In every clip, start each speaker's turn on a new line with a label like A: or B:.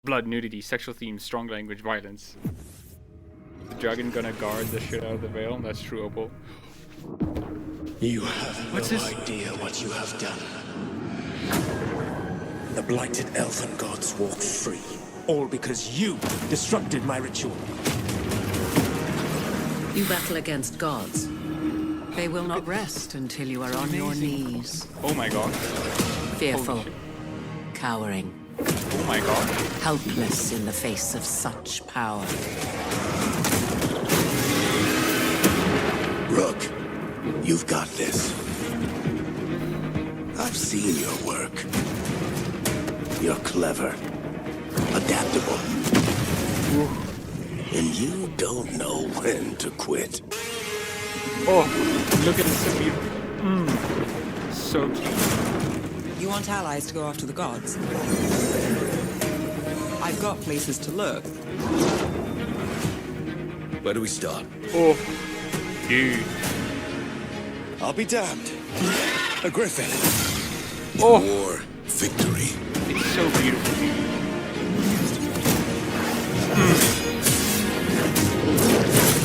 A: Blood, nudity, sexual themes, strong language, violence. The dragon gonna guard the shit out of the veil. That's true, Opal.
B: You have no idea what you have done. The blighted elven gods walk free, all because you disrupted my ritual.
C: You battle against gods. They will not rest until you are on your knees.
A: Oh my god.
C: Fearful, cowering.
A: Oh my god.
C: Helpless in the face of such power.
B: Rook, you've got this. I've seen your work. You're clever, adaptable, and you don't know when to quit.
A: Oh, look at this beautiful. So cute.
D: You want allies to go after the gods? I've got places to look.
B: Where do we start?
A: Oh, dude.
B: I'll be damned. A griffin.
A: Oh.
B: War, victory.
A: It's so beautiful, dude.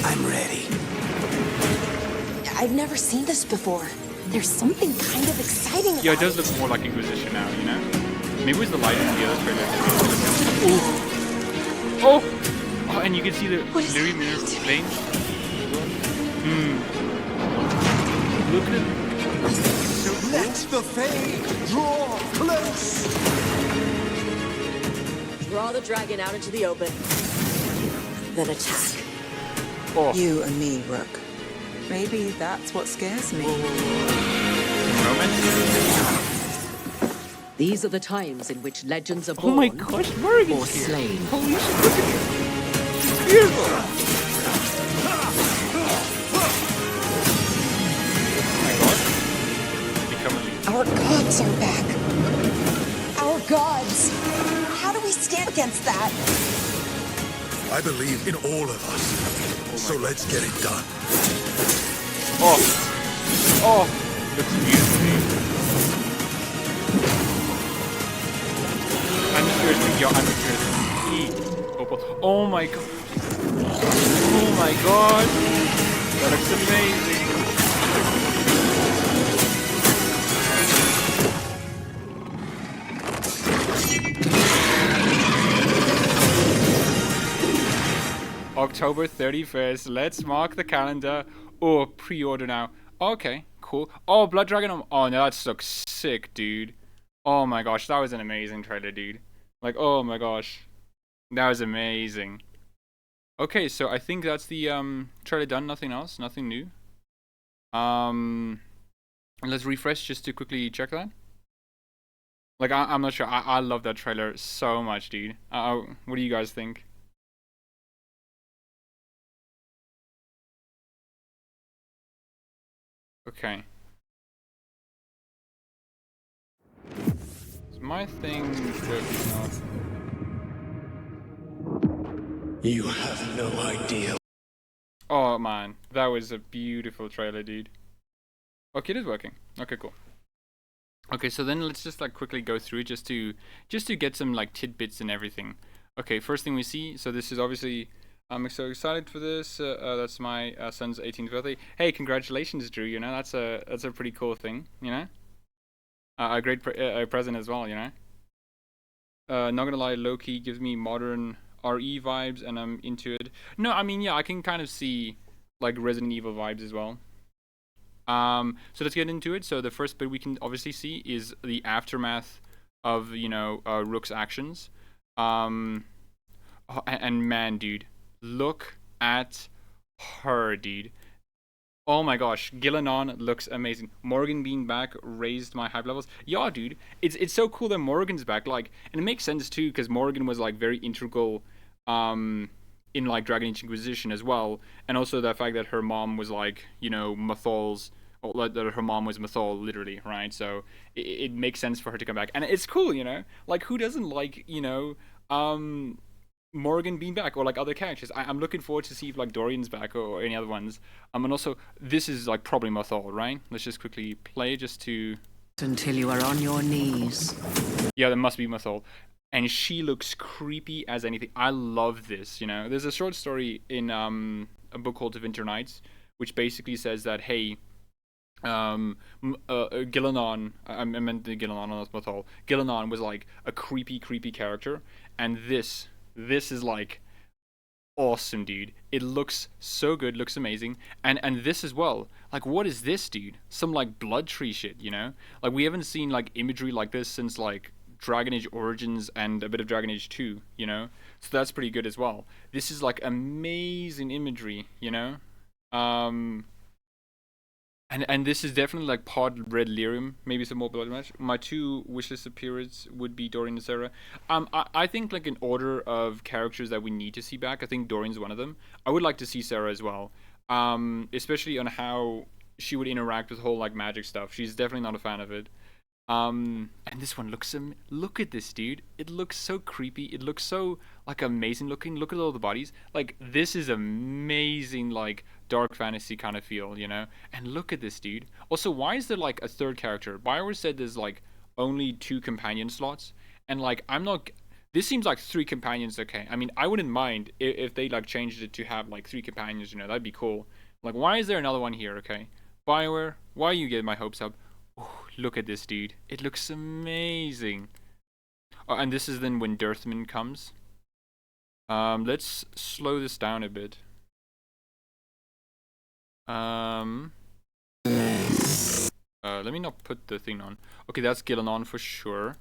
B: I'm ready.
E: I've never seen this before. There's something kind of exciting about
A: Yeah, it does look more like Inquisition now, you know? Maybe it was the light in the other trailer. Oh! Oh, and you can see the Lyri mirror veins. Look at it. So
B: Let the Fae draw close.
E: Draw the dragon out into the open. Then attack.
A: Oh.
D: You and me, Rook. Maybe that's what scares me.
A: Romance?
C: These are the times in which legends are
A: Oh my
C: born
A: gosh, Morrigan's
C: or
A: here.
C: slain.
A: Holy shit, look at it. Beautiful. Oh my god. Become a lead.
E: Our gods are back. Our gods. How do we stand against that?
F: I believe in all of us. So let's get it done.
A: Oh. Oh. Looks beautiful, dude. I'm curious. Oh my god. Oh my god. That looks amazing. October 31st. Let's mark the calendar. Oh, pre-order now. Okay, cool. Oh, Blood Dragon. Oh, no, that looks sick, dude. Oh my gosh, that was an amazing trailer, dude. Like, oh my gosh. That was amazing. Okay, so I think that's the trailer done. Nothing else. Nothing new. Let's refresh just to quickly check that. Like, I'm not sure. I love that trailer so much, dude. What do you guys think? Okay. Is my thing working off?
B: You have no idea.
A: Oh man, that was a beautiful trailer, dude. Okay, it is working. Okay, cool. Okay, so then let's just like quickly go through it just to get some like tidbits and everything. Okay, first thing we see. So this is obviously. I'm so excited for this. That's my son's 18th birthday. Hey, congratulations, Drew. You know, that's a pretty cool thing. You know, a great present as well. You know, not gonna lie, low-key gives me modern RE vibes, and I'm into it. No, I mean, yeah, I can kind of see like Resident Evil vibes as well. So let's get into it. So the first bit we can obviously see is the aftermath of Rook's actions. And man, dude. Look at her, dude. Oh my gosh, Gillenon looks amazing. Morgan being back raised my hype levels. Yeah, dude, it's so cool that Morgan's back. Like, and it makes sense too, because Morgan was like very integral, in like Dragon Age Inquisition as well, and also the fact that her mom was like, Mythol's, or like that her mom was Mythol, literally, right? So it makes sense for her to come back, and it's cool, Like, who doesn't like, Morgan being back, or like other characters? I'm looking forward to see if like Dorian's back or any other ones. And also this is like probably Mythol, right? Let's just quickly play just to.
C: Until you are on your knees.
A: Yeah, that must be Mythol. and she looks creepy as anything. I love this, you know. There's a short story in a book called The Winter Nights, which basically says that, hey, Gillenon, I meant the Gillenon, not Mothal. Gillenon was like a creepy character, and this is like awesome, dude. It looks so good, looks amazing, and this as well. Like, what is this, dude? Some like blood tree shit, you know? Like, we haven't seen like imagery like this since like Dragon Age Origins and a bit of Dragon Age 2, you know? So that's pretty good as well. This is like amazing imagery, you know? And this is definitely like pod red lyrium, maybe some more blood match. My two wishlist appearance would be Dorian and Sarah. I think like in order of characters that we need to see back, I think Dorian's one of them. I would like to see Sarah as well, especially on how she would interact with whole like magic stuff. She's definitely not a fan of it. And this one looks look at this, dude. It looks so creepy. It looks so like amazing looking. Look at all the bodies. Like, this is amazing, like dark fantasy kind of feel, you know? And look at this, dude. Also, why is there like a third character? BioWare said there's like only 2 companion slots, and like I'm not. This seems like 3 companions. Okay, I mean, I wouldn't mind if they like changed it to have like 3 companions. You know, that'd be cool. Like, why is there another one here? Okay, BioWare, why you get my hopes up? Oh, look at this, dude. It looks amazing. Oh, and this is then when Dirthman comes. Let's slow this down a bit. Let me not put the thing on. Okay, that's Gillenon for sure.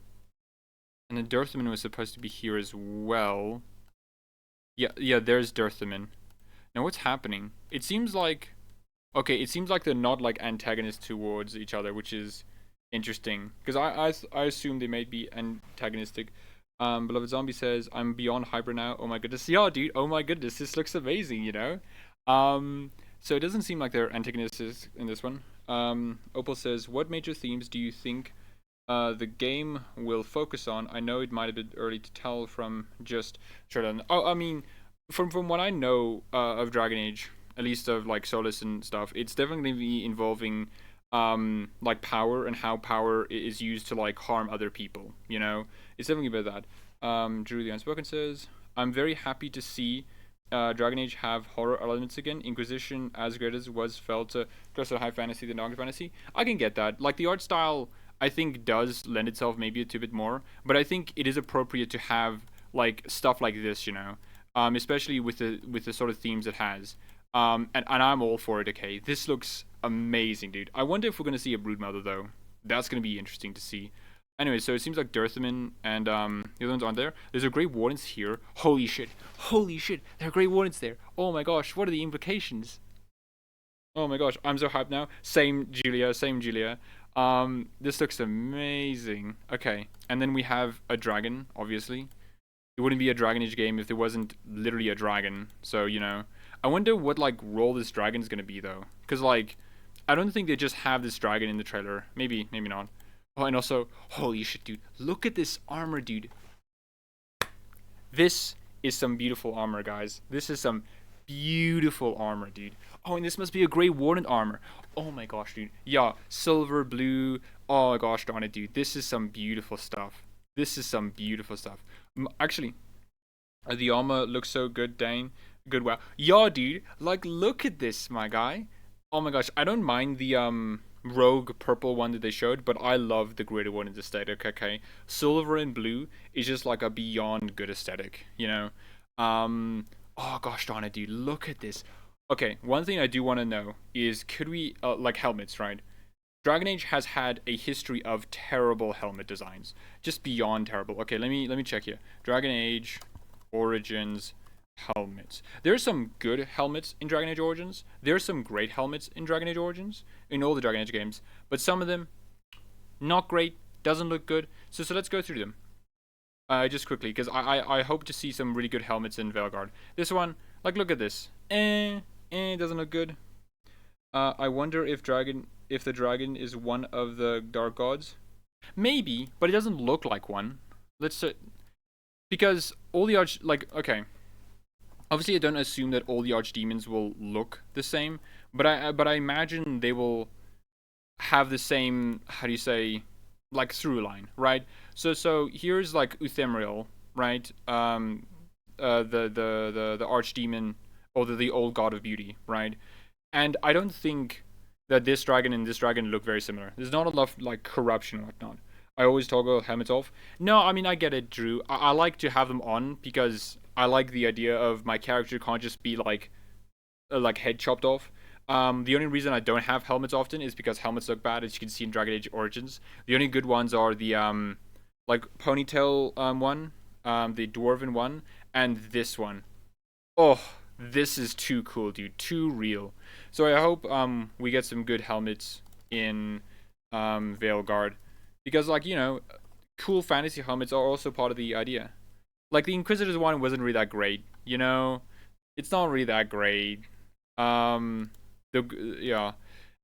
A: And then Dirthman was supposed to be here as well. Yeah, there's Dirthman. Now what's happening? It seems like... Okay, it seems like they're not like antagonists towards each other, which is interesting. Because I assume they may be antagonistic. Beloved Zombie says, I'm beyond hyper now. Oh my goodness. Yeah, dude. Oh my goodness. This looks amazing, you know? So it doesn't seem like they're antagonists in this one. Opal says, what major themes do you think the game will focus on? I know it might have been early to tell from just Showdown. Oh, I mean, from what I know of Dragon Age, at least of like Solus and stuff, it's definitely going to be involving like power and how power is used to like harm other people, you know? It's definitely about that. Drew the Unspoken says, I'm very happy to see Dragon Age have horror elements again. Inquisition, as great as was, felt closer to high fantasy than dark fantasy. I can get that. Like, the art style, I think, does lend itself maybe to a bit more, but I think it is appropriate to have like stuff like this, you know, especially with the sort of themes it has. And I'm all for it. Okay, this looks amazing, dude. I wonder if we're gonna see a Broodmother though. That's gonna be interesting to see. Anyway, so it seems like Dirthman and the other ones aren't there. There's a Grey Wardens here. Holy shit! Holy shit! There are Grey Wardens there. Oh my gosh! What are the implications? Oh my gosh! I'm so hyped now. Same Julia. Same Julia. This looks amazing. Okay, and then we have a dragon. Obviously, it wouldn't be a Dragon Age game if there wasn't literally a dragon. So, you know. I wonder what like role this dragon is gonna be though, because like I don't think they just have this dragon in the trailer. Maybe not. Oh, and also, holy shit, dude! Look at this armor, dude. This is some beautiful armor, guys. This is some beautiful armor, dude. Oh, and this must be a Grey Warden armor. Oh my gosh, dude. Yeah, silver, blue. Oh my gosh, darn it, dude. This is some beautiful stuff. This is some beautiful stuff. Actually, the armor looks so good, Dane. Good, wow. Yeah, dude. Like, look at this, my guy. Oh my gosh, I don't mind the rogue purple one that they showed, but I love the Grey Warden's aesthetic. Okay, silver and blue is just like a beyond good aesthetic, you know. Oh gosh darn it, dude. Look at this. Okay, one thing I do want to know is, could we like helmets, right? Dragon Age has had a history of terrible helmet designs, just beyond terrible. Okay, let me check here. Dragon Age Origins helmets. There's some good helmets in Dragon Age Origins. There's some great helmets in Dragon Age Origins, in all the Dragon Age games, but some of them not great, doesn't look good. So let's go through them just quickly, because I hope to see some really good helmets in Veilguard. This one, like, look at this. Doesn't look good. I wonder if the dragon is one of the dark gods. Maybe, but it doesn't look like one. Let's because all the okay. Obviously, I don't assume that all the archdemons will look the same, but I imagine they will have the same, how do you say, like through line, right? So here's like Uthemriel, right? The archdemon, or the old god of beauty, right? And I don't think that this dragon and this dragon look very similar. There's not enough like corruption and whatnot. I always toggle helmets off. No, I mean I get it, Drew. I like to have them on because I like the idea of my character can't just be like head chopped off. The only reason I don't have helmets often is because helmets look bad, as you can see in Dragon Age Origins. The only good ones are the like ponytail one, the dwarven one, and this one. Oh, this is too cool, dude. Too real. So I hope we get some good helmets in Veilguard, because like, you know, cool fantasy helmets are also part of the idea. Like the Inquisitor's one wasn't really that great, you know. It's not really that great. Yeah.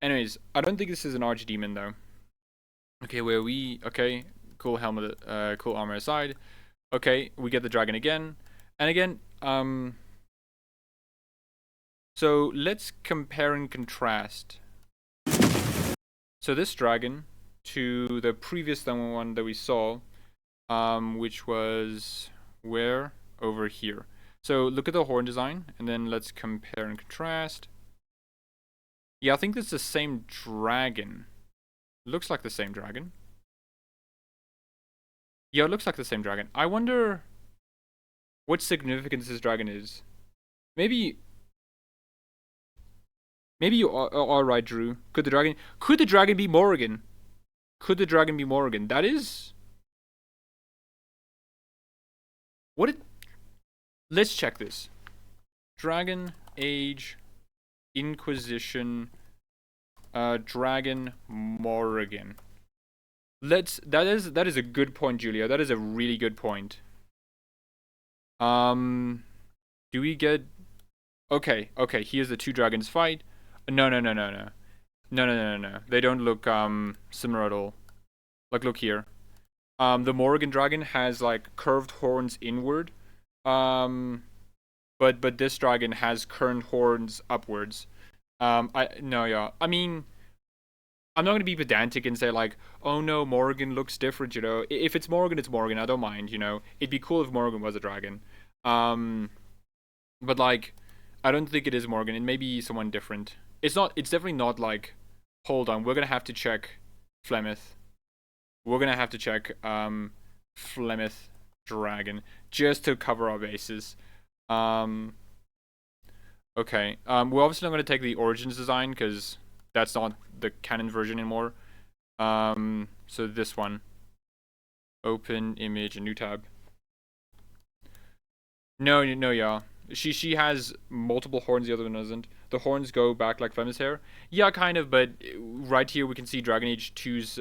A: Anyways, I don't think this is an archdemon though. Okay, okay, cool helmet, cool armor aside. Okay, we get the dragon again, and again. So let's compare and contrast. So this dragon to the previous one that we saw, which was where? Over here. So look at the horn design, and then let's compare and contrast. Yeah, I think that's the same dragon. Looks like the same dragon. Yeah, it looks like the same dragon. I wonder what significance this dragon is. Maybe you are right, Drew. Could the dragon be Morrigan? Could the dragon be Morrigan? That is what it. Let's check this. Dragon Age Inquisition Dragon Morrigan. That is a good point, Julia. That is a really good point. Do we get Okay, here's the two dragons fight. No. They don't look similar at all. Like, look here. The Morrigan dragon has like curved horns inward. But this dragon has curved horns upwards. I mean, I'm not gonna be pedantic and say like, oh no, Morrigan looks different, you know. If it's Morrigan, it's Morrigan. I don't mind, you know. It'd be cool if Morrigan was a dragon. But like, I don't think it is Morrigan. It may be someone different. It's definitely not like. Hold on, we're gonna have to check Flemeth. We're gonna have to check Flemeth dragon just to cover our bases. Okay. We're obviously not gonna take the Origins design because that's not the canon version anymore. So this one. Open image, a new tab. No, yeah. She has multiple horns, the other one doesn't. The horns go back like Flemeth's hair. Yeah, kind of, but right here we can see Dragon Age 2's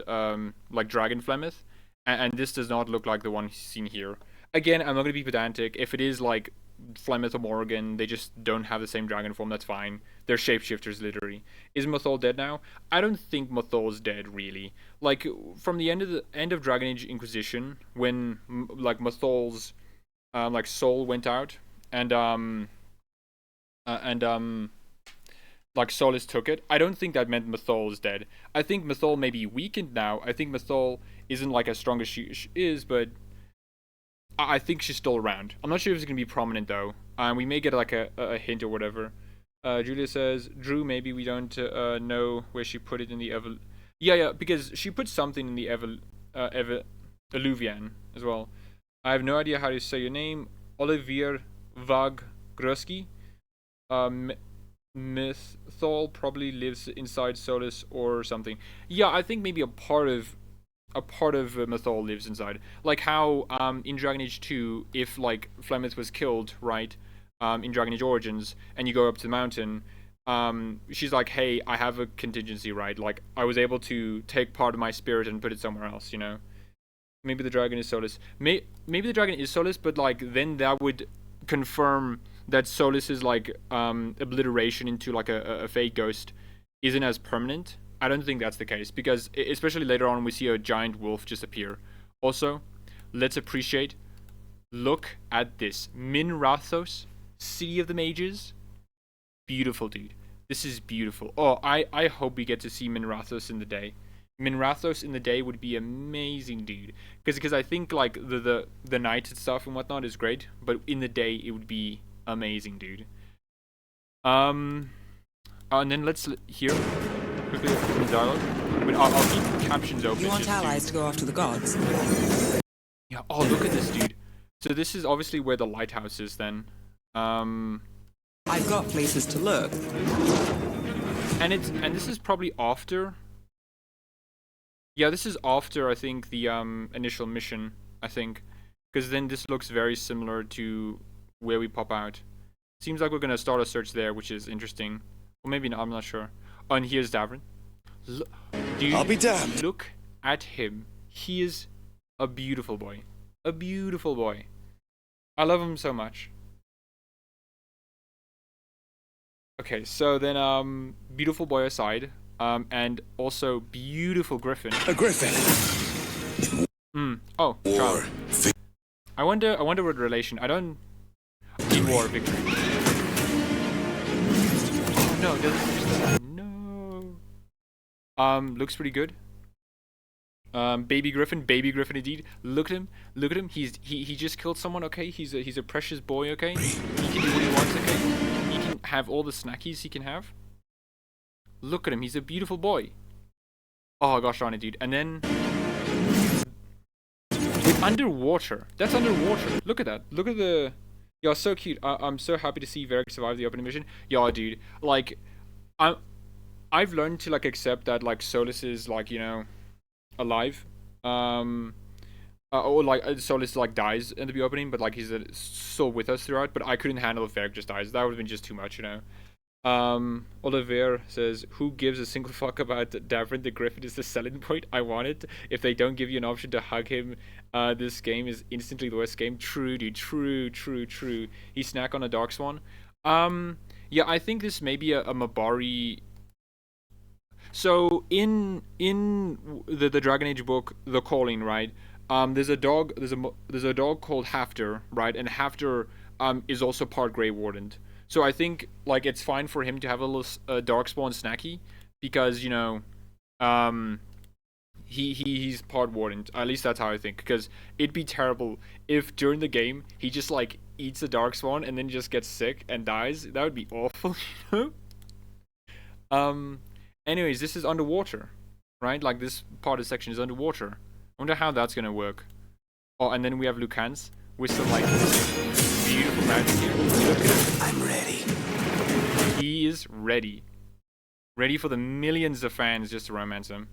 A: like Dragon Flemeth, and this does not look like the one seen here. Again, I'm not gonna be pedantic. If it is like Flemeth or Morrigan, they just don't have the same dragon form, that's fine. They're shapeshifters, literally. Is Mythol dead now? I don't think Mythol's dead, really. Like, from the end of Dragon Age Inquisition, when like Mythol's like soul went out, and like Solus took it, I don't think that meant Mythol is dead. I think Mythol may be weakened now. I think Mythol isn't like as strong as she is, but I think she's still around. I'm not sure if it's gonna be prominent though. We may get like a hint or whatever. Julia says, Drew, maybe we don't know where she put it in the Yeah, because she put something in the Eluvian as well. I have no idea how to say your name. Olivier Vagruski. Mythol probably lives inside Solus or something. Yeah, I think maybe a part of Mythol lives inside. Like how in Dragon Age 2, if like Flemeth was killed, right? In Dragon Age Origins, and you go up to the mountain, she's like, hey, I have a contingency, right? Like, I was able to take part of my spirit and put it somewhere else, you know? Maybe the dragon is Solus. Maybe the dragon is Solus, but like, then that would confirm that Solus's like obliteration into like a fake ghost isn't as permanent. I don't think that's the case, because especially later on we see a giant wolf just appear. Also, let's appreciate, look at this. Minrathos, City of the Mages. Beautiful, dude. This is beautiful. Oh, I hope we get to see Minrathos in the day. Minrathos in the day would be amazing, dude. Because I think like the night and stuff and whatnot is great, but in the day it would be amazing, dude. And then let's hear quickly the dialogue. I mean, I'll keep captions open.
D: You want
A: just
D: allies to go after the gods?
A: Yeah. Oh, look at this, dude. So this is obviously where the lighthouse is then.
D: I've got places to look.
A: And this is probably after. Yeah, this is after I think the initial mission. I think, because then this looks very similar to where we pop out. Seems like we're gonna start a search there, which is interesting. Or maybe not. I'm not sure. Oh, and here's Davrin. Dude,
F: I'll be damned.
A: look at him. He is a beautiful boy. A beautiful boy. I love him so much. Okay, so then beautiful boy aside, and also beautiful griffin.
F: A griffin.
A: Oh, child. I wonder what relation. I don't. In war, victory. Oh no, doesn't no. Looks pretty good. Baby griffin indeed. Look at him. He just killed someone. Okay, he's a precious boy. Okay, he can do what he wants. Okay, he can have all the snackies he can have. Look at him. He's a beautiful boy. Oh gosh darn it, dude. And then underwater. That's underwater. Look at that. Look at the. Yeah, so cute. I'm so happy to see Varric survive the opening mission. Yeah, dude. Like, I've learned to like accept that like Solus is like, you know, alive. Or like Solus like dies in the opening, but like he's still with us throughout. But I couldn't handle if Varric just dies. That would have been just too much, you know. Oliver says, who gives a single fuck about Davrin the Griffin is the selling point. I want it. If they don't give you an option to hug him, this game is instantly the worst game. True, dude. True. He snack on a Darkspawn. Yeah, I think this may be a Mabari. So in the Dragon Age book, The Calling, right? There's a dog called Hafter, right? And Hafter is also part Grey Warden. So I think like it's fine for him to have a little Darkspawn snacky because, you know, he's part Warden. At least that's how I think. Because it'd be terrible if during the game he just like eats a Darkspawn and then just gets sick and dies. That would be awful, you know. Anyways, this is underwater, right? Like this part of the section is underwater. I wonder how that's gonna work. Oh, and then we have Lucans with some like beautiful magic here. Look at him.
B: I'm ready.
A: He is ready. Ready for the millions of fans just to romance him.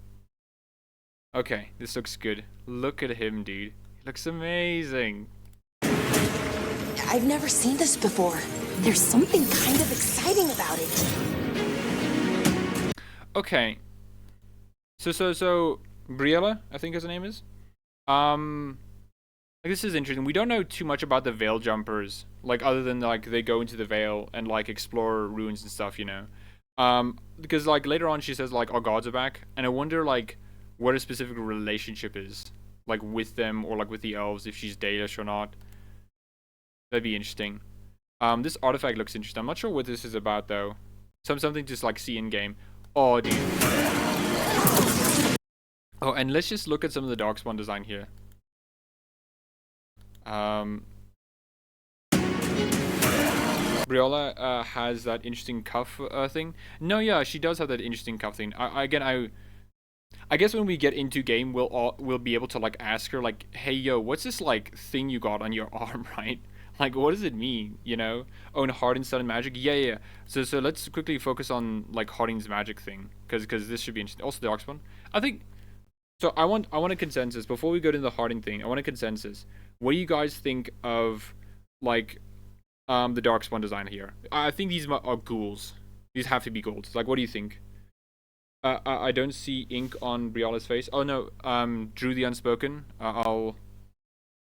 A: Okay, this looks good. Look at him, dude. He looks amazing.
E: I've never seen this before. There's something kind of exciting about it.
A: Okay. So Briella, I think his name is. Like, this is interesting. We don't know too much about the Veil Jumpers, like other than like they go into the Veil and like explore ruins and stuff, you know. Because like later on she says like our gods are back, and I wonder like what a specific relationship is, like with them or like with the elves, if she's Dalish or not. That'd be interesting. This artifact looks interesting. I'm not sure what this is about though. Something just like see in game. Oh, dude. Oh, and let's just look at some of the Darkspawn design here. Briola has that interesting cuff thing. No, yeah, she does have that interesting cuff thing. I guess when we get into game, we'll be able to like ask her like, hey, yo, what's this like thing you got on your arm, right? Like, what does it mean, you know? Oh, and Harding's sudden magic? Yeah. So let's quickly focus on, like, Harding's magic thing. Because this should be interesting. Also, the Darkspawn. I think... So, I want a consensus. Before we go to the Harding thing, I want a consensus. What do you guys think of, like, the Darkspawn design here? I think these are ghouls. These have to be ghouls. Like, what do you think? I don't see ink on Briala's face. Oh, no. Drew the Unspoken. I'll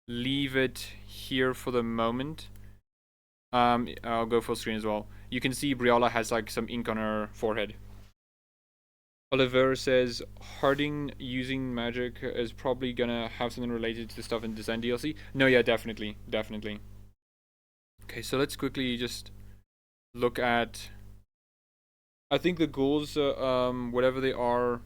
A: leave it here for the moment. I'll go full screen as well. You can see Briala has like some ink on her forehead. Oliver says Harding using magic is probably gonna have something related to the stuff in Descent DLC. No, yeah, definitely. Okay, so let's quickly just look at. I think the ghouls, whatever they are,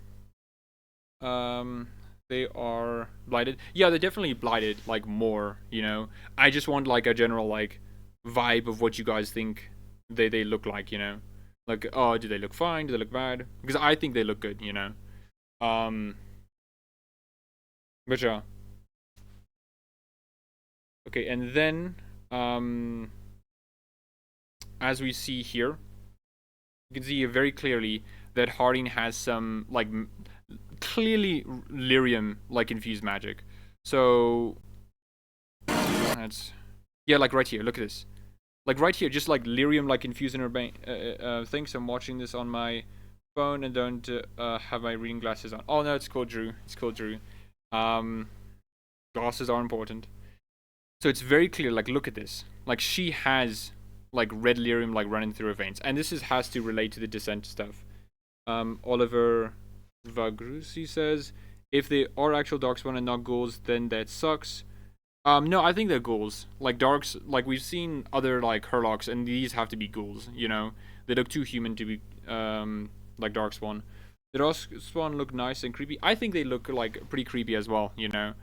A: They are blighted. Yeah, they're definitely blighted, like, more, you know. I just want, like, a general, like, vibe of what you guys think they look like, you know. Like, oh, do they look fine? Do they look bad? Because I think they look good, you know. But yeah. Okay, and then, as we see here, you can see very clearly that Harding has some, like, clearly lyrium, like, infused magic. So, that's, yeah, like, right here, look at this. Like, right here, just, like, lyrium, like, infused in her thing. So I'm watching this on my phone and don't have my reading glasses on. Oh, no, it's called Drew. It's called Drew. Glasses are important. So it's very clear, like, look at this. Like, she has, like, red lyrium, like, running through her veins. And this has to relate to the descent stuff. Oliver Vagrusi says, if they are actual Darkspawn and not ghouls, then that sucks. No, I think they're ghouls. Like, Darks, like, we've seen other, like, Hurlocks, and these have to be ghouls, you know? They look too human to be, like, Darkspawn. The Darkspawn look nice and creepy. I think they look, like, pretty creepy as well, you know?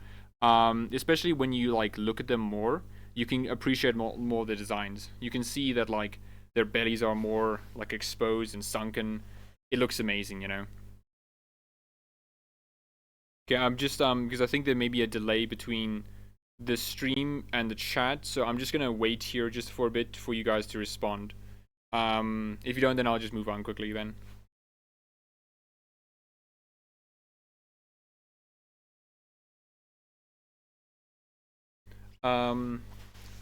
A: Especially when you, like, look at them more, you can appreciate more the designs. You can see that, like, their bellies are more, like, exposed and sunken. It looks amazing, you know? Okay, I'm just, because I think there may be a delay between the stream and the chat, so I'm just gonna wait here just for a bit for you guys to respond. If you don't, then I'll just move on quickly then.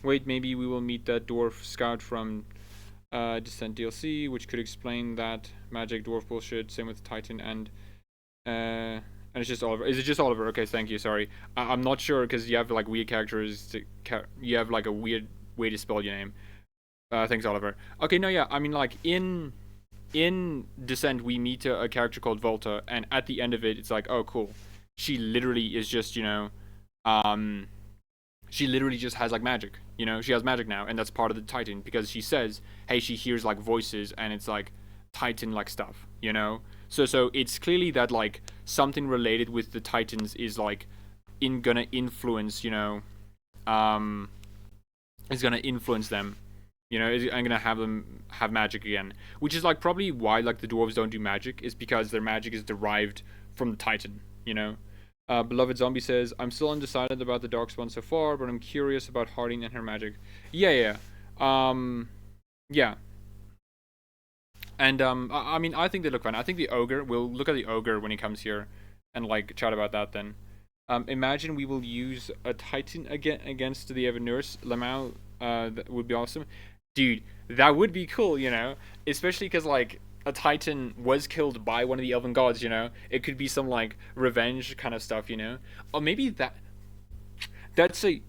A: Wait, maybe we will meet that dwarf scout from Descent DLC, which could explain that magic dwarf bullshit. Same with Titan and it's just Oliver. Is it just Oliver? Okay, thank you. Sorry, I'm not sure because you have like weird characters. You have like a weird way to spell your name. Thanks, Oliver. Okay, no, yeah. I mean, like in Descent, we meet a character called Volta, and at the end of it, it's like, oh, cool. She literally is just, you know, she literally just has like magic. You know, she has magic now, and that's part of the Titan because she says, hey, she hears like voices, and it's like Titan like stuff. You know. So it's clearly that like something related with the Titans is like gonna influence, you know, is gonna influence them, you know, I'm gonna have them have magic again, which is like probably why like the dwarves don't do magic is because their magic is derived from the Titan, you know. Beloved Zombie says, I'm still undecided about the Darkspawn so far, but I'm curious about Harding and her magic. Yeah. Yeah. And, I mean, I think they look fine. I think the Ogre, we'll look at the Ogre when he comes here and, like, chat about that then. Imagine we will use a Titan against the Evanurus. Lamau, that would be awesome. Dude, that would be cool, you know? Especially because, like, a Titan was killed by one of the Elven Gods, you know? It could be some, like, revenge kind of stuff, you know? Or maybe that's a...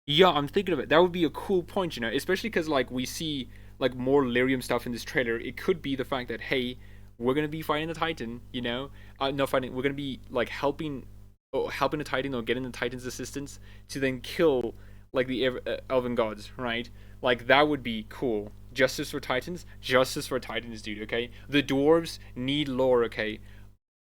A: Yeah, I'm thinking of it. That would be a cool point, you know? Especially because, like, we see... like more lyrium stuff in this trailer. It could be the fact that, hey, we're gonna be fighting the Titan, you know, not fighting, we're gonna be like helping the Titan or getting the Titan's assistance to then kill like the Elven Gods, right? Like that would be cool. Justice for Titans, dude. Okay, the dwarves need lore. Okay,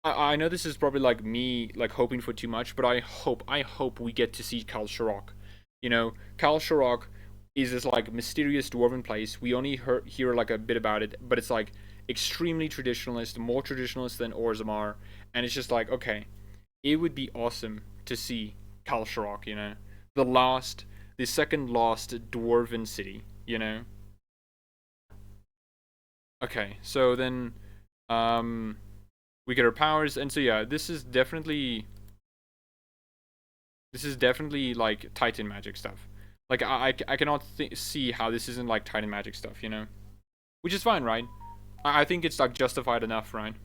A: I know this is probably like me like hoping for too much, but I hope we get to see Kal Sharok. You know, Kal Sharok is this like mysterious dwarven place. We only hear like a bit about it, but it's like extremely traditionalist, more traditionalist than Orzammar, and it's just like, okay, it would be awesome to see Kal Sharok, you know, the second lost dwarven city, you know. Okay, so then we get our powers, and so yeah, this is definitely like Titan magic stuff. Like, I cannot see how this isn't, like, Titan magic stuff, you know? Which is fine, right? I think it's, like, justified enough, right?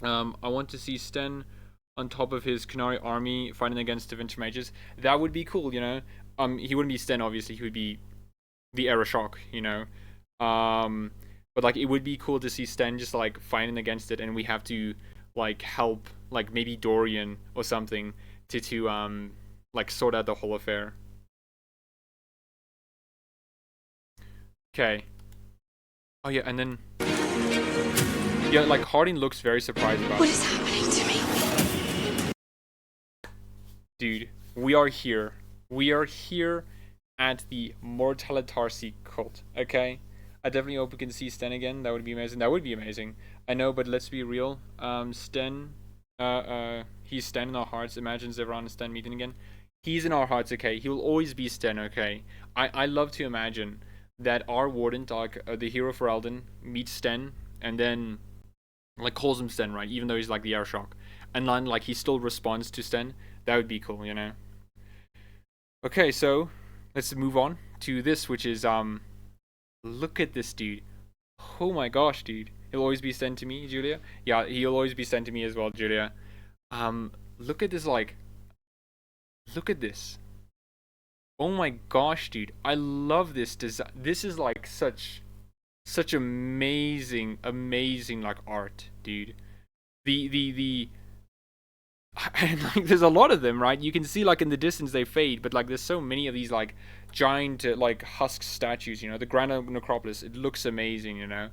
A: I want to see Sten on top of his Canary army fighting against Divinity Mages. That would be cool, you know? He wouldn't be Sten, obviously. He would be the Era Shock, you know? But, like, it would be cool to see Sten just, like, fighting against it, and we have to, like, help, like, maybe Dorian or something to like, sort out the whole affair. Okay. Oh yeah, and then Yeah, like Harding looks very surprised about
E: What
A: it.
E: is happening to me?
A: Dude, we are here. We are here at the Mortalitarsi cult, okay? I definitely hope we can see Sten again. That would be amazing. That would be amazing. I know, but let's be real. Sten, he's Sten in our hearts. Imagine Zevran and Sten meeting again. He's in our hearts, okay? He will always be Sten, okay? I love to imagine that our Warden, like the hero for Elden, meets Sten and then like calls him Sten, right? Even though he's like the Airshock, and then like he still responds to Sten. That would be cool, you know. Okay, so let's move on to this, which is look at this dude. Oh my gosh, dude. He'll always be Sten to me, Julia. Yeah, he'll always be Sten to me as well, Julia. Look at this, like, look at this. Oh my gosh, dude. I love this design. This is like such amazing like art, dude. The and like there's a lot of them, right? You can see like in the distance they fade, but like there's so many of these like giant like husk statues, you know. The Grand Necropolis, it looks amazing, you know.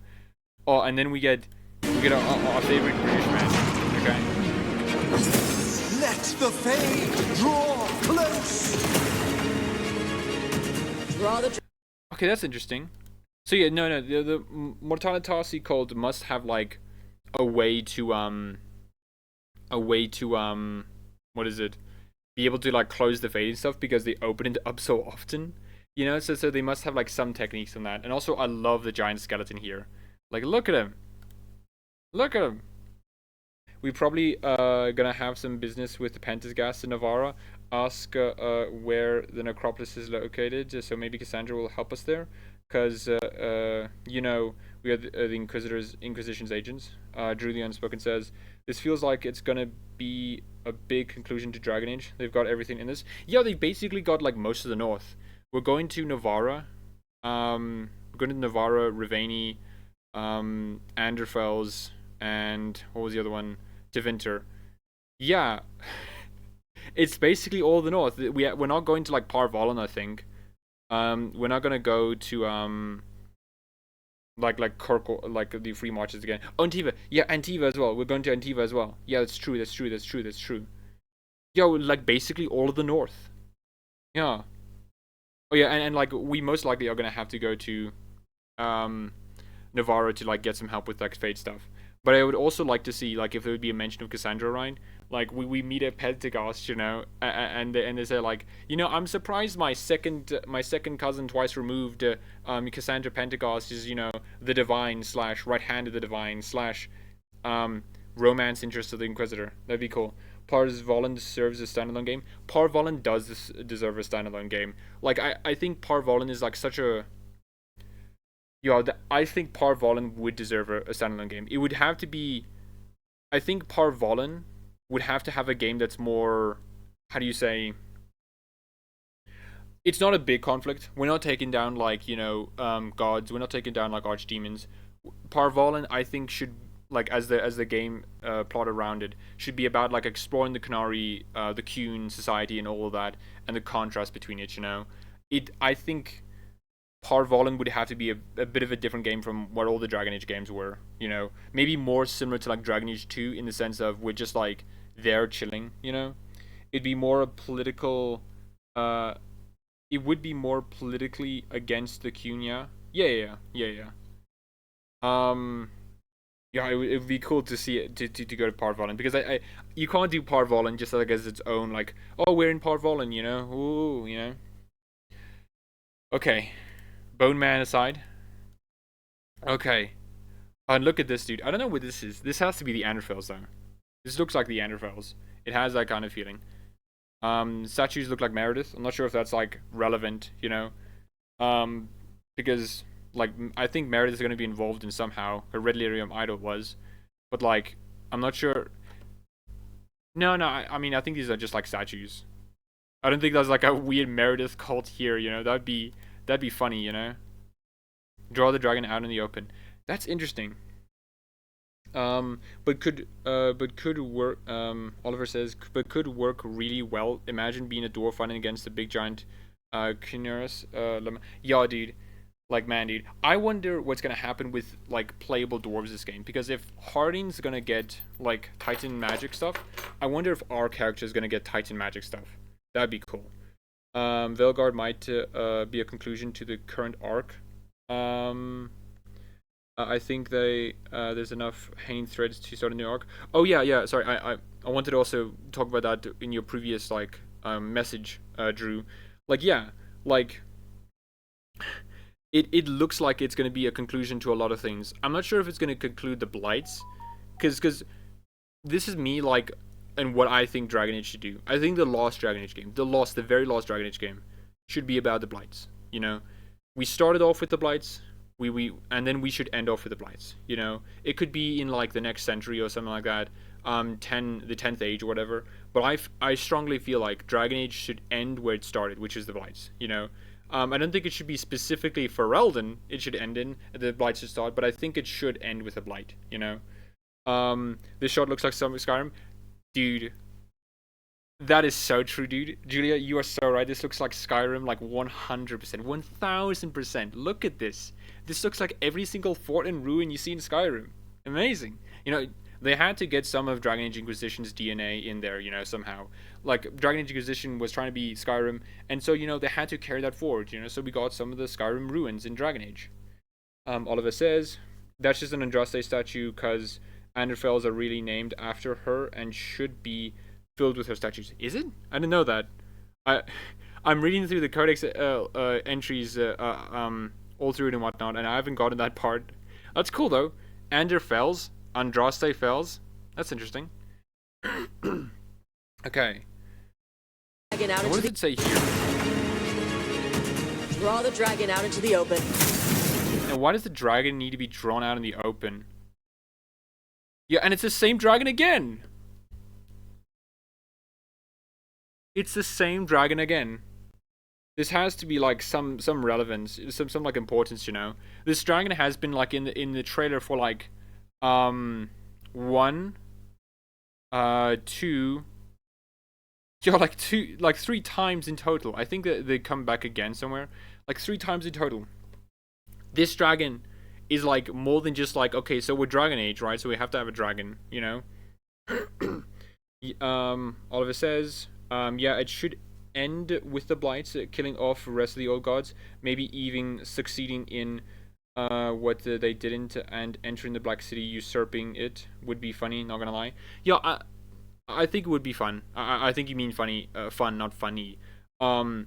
A: Oh, and then we get our favorite British man. Okay.
B: Let the fade draw close.
A: Okay, that's interesting. So yeah, no, the Mortalitasi cult must have like a way to what is it? Be able to like close the fade and stuff because they open it up so often, you know. So they must have like some techniques on that. And also, I love the giant skeleton here. Like, look at him. Look at him. We probably gonna have some business with the Pentasgast in Navarra. Ask where the necropolis is located, so maybe Cassandra will help us there. Cause you know, we are the Inquisition's agents. Drew the Unspoken says, this feels like it's gonna be a big conclusion to Dragon Age. They've got everything in this. Yeah, they basically got like most of the north. We're going to Navarra. We're going to Navarra, Raveni, Anderfels, and what was the other one? Tevinter. Yeah. It's basically all the north. We're not going to like Parvalon, I think. We're not gonna go to like Kirk, like the free marches again. Oh, Antiva. Yeah, Antiva as well. We're going to Antiva as well. Yeah, that's true. Yeah, like basically all of the north. Yeah. Oh yeah, and like we most likely are gonna have to go to Navarra to like get some help with like fate stuff. But I would also like to see like if there would be a mention of Cassandra, right? Like we meet at Pentecost, you know, and they say like, you know, I'm surprised my second cousin twice removed, Cassandra Pentecost is, you know, the divine / right hand of the divine / romance interest of the Inquisitor. That'd be cool. Parvalon deserves a standalone game. Parvalon does deserve a standalone game. Like I think Parvalon is like such a I think Parvalon would deserve a standalone game. It would have to be. I think Parvalon would have to have a game that's more. How do you say? It's not a big conflict. We're not taking down like, you know, gods. We're not taking down like archdemons. Parvalon, I think, should like as the game plot around it should be about like exploring the Canary, the Kuhn society and all of that, and the contrast between it. You know, I think Parvalon would have to be a bit of a different game from what all the Dragon Age games were, you know. Maybe more similar to like Dragon Age 2 in the sense of we're just like there chilling, you know. It'd be more a political it would be more politically against the Cunia. Yeah. Yeah, it would be cool to see it to go to Parvalon, because I you can't do Parvalon just like as its own like, oh, we're in Parvalon, you know. Ooh, you know. Okay. Bone Man aside. Okay. And look at this, dude. I don't know what this is. This has to be the Anderfels, though. This looks like the Anderfels. It has that kind of feeling. Statues look like Meredith. I'm not sure if that's, like, relevant, you know? Because, like, I think Meredith is going to be involved in somehow. Her Red Lyrium idol was. But, like, I'm not sure. No, I mean, I think these are just, like, statues. I don't think there's, like, a weird Meredith cult here, you know? That'd be funny, you know. Draw the dragon out in the open. That's interesting. But could work. Oliver says, but could work really well. Imagine being a dwarf fighting against a big giant, Chinerus. Yeah, dude. Like, man, dude, I wonder what's gonna happen with like playable dwarves this game, because if Harding's gonna get like Titan magic stuff, I wonder if our character is gonna get Titan magic stuff. That'd be cool. Veilguard might be a conclusion to the current arc. I think there's enough hanging threads to start a new arc. Oh yeah. Sorry, I wanted to also talk about that in your previous like message, Drew. Like, yeah, like it looks like it's gonna be a conclusion to a lot of things. I'm not sure if it's gonna conclude the blights, because this is me like, and what I think Dragon Age should do. I think the last Dragon Age game, the very last Dragon Age game, should be about the blights. You know, we started off with the blights. And then we should end off with the blights. You know, it could be in like the next century or something like that. The 10th age or whatever. But I strongly feel like Dragon Age should end where it started, which is the blights. You know, I don't think it should be specifically for Eldon. It should end in the blights should start, but I think it should end with a blight. You know, this shot looks like some Skyrim, dude. That is so true, dude. Julia, you are so right. This looks like Skyrim, like 100%, 1000%. Look at this. This looks like every single fort and ruin you see in Skyrim. Amazing. You know, they had to get some of Dragon Age Inquisition's DNA in there, you know, somehow. Like, Dragon Age Inquisition was trying to be Skyrim, and so, you know, they had to carry that forward, you know, so we got some of the Skyrim ruins in Dragon Age. Oliver says, that's just an Andraste statue, because Anderfels are really named after her and should be filled with her statues. Is it? I didn't know that. I'm reading through the codex entries all through it and whatnot, and I haven't gotten that part. That's cool though. Anderfels, Andraste Fells. That's interesting. Okay. Now, what does it say here?
G: Draw the dragon out into the open.
A: And why does the dragon need to be drawn out in the open? Yeah, and it's the same dragon again. It's the same dragon again. This has to be like some relevance, some like importance, you know. This dragon has been like in the trailer for like 1, 2, like 3 times in total. I think that they come back again somewhere, like 3 times in total. This dragon is like more than just like, okay, so we're Dragon Age, right? So we have to have a dragon, you know. Oliver says, yeah, it should end with the blights killing off the rest of the old gods, maybe even succeeding in what they didn't, and entering the Black City, usurping it would be funny, not gonna lie. Yeah, I think it would be fun. I think you mean funny, fun, not funny. And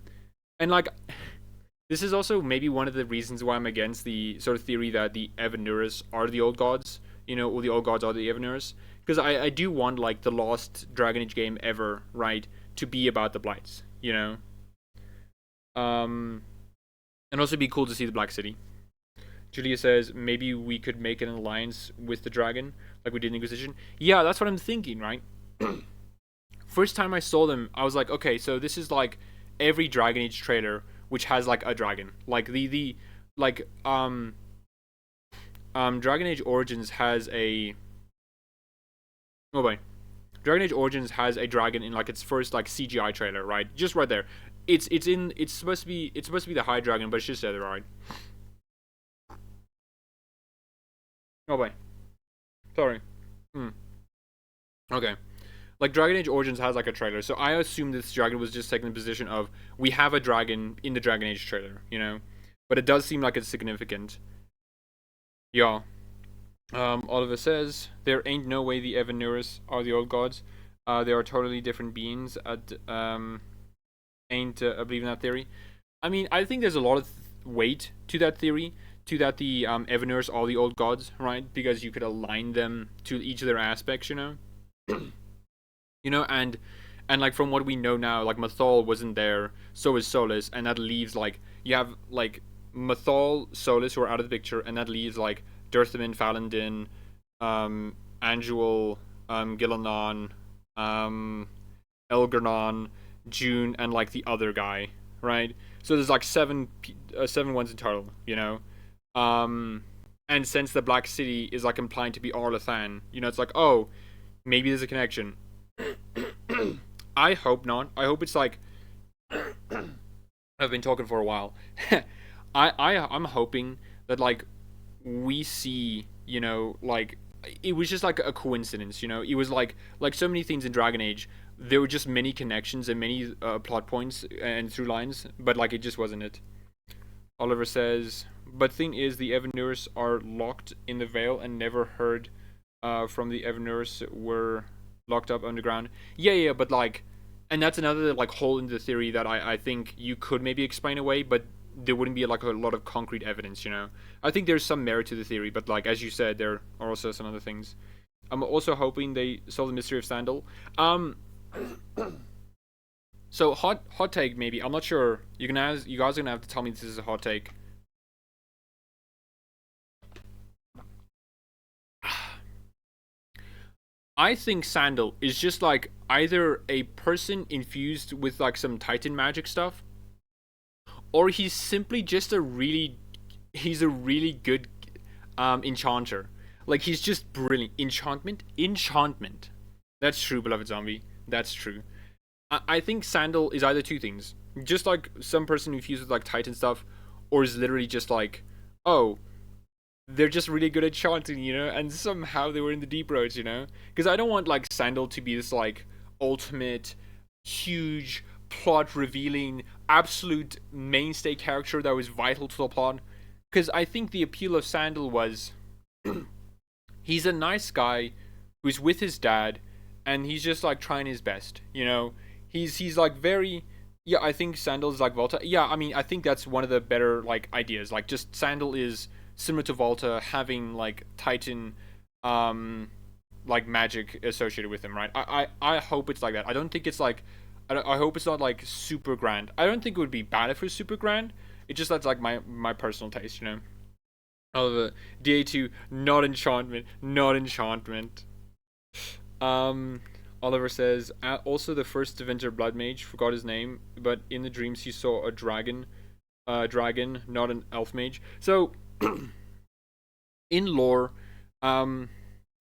A: like, this is also maybe one of the reasons why I'm against the sort of theory that the Evanurus are the old gods, you know, or the old gods are the Evanurus, because I do want like the last Dragon Age game ever, right, to be about the blights, you know. And also be cool to see the Black City. Julia says maybe we could make an alliance with the dragon like we did in Inquisition. Yeah, that's what I'm thinking, right? First time I saw them, I was like, okay, so this is like every Dragon Age trailer which has like a dragon. Like Dragon Age Origins has a Dragon Age Origins has a dragon in like its first like CGI trailer, right? Just right there. It's supposed to be the high dragon, but it's just there, right? Oh boy. Sorry. Okay. Like Dragon Age Origins has like a trailer, so I assume this dragon was just taking the position of we have a dragon in the Dragon Age trailer, you know? But it does seem like it's significant. Yeah. Oliver says there ain't no way the Evanurus are the old gods. They are totally different beings. Ain't believe in that theory. I mean, I think there's a lot of weight to that theory, to that the Evanurus are the old gods, right? Because you could align them to each of their aspects, you know. You know, and like from what we know now, like Mathol wasn't there, so is Solus, and that leaves like you have like Mathol, Solus who are out of the picture, and that leaves like Dirthamin, Falandin, Andual, Gillanon, Elgernon, June, and like the other guy, right? So there's like seven ones in total, you know. And since the Black City is like implying to be Arlathan, you know, it's like, oh, maybe there's a connection. I hope not. I hope it's like I've been talking for a while. I'm hoping that like we see, you know, like it was just like a coincidence, you know. It was like so many things in Dragon Age. There were just many connections and many plot points and through lines, but like it just wasn't it. Oliver says, but thing is, the Evanurs are locked in the Veil and never heard from the Evanurs were locked up underground. Yeah, but like, and that's another like hole in the theory that I think you could maybe explain away, but there wouldn't be like a lot of concrete evidence, you know. I think there's some merit to the theory, but like as you said, there are also some other things. I'm also hoping they solve the mystery of Sandal. So hot take maybe. I'm not sure. You guys are gonna have to tell me this is a hot take. I think Sandal is just like either a person infused with like some Titan magic stuff, or he's simply just he's a really good enchanter. Like he's just brilliant. Enchantment. That's true, beloved zombie. That's true. I think Sandal is either two things. Just like some person infused with like Titan stuff, or is literally just like, oh, they're just really good at chanting, you know, and somehow they were in the deep roads, you know? Because I don't want like Sandal to be this like ultimate, huge, plot revealing, absolute mainstay character that was vital to the plot. Because I think the appeal of Sandal was he's a nice guy who's with his dad, and he's just like trying his best, you know? He's like very, yeah, I think Sandal is like Volta. Yeah, I mean, I think that's one of the better like ideas. Like just Sandal is similar to Volta, having like Titan like magic associated with him, right? I hope it's like that. I don't think it's like I hope it's not like super grand. I don't think it would be bad if it was super grand. It just that's like my personal taste, you know. Oliver, DA2, not enchantment. Oliver says, also the first Deventer Blood Mage, forgot his name, but in the dreams he saw a dragon, not an elf mage. So, in lore,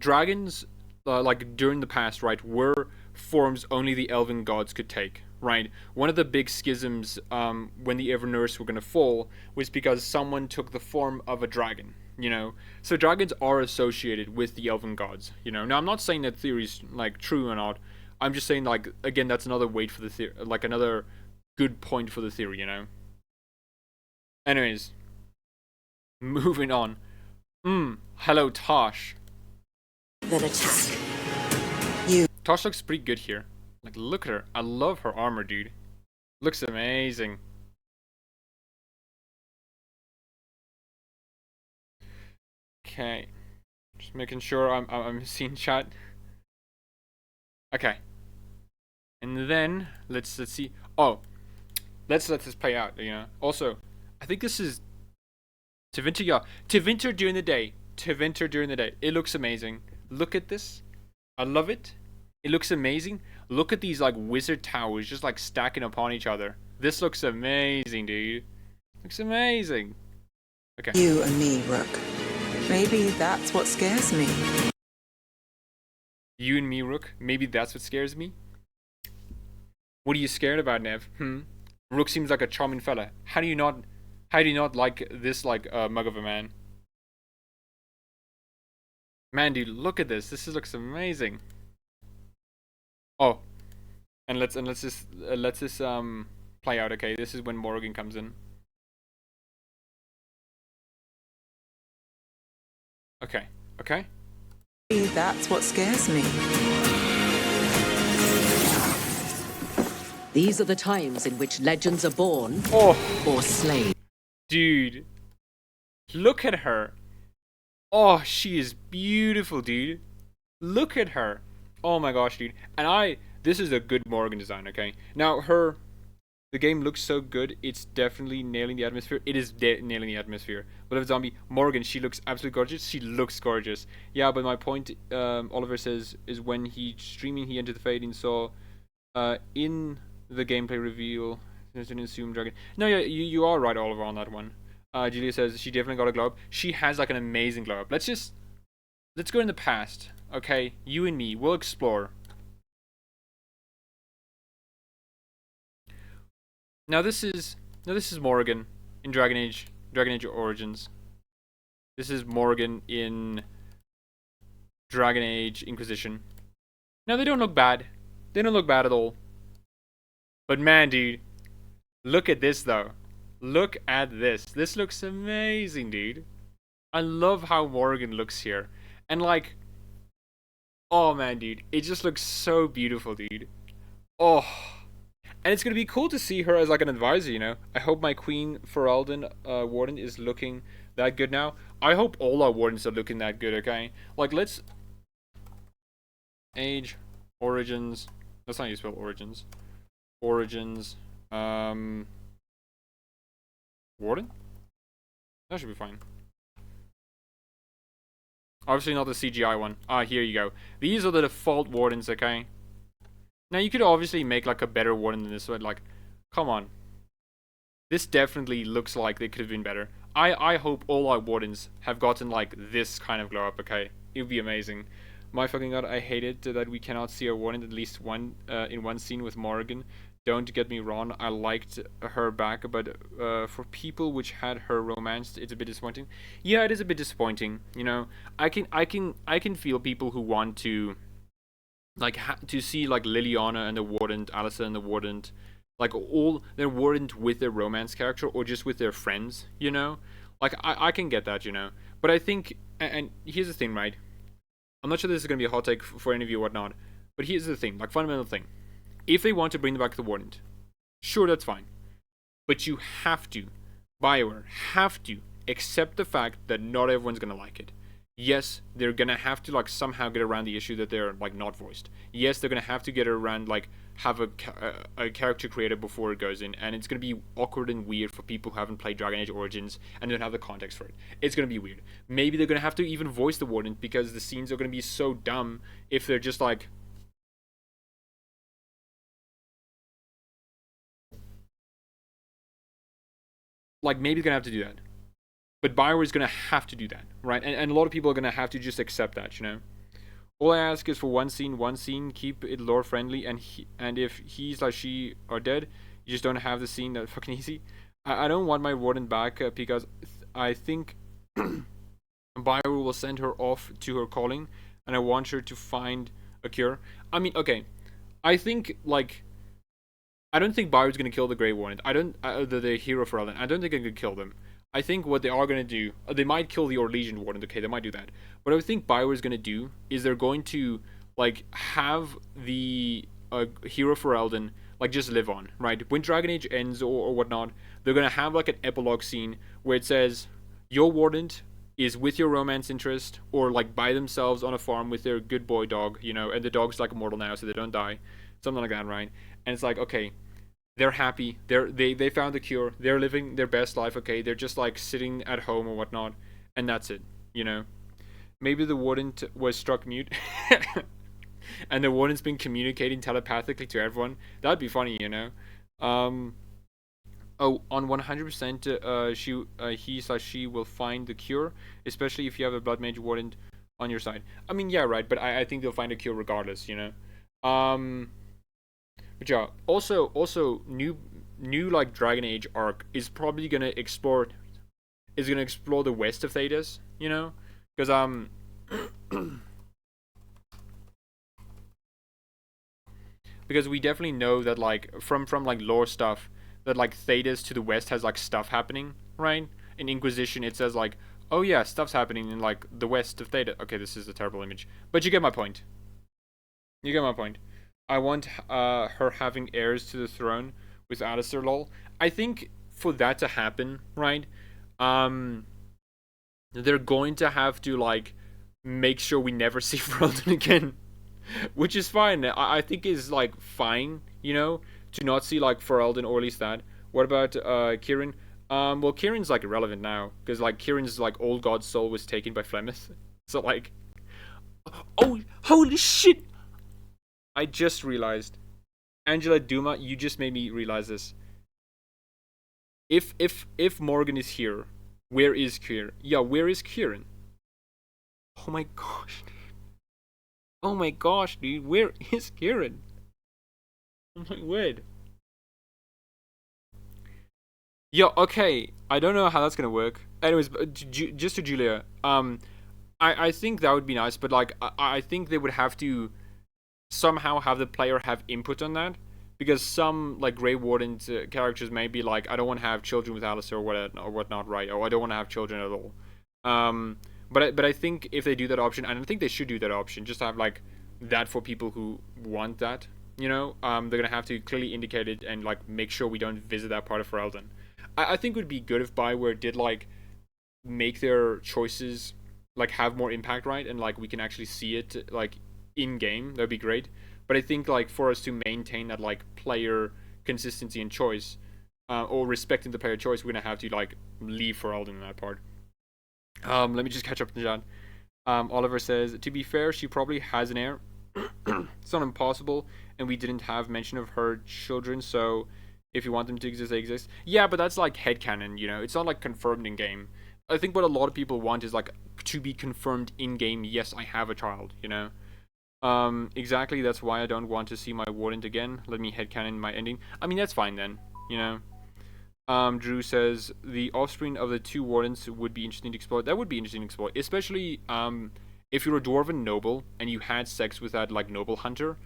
A: dragons, like during the past, right, were forms only the elven gods could take, right? One of the big schisms when the Evanurs were going to fall was because someone took the form of a dragon, you know? So dragons are associated with the elven gods, you know? Now, I'm not saying that theory's, like, true or not. I'm just saying, like, again, that's another weight for the theory, like, another good point for the theory, you know? Anyways, moving on. Hello, Tosh.
G: Then attack.
A: Tosh looks pretty good here. Like, look at her. I love her armor, dude. Looks amazing. Okay. Just making sure I'm seeing chat. Okay. And then let's see. Oh, let's let this play out, you know. Also, I think this is Tevinter, yeah. Tevinter during the day. It looks amazing. Look at this. I love it. It looks amazing. Look at these like wizard towers just like stacking upon each other. This looks amazing, dude. Looks amazing. Okay.
D: You and me, Rook. Maybe that's what scares me.
A: You and me, Rook. Maybe that's what scares me. What are you scared about, Nev? Rook seems like a charming fella. How do you not like this like mug of a man? Man, dude, look at this. This looks amazing. Oh, and let's just play out. Okay, this is when Morrigan comes in. Okay.
D: Maybe that's what scares me.
C: These are the times in which legends are born or slain.
A: Dude, look at her. Oh, she is beautiful, dude. Look at her. Oh my gosh, dude. And this is a good Morrigan design, okay? Now, the game looks so good, it's definitely nailing the atmosphere. It is nailing the atmosphere. But if zombie, Morrigan, she looks absolutely gorgeous. She looks gorgeous. Yeah, but my point, Oliver says, is when he entered the Fade and saw, in the gameplay reveal, there's an assumed dragon. No, yeah, you are right, Oliver, on that one. Julia says she definitely got a glow up. She has like an amazing glow up. Let's go in the past, okay? You and me, we'll explore. Now this is Morrigan in Dragon Age Dragon Age Origins. This is Morgan in Dragon Age Inquisition. Now, they don't look bad. They don't look bad at all. But man, dude, look at this, though. Look at this. This looks amazing, dude. I love how Morgan looks here. And, like, oh, man, dude. It just looks so beautiful, dude. Oh. And it's going to be cool to see her as, like, an advisor, you know? I hope my Queen Ferelden Warden is looking that good now. I hope all our Wardens are looking that good, okay? Like, let's... Age. Origins. That's not how you spell Origins. Origins. Warden? That should be fine. Obviously not the CGI one. Ah, here you go. These are the default Wardens, okay? Now, you could obviously make, like, a better Warden than this, but, like, come on. This definitely looks like they could have been better. I hope all our Wardens have gotten, like, this kind of glow up, okay? It would be amazing. My fucking god, I hate it that we cannot see our Warden at least in one scene with Morgan. Don't get me wrong, I liked her back, but for people which had her romanced, it's a bit disappointing. Yeah, it is a bit disappointing, you know. I can feel people who want to, like, to see, like, Liliana and the Warden, Alistair and the Warden, like, all they're Warden with their romance character or just with their friends, you know. Like, I can get that, you know. But I think, and here's the thing, right? I'm not sure this is going to be a hot take for any of you or whatnot, but here's the thing, like, fundamental thing. If they want to bring back the Warden, sure, that's fine. But you have to, BioWare, have to accept the fact that not everyone's going to like it. Yes, they're going to have to, like, somehow get around the issue that they're, like, not voiced. Yes, they're going to have to get around, like, have a character created before it goes in, and it's going to be awkward and weird for people who haven't played Dragon Age Origins and don't have the context for it. It's going to be weird. Maybe they're going to have to even voice the Warden because the scenes are going to be so dumb if they're just, like... Like, maybe they're going to have to do that. But BioWare is going to have to do that, right? And a lot of people are going to have to just accept that, you know? All I ask is for one scene, keep it lore friendly, and if he's like she are dead, you just don't have the scene that fucking easy. I don't want my Warden back because I think BioWare will send her off to her calling, and I want her to find a cure. I mean, okay, I think, like, I don't think BioWare's gonna kill the Grey Warden. I don't the hero for Ellen. I don't think they're gonna kill them. I think what they are going to do, they might kill the Orlesian Warden, okay, they might do that. What I think BioWare is going to do is they're going to, like, have the hero for Elden, like, just live on, right? When Dragon Age ends or whatnot, they're going to have, like, an epilogue scene where it says, your Warden is with your romance interest, or, like, by themselves on a farm with their good boy dog, you know, and the dog's, like, immortal now, so they don't die. Something like that, right? And it's like, okay, they're happy. They found the cure. They're living their best life. Okay, they're just like sitting at home or whatnot, and that's it. You know, maybe the Warden was struck mute, and the Warden's been communicating telepathically to everyone. That'd be funny, you know. Oh, on 100%, he/she will find the cure, especially if you have a Blood Mage Warden on your side. I mean, yeah, right. But I think they'll find a cure regardless. You know. But yeah, also new like Dragon Age arc is probably gonna explore the west of Thedas, you know, because because we definitely know that, like, from like lore stuff, that, like, Thedas to the west has, like, stuff happening, right? In Inquisition it says, like, oh yeah, stuff's happening in, like, the west of Thedas. Okay, this is a terrible image, but you get my point. You get my point. I want her having heirs to the throne with Alistair, lol. I think for that to happen, right, they're going to have to, like, make sure we never see Ferelden again. Which is fine. I think is, like, fine, you know, to not see, like, Ferelden, or at least that. What about Kieran? Well, Kieran's, like, irrelevant now, because, like, Kieran's, like, old god's soul was taken by Flemeth. So, like, oh, holy shit! I just realized, Angela Duma, you just made me realize this. If Morgan is here, where is Kieran? Yeah, where is Kieran? Oh my gosh, dude. Oh my gosh, dude, where is Kieran? Oh my word. Yeah, okay. I don't know how that's gonna work. Anyways, just to Julia, I think that would be nice, but like I think they would have to somehow have the player have input on that, because some like Grey Warden characters may be like, I don't want to have children with Alistair or whatnot, right? Or I don't want to have children at all. But I think if they do that option, and I think they should do that option, just to have like that for people who want that, you know, they're gonna have to clearly indicate it and like make sure we don't visit that part of Ferelden. I think it would be good if BioWare did like make their choices like have more impact, right? And like we can actually see it like in game. That'd be great. But I think like for us to maintain that like player consistency and choice, or respecting the player choice, we're gonna have to like leave Ferelden in that part. Let me just catch up to John. Oliver says, to be fair, she probably has an heir. It's not impossible, and we didn't have mention of her children, so if you want them to exist, they exist. Yeah, but that's like headcanon, you know? It's not like confirmed in game. I think what a lot of people want is like to be confirmed in game, yes, I have a child, you know? Exactly, that's why I don't want to see my warden again. Let me headcanon my ending. I mean, that's fine then, you know? Drew says, the offspring of the two wardens would be interesting to explore. That would be interesting to explore, especially if you're a dwarven noble and you had sex with that like noble hunter.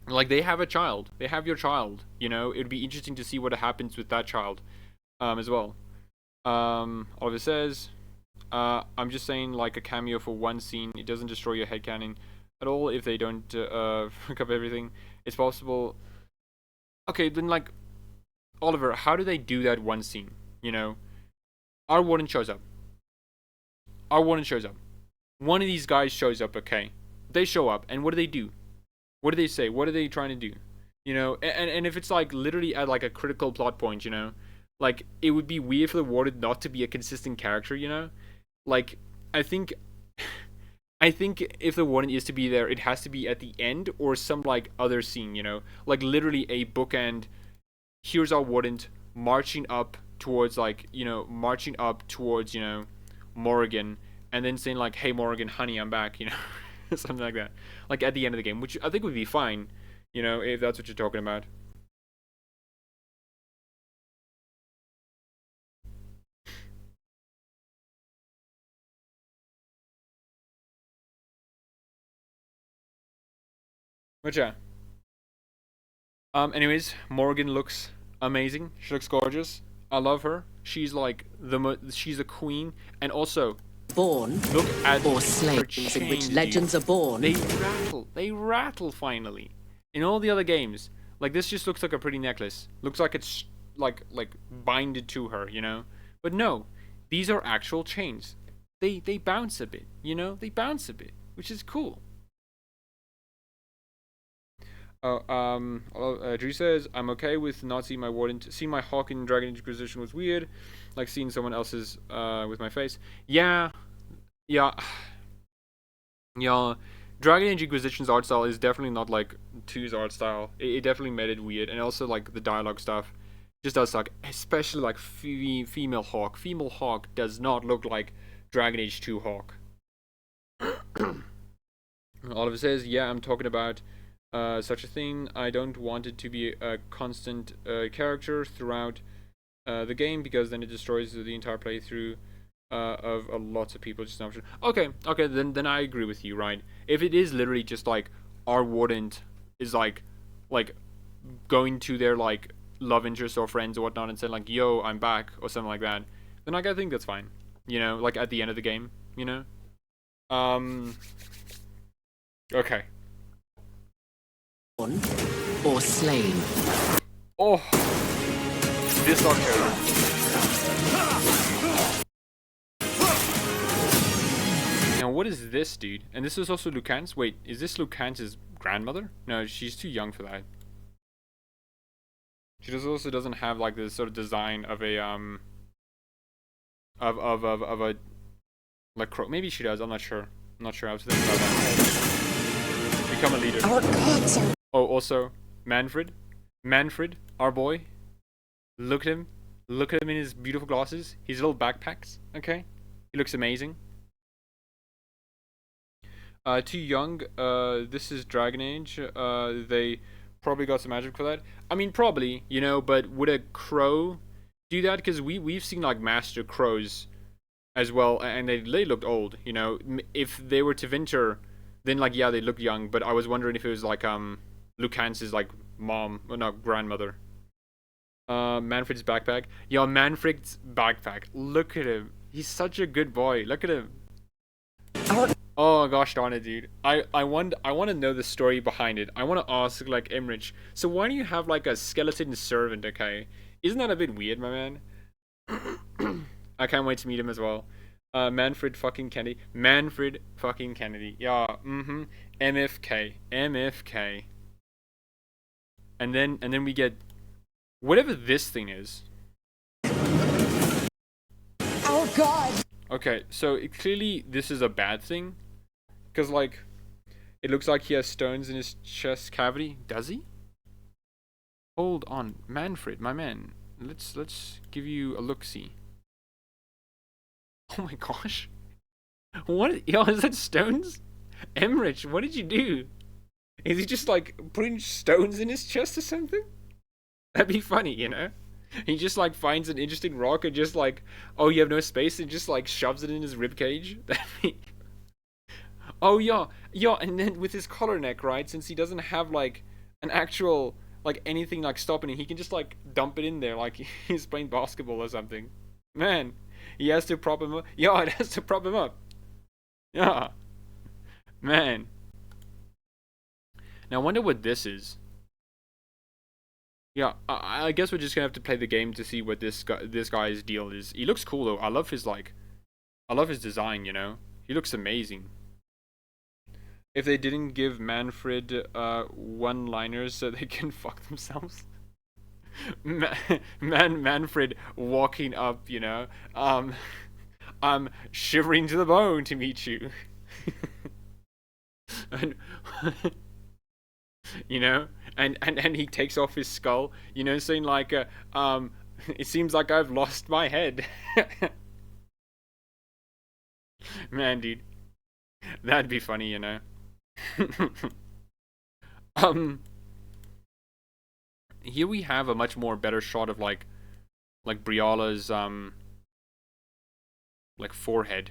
A: Like they have a child. They have your child, you know? It would be interesting to see what happens with that child as well. Oliver says, I'm just saying like a cameo for one scene. It doesn't destroy your headcanon at all if they don't fuck up everything. It's possible. Okay, then like, Oliver, how do they do that one scene? You know, our warden shows up. Our warden shows up. One of these guys shows up, okay? They show up, and what do? What do they say? What are they trying to do? You know, and if it's like literally at like a critical plot point, you know, like it would be weird for the warden not to be a consistent character, you know? Like, I think if the warden is to be there, it has to be at the end or some like other scene, you know? Like literally a bookend. Here's our warden marching up towards like, you know, you know, Morrigan, and then saying like, hey Morrigan, honey, I'm back, you know? Something like that. Like at the end of the game, which I think would be fine, you know, if that's what you're talking about. But yeah. Anyways, Morgan looks amazing. She looks gorgeous. I love her. She's like she's a queen, and also
C: Born
A: look at
C: or
A: her
C: slaves
A: chains,
C: in which
A: dude.
C: legends are born.
A: They rattle finally. In all the other games, like this just looks like a pretty necklace. Looks like it's like binded to her, you know. But no, these are actual chains. They bounce a bit, you know. They bounce a bit, which is cool. Drew says, I'm okay with not seeing my warden. Seeing my hawk in Dragon Age Inquisition was weird. Like seeing someone else's with my face. Yeah. Dragon Age Inquisition's art style is definitely not like 2's art style. It definitely made it weird. And also like the dialogue stuff just does suck. Especially like female hawk. Female hawk does not look like Dragon Age 2 hawk. Oliver says, yeah, I'm talking about such a thing. I don't want it to be a constant character throughout the game, because then it destroys the entire playthrough of lots of people. Just an option. Okay, then I agree with you, right? If it is literally just like our warden is like going to their like love interest or friends or whatnot and saying like, yo, I'm back, or something like that, then like I think that's fine, you know, like at the end of the game, you know. Okay.
C: Or slain.
A: Oh, this October. Now what is this, dude? And this is also Lucan's. Wait, is this Lucan's grandmother? No, she's too young for that. She also doesn't have like this sort of design of a of a like crow. Maybe she does. I'm not sure. I have to think about that. Become a leader.
E: Our gods are...
A: Oh, also, Manfred, our boy. Look at him in his beautiful glasses, his little backpacks, okay? He looks amazing. Too young, this is Dragon Age, they probably got some magic for that. I mean, probably, you know, but would a crow do that, because we've seen like Master Crows as well, and they looked old. You know, if they were to Winter, then like yeah, they looked young. But I was wondering if it was like Lucance's like mom, or no, grandmother. Manfred's backpack. Yo, Manfred's backpack. Look at him. He's such a good boy. Look at him. Oh gosh darn it, dude. I want to know the story behind it. I want to ask like Emmerich. So why do you have like a skeleton servant? Okay, isn't that a bit weird, my man? I can't wait to meet him as well. Manfred fucking Kennedy. Manfred fucking Kennedy. Yeah. MFK. MFK. And then we get whatever this thing is.
E: Our God.
A: Okay, so clearly this is a bad thing, because like it looks like he has stones in his chest cavity. Does he? Hold on, Manfred, my man. Let's give you a look-see. Oh my gosh. What? Yo, is that stones? Emmerich, what did you do? Is he just like putting stones in his chest or something? That'd be funny, you know? He just like finds an interesting rock and just like, oh, you have no space, and just like shoves it in his rib cage. Oh yeah, and then with his collar neck, right? Since he doesn't have like an actual like anything like stopping it, he can just like dump it in there like he's playing basketball or something. Man, he has to prop him up. Yeah, it has to prop him up. Yeah, man. Now I wonder what this is. Yeah, I guess we're just gonna have to play the game to see what this guy's deal is. He looks cool though. I love his design. You know, he looks amazing. If they didn't give Manfred one-liners so they can fuck themselves. Manfred walking up, you know, I'm shivering to the bone to meet you. And you know, and he takes off his skull, you know, saying like, it seems like I've lost my head. Man, dude, that'd be funny, you know. Here we have a much more better shot of like Briala's like forehead.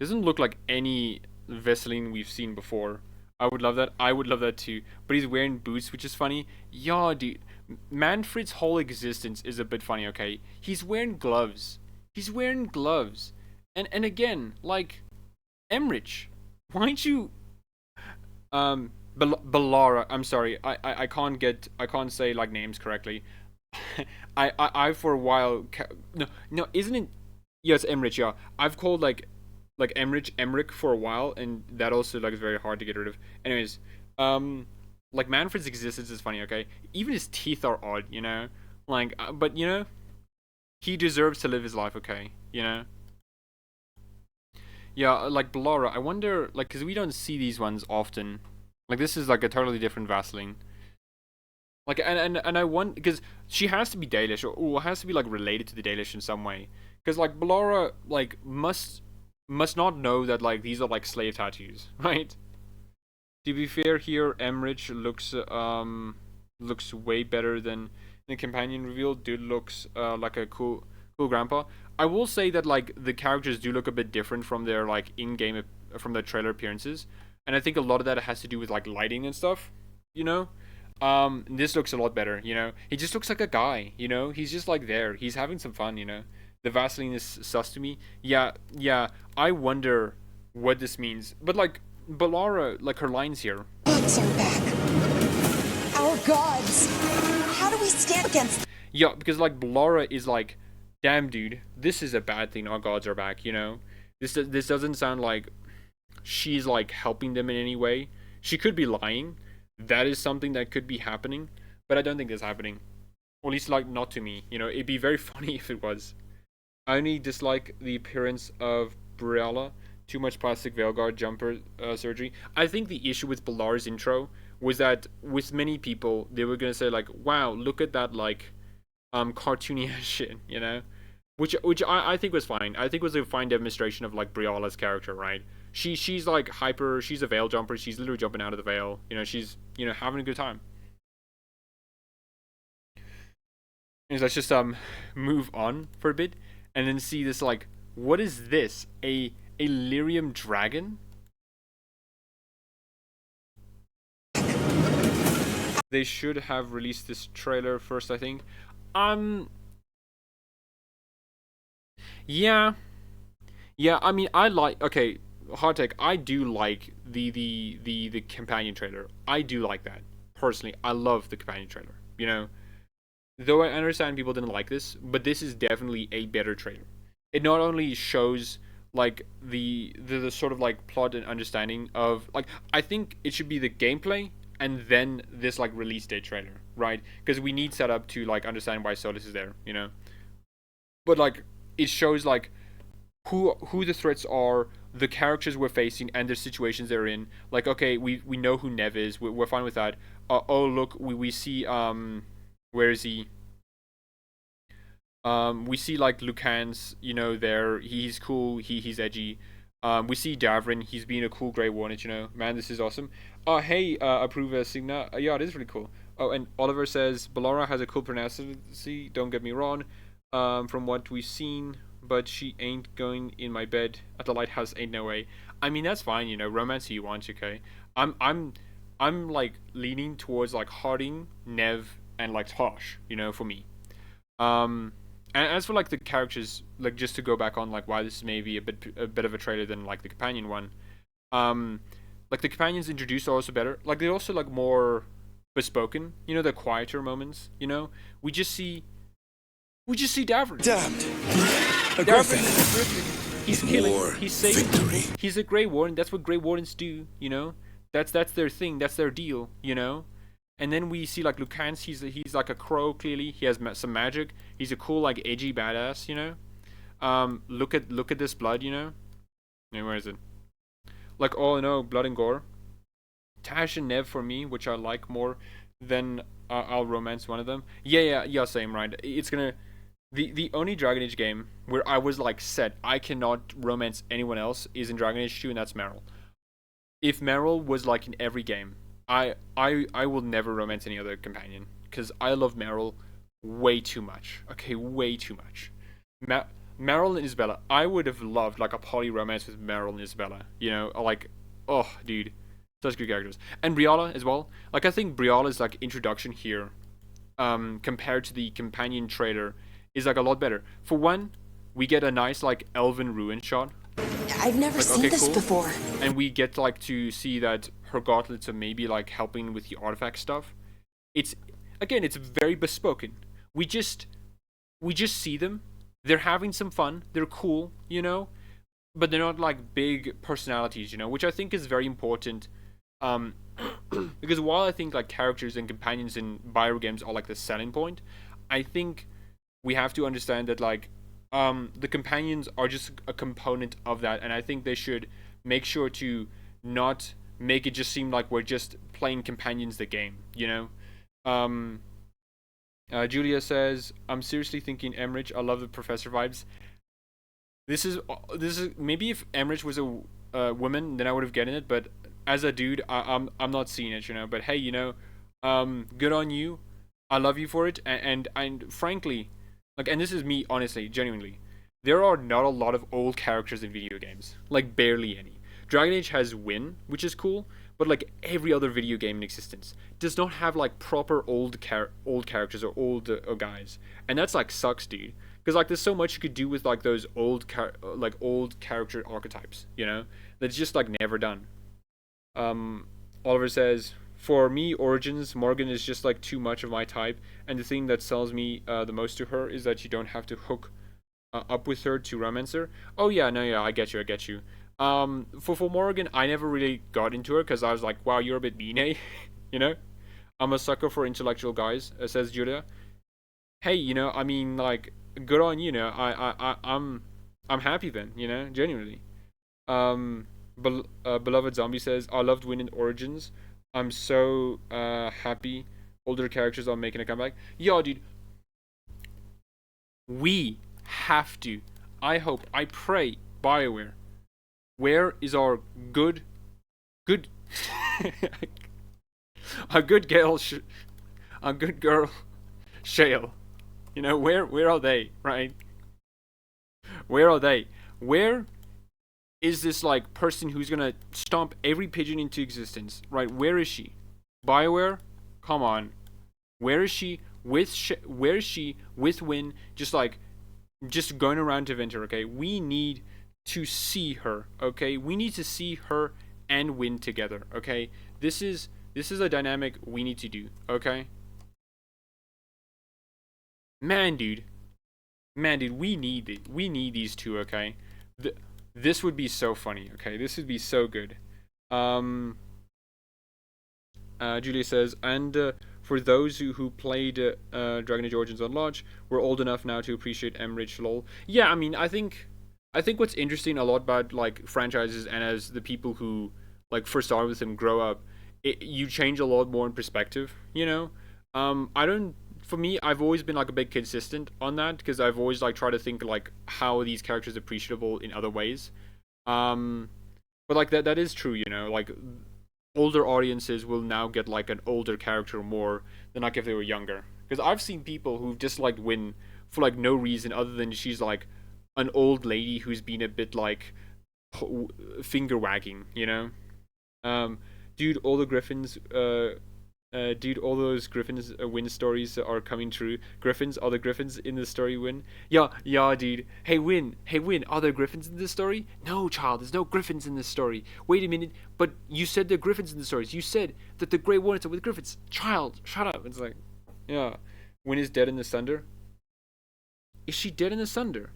A: Doesn't look like any Vesseline we've seen before. I would love that. I would love that too. But he's wearing boots, which is funny. Yeah, dude. Manfred's whole existence is a bit funny, okay? He's wearing gloves. He's wearing gloves. And again, like, Emmerich, why'd you... Balara, I'm sorry. I can't say, like, names correctly. I for a while... No, isn't it... Yes, Emmerich, yeah. I've called, like Emmerich for a while, and that also like is very hard to get rid of. Anyways, like Manfred's existence is funny, okay? Even his teeth are odd, you know? Like, but you know, he deserves to live his life, okay? You know? Yeah, like Balara, I wonder, like, because we don't see these ones often. Like, this is like a totally different Vaseline. Like, and I want, because she has to be Dalish, or has to be like related to the Dalish in some way. Because like Balara, like, must not know that like these are like slave tattoos, right? To be fair here, Emmerich looks way better than the companion reveal. Dude looks like a cool grandpa. I will say that like the characters do look a bit different from their like in-game from their trailer appearances, and I think a lot of that has to do with like lighting and stuff, you know. This looks a lot better, you know. He just looks like a guy, you know. He's just like there. He's having some fun, you know. The Vaseline is sus to me. Yeah. I wonder what this means. But like Balara, like her lines here.
E: Gods are back. Our gods. How do we stand against?
A: Yeah, because like Balara is like, damn dude, this is a bad thing. Our gods are back. You know, this doesn't sound like she's like helping them in any way. She could be lying. That is something that could be happening, but I don't think that's happening. Or at least like not to me. You know, it'd be very funny if it was. I only dislike the appearance of Briala. Too much plastic Veilguard jumper surgery. I think the issue with Balara's intro was that with many people, they were going to say like, wow, look at that like cartoony ass shit, you know? Which I think was fine. I think was a fine demonstration of like Briala's character, right? She's like hyper, she's a veil jumper, she's literally jumping out of the veil. You know, she's, you know, having a good time. is let's just move on for a bit and then see this like, what is this? A lyrium dragon? They should have released this trailer first, I think. Yeah. Yeah, I mean, I like, okay, hot take, I do like the companion trailer. I do like that. Personally, I love the companion trailer, you know? Though I understand people didn't like this, but this is definitely a better trailer. It not only shows like the sort of like plot and understanding of like, I think it should be the gameplay and then this like release date trailer, right? Because we need setup to like understand why Solus is there, you know. But like it shows like who the threats are, the characters we're facing, and the situations they're in. Like, okay, we know who Nev is. We're fine with that. Oh look, we see where is he? We see like Lucan's, you know, there. He's cool. He's edgy. We see Davrin. He's being a cool Grey Warnet, you know. Man, this is awesome. Hey, Approva Signa. Yeah, it is really cool. Oh, and Oliver says Ballora has a cool pronunciation. Don't get me wrong. From what we've seen, but she ain't going in my bed at the lighthouse. Ain't no way. I mean, that's fine, you know. Romance who you want, okay. I'm like leaning towards like Harding, Nev, and like Tosh, you know, for me. And as for like the characters, like just to go back on like why this is maybe a bit of a trailer than like the companion one. Like the companions introduced are also better. Like they're also like more bespoken. You know, the quieter moments. You know, we just see Davrin.
F: Damned. A
A: Davrin, he's killing.
F: War,
A: He's saving.
F: victory.
A: He's a Grey Warden. That's what Grey Wardens do. You know, that's their thing. That's their deal. You know. And then we see like Lucan's, he's like a crow, clearly. He has some magic. He's a cool, like, edgy badass, you know? Look at this blood, you know? Yeah, where is it? Like, oh no, blood and gore. Tash and Nev for me, which I like more than I'll romance one of them. Yeah, same, right? It's gonna... The only Dragon Age game where I was, like, set, I cannot romance anyone else is in Dragon Age 2, and that's Meryl. If Meryl was, like, in every game... I will never romance any other companion because I love Meryl way too much. Okay, way too much. Meryl and Isabella. I would have loved like a poly romance with Meryl and Isabella. You know, like, oh, dude, such good characters. And Briala as well. Like, I think Briala's like introduction here, compared to the companion trailer, is like a lot better. For one, we get a nice like elven ruin shot.
E: I've never
A: Like,
E: seen
A: okay,
E: this
A: cool.
E: before.
A: And we get like to see that her gauntlets are maybe like helping with the artifact stuff. It's again, it's very bespoken. We just see them. They're having some fun. They're cool, you know, but they're not like big personalities, you know, which I think is very important. Because while I think like characters and companions in Bio games are like the selling point, I think we have to understand that like the companions are just a component of that, and I think they should make sure to not make it just seem like we're just playing companions the game, you know? Julia says, I'm seriously thinking Emmerich. I love the professor vibes. This is maybe if Emmerich was a woman, then I would have gotten it, but as a dude, I'm not seeing it, you know? But hey, you know, good on you. I love you for it, and frankly, like, and this is me, honestly, genuinely, there are not a lot of old characters in video games. Like, barely any. Dragon Age has Wynn, which is cool, but, like, every other video game in existence does not have, like, proper old characters or old guys. And that's, like, sucks, dude. Because, like, there's so much you could do with, like, those old character archetypes, you know? That's just, like, never done. Oliver says... For me, Origins, Morgan is just like too much of my type, and the thing that sells me the most to her is that you don't have to hook up with her to romance her. Oh yeah, no, yeah, I get you. For Morgan, I never really got into her because I was like, wow, you're a bit mean, eh? You know? I'm a sucker for intellectual guys, says Julia. Hey, you know, I mean, like, good on you, know. I'm happy then, you know, genuinely. Beloved Zombie says, I loved winning Origins. I'm so happy older characters are making a comeback. Yo, dude. We have to. I hope. I pray. BioWare. Where is our good... a good girl... a good girl... Shale. You know, where are they, right? Where are they? Where is this like person who's gonna stomp every pigeon into existence, right? Where is she? BioWare, come on. Where is she where is she with Win? Just going around to Venter, okay? We need to see her, okay? We need to see her and Win together, okay? This is a dynamic we need to do, okay? Man, dude, we need it. We need these two, okay? This would be so funny, okay? This would be so good. Julia says, and for those who played Dragon Age Origins on launch, we're old enough now to appreciate Emmerich lol. Yeah, I mean, I think what's interesting a lot about like franchises, and as the people who like first started with them grow up, you change a lot more in perspective, you know? For me, I've always been like a bit consistent on that, because I've always like tried to think like how are these characters appreciable in other ways. But like that is true, you know, like older audiences will now get like an older character more than like if they were younger. Because I've seen people who've disliked Win for like no reason other than she's like an old lady who's been a bit like finger wagging, you know? Dude, all the Griffins, dude, all those Griffins Win stories are coming true. Griffins, are the Griffins in the story Win? Yeah, dude. Hey Win, are there Griffins in this story? No, child, there's no Griffins in this story. Wait a minute, but you said there are Griffins in the stories. You said that the Grey Warrants are with Griffins. Child, shut up. It's like, yeah. Win is dead in the Sunder. Is she dead in the Sunder?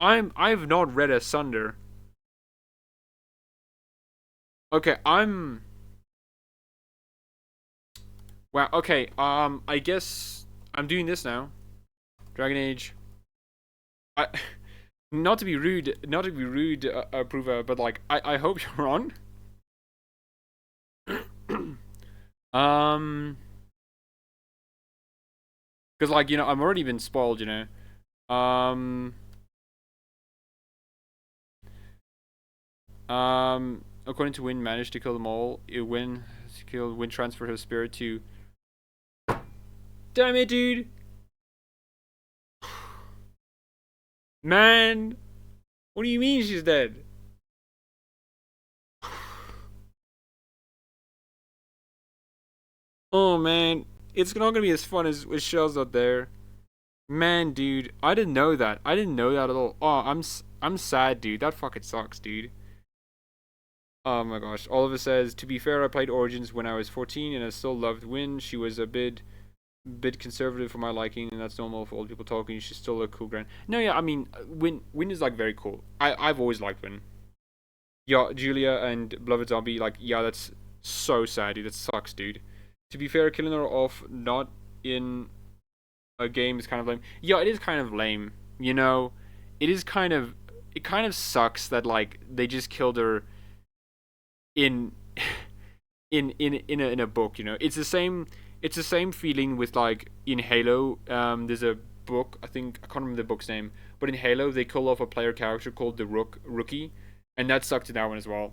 A: I've not read a Sunder. Okay, wow, okay, I guess I'm doing this now. Dragon Age. Not to be rude, Approver, but like, I hope you're on. Because like, you know, I'm already been spoiled, you know. According to Win, managed to kill them all. Win transfer her spirit to. Damn it, dude! Man, what do you mean she's dead? Oh man, it's not gonna be as fun as with shells out there. Man, dude, I didn't know that. I didn't know that at all. Oh, I'm sad, dude. That fucking sucks, dude. Oh my gosh. Oliver says, to be fair, I played Origins when I was 14 and I still loved Win. She was a bit conservative for my liking, and that's normal for old people talking. She's still a cool grand. No, yeah, I mean, Win is like very cool. I've always liked Win. Yeah, Julia and Beloved Zombie, like, yeah, that's so sad, dude. That sucks, dude. To be fair, killing her off not in a game is kind of lame. Yeah, it is kind of lame, you know? It kind of sucks that, like, they just killed her in a book, you know. It's the same feeling with like in Halo. There's a book, I can't remember the book's name, but in Halo they kill off a player character called the Rookie, and that sucked in that one as well.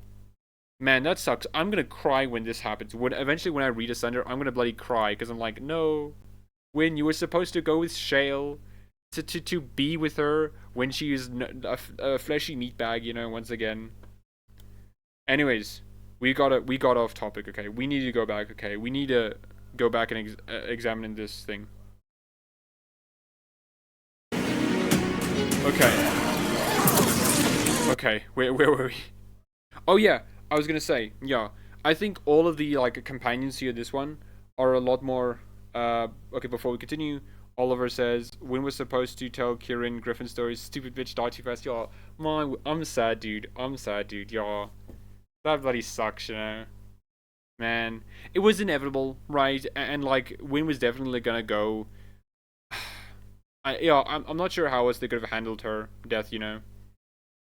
A: Man, that sucks. I'm gonna cry when this happens. Eventually when I read Asunder, I'm gonna bloody cry, because I'm like, no, when you were supposed to go with Shale to be with her when she is a fleshy meatbag, you know, once again. Anyways, we got off topic, okay? We need to go back, okay? We need to go back and examine this thing. Okay, where were we? Oh yeah, I was gonna say, yeah, I think all of the like companions here, this one, are a lot more. Okay, before we continue, Oliver says, Win was supposed to tell Kieran Griffin stories. Stupid bitch died too fast, y'all. I'm sad, dude. Y'all. That bloody sucks, you know. Man, it was inevitable, right? And like, Win was definitely gonna go. I'm not sure how else they could have handled her death, you know.